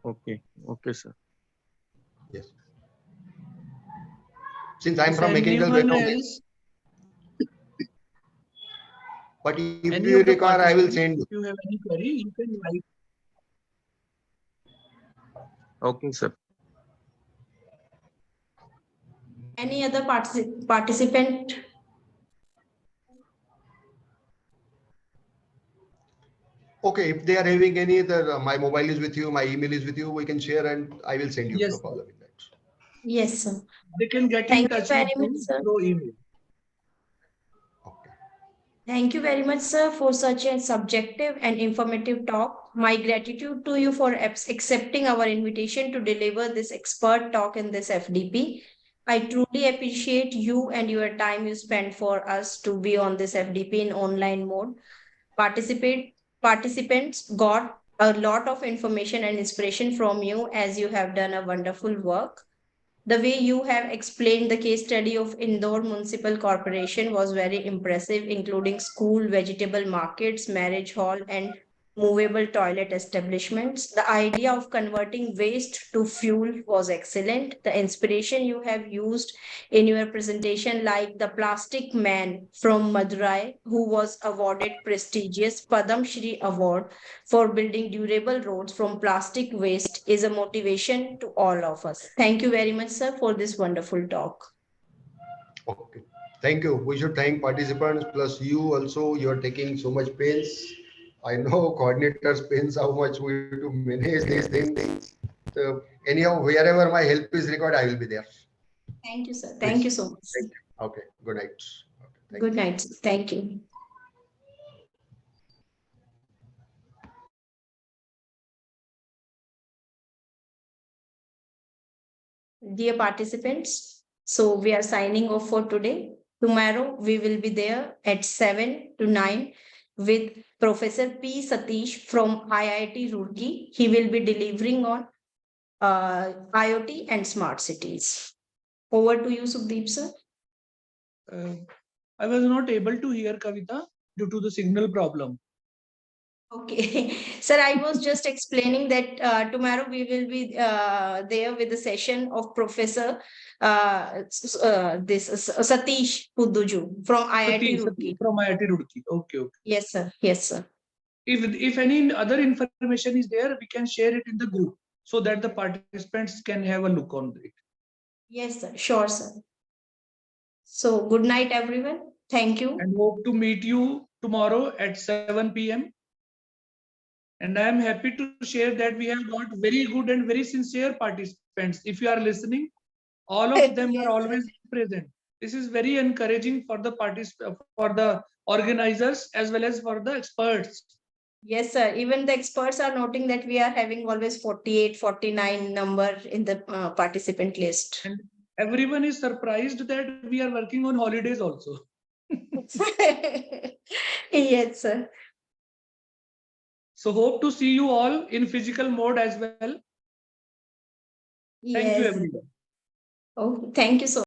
Okay, okay, sir. Yes. Since I'm Is from mechanical anyone background, else? but if Any you of the require, I will participants, send you. if you have any query, you can write. Okay, sir. any other participant? Okay, if they are having any, my mobile is with you, my email is with you, we can share and I will send you. No Yes, problem with that. Yes, sir. they can get in Thank you touch very with much, you sir. through email. Okay. Thank you very much, sir, for such a subjective and informative talk. My gratitude to you for accepting our invitation to deliver this expert talk in this FDP. I truly appreciate you and your time you spent for us to be on this FDP in online mode. Participants got a lot of information and inspiration from you as you have done a wonderful work. The way you have explained the case study of Indore Municipal Corporation was very impressive, including school, vegetable markets, marriage hall, and movable toilet establishments. The idea of converting waste to fuel was excellent. The inspiration you have used in your presentation, like the plastic man from Madurai, who was awarded prestigious Padam Shri Award for building durable roads from plastic waste, is a motivation to all of us. Thank you very much, sir, for this wonderful talk. Okay. Thank you. We should thank participants plus you also. You are taking so much pains. I know coordinators pains how much we do to manage these things. So anyhow, wherever my help is required, I will be there. Thank you, sir. Thank Please. you so much. Thank you. Okay. Good night. Okay. Thank Good you. night, sir. Thank you. Dear participants, so we are signing off for today. Tomorrow we will be there at 7 to 9 with Professor P. Satish from IIT Roorkee. He will be delivering on IoT and smart cities. Over to you, Sukhdeep sir. I was not able to hear Kavita due to the signal problem. Okay, sir, I was just explaining that tomorrow we will be there with the session of Professor Satish Pudduju from IIT Roorkee. From IIT Roorkee. Okay, okay. Yes, sir. Yes, sir. If any other information is there, we can share it in the group so that the participants can have a look on it. Yes, sir. Sure, sir. So, good night, everyone. Thank you. And hope to meet you tomorrow at 7 p.m. And I am happy to share that we have got very good and very sincere participants. If you are listening, all of them Yes, are always present. This is very encouraging for the for the organizers as well as for the experts. yes, sir. Even the experts are noting that we are having always 48, 49 number in the participant list. And everyone is surprised that we are working on holidays also. Yes, sir. So hope to see you all in physical mode as well. Thank you, Yes. everyone. Oh, thank you so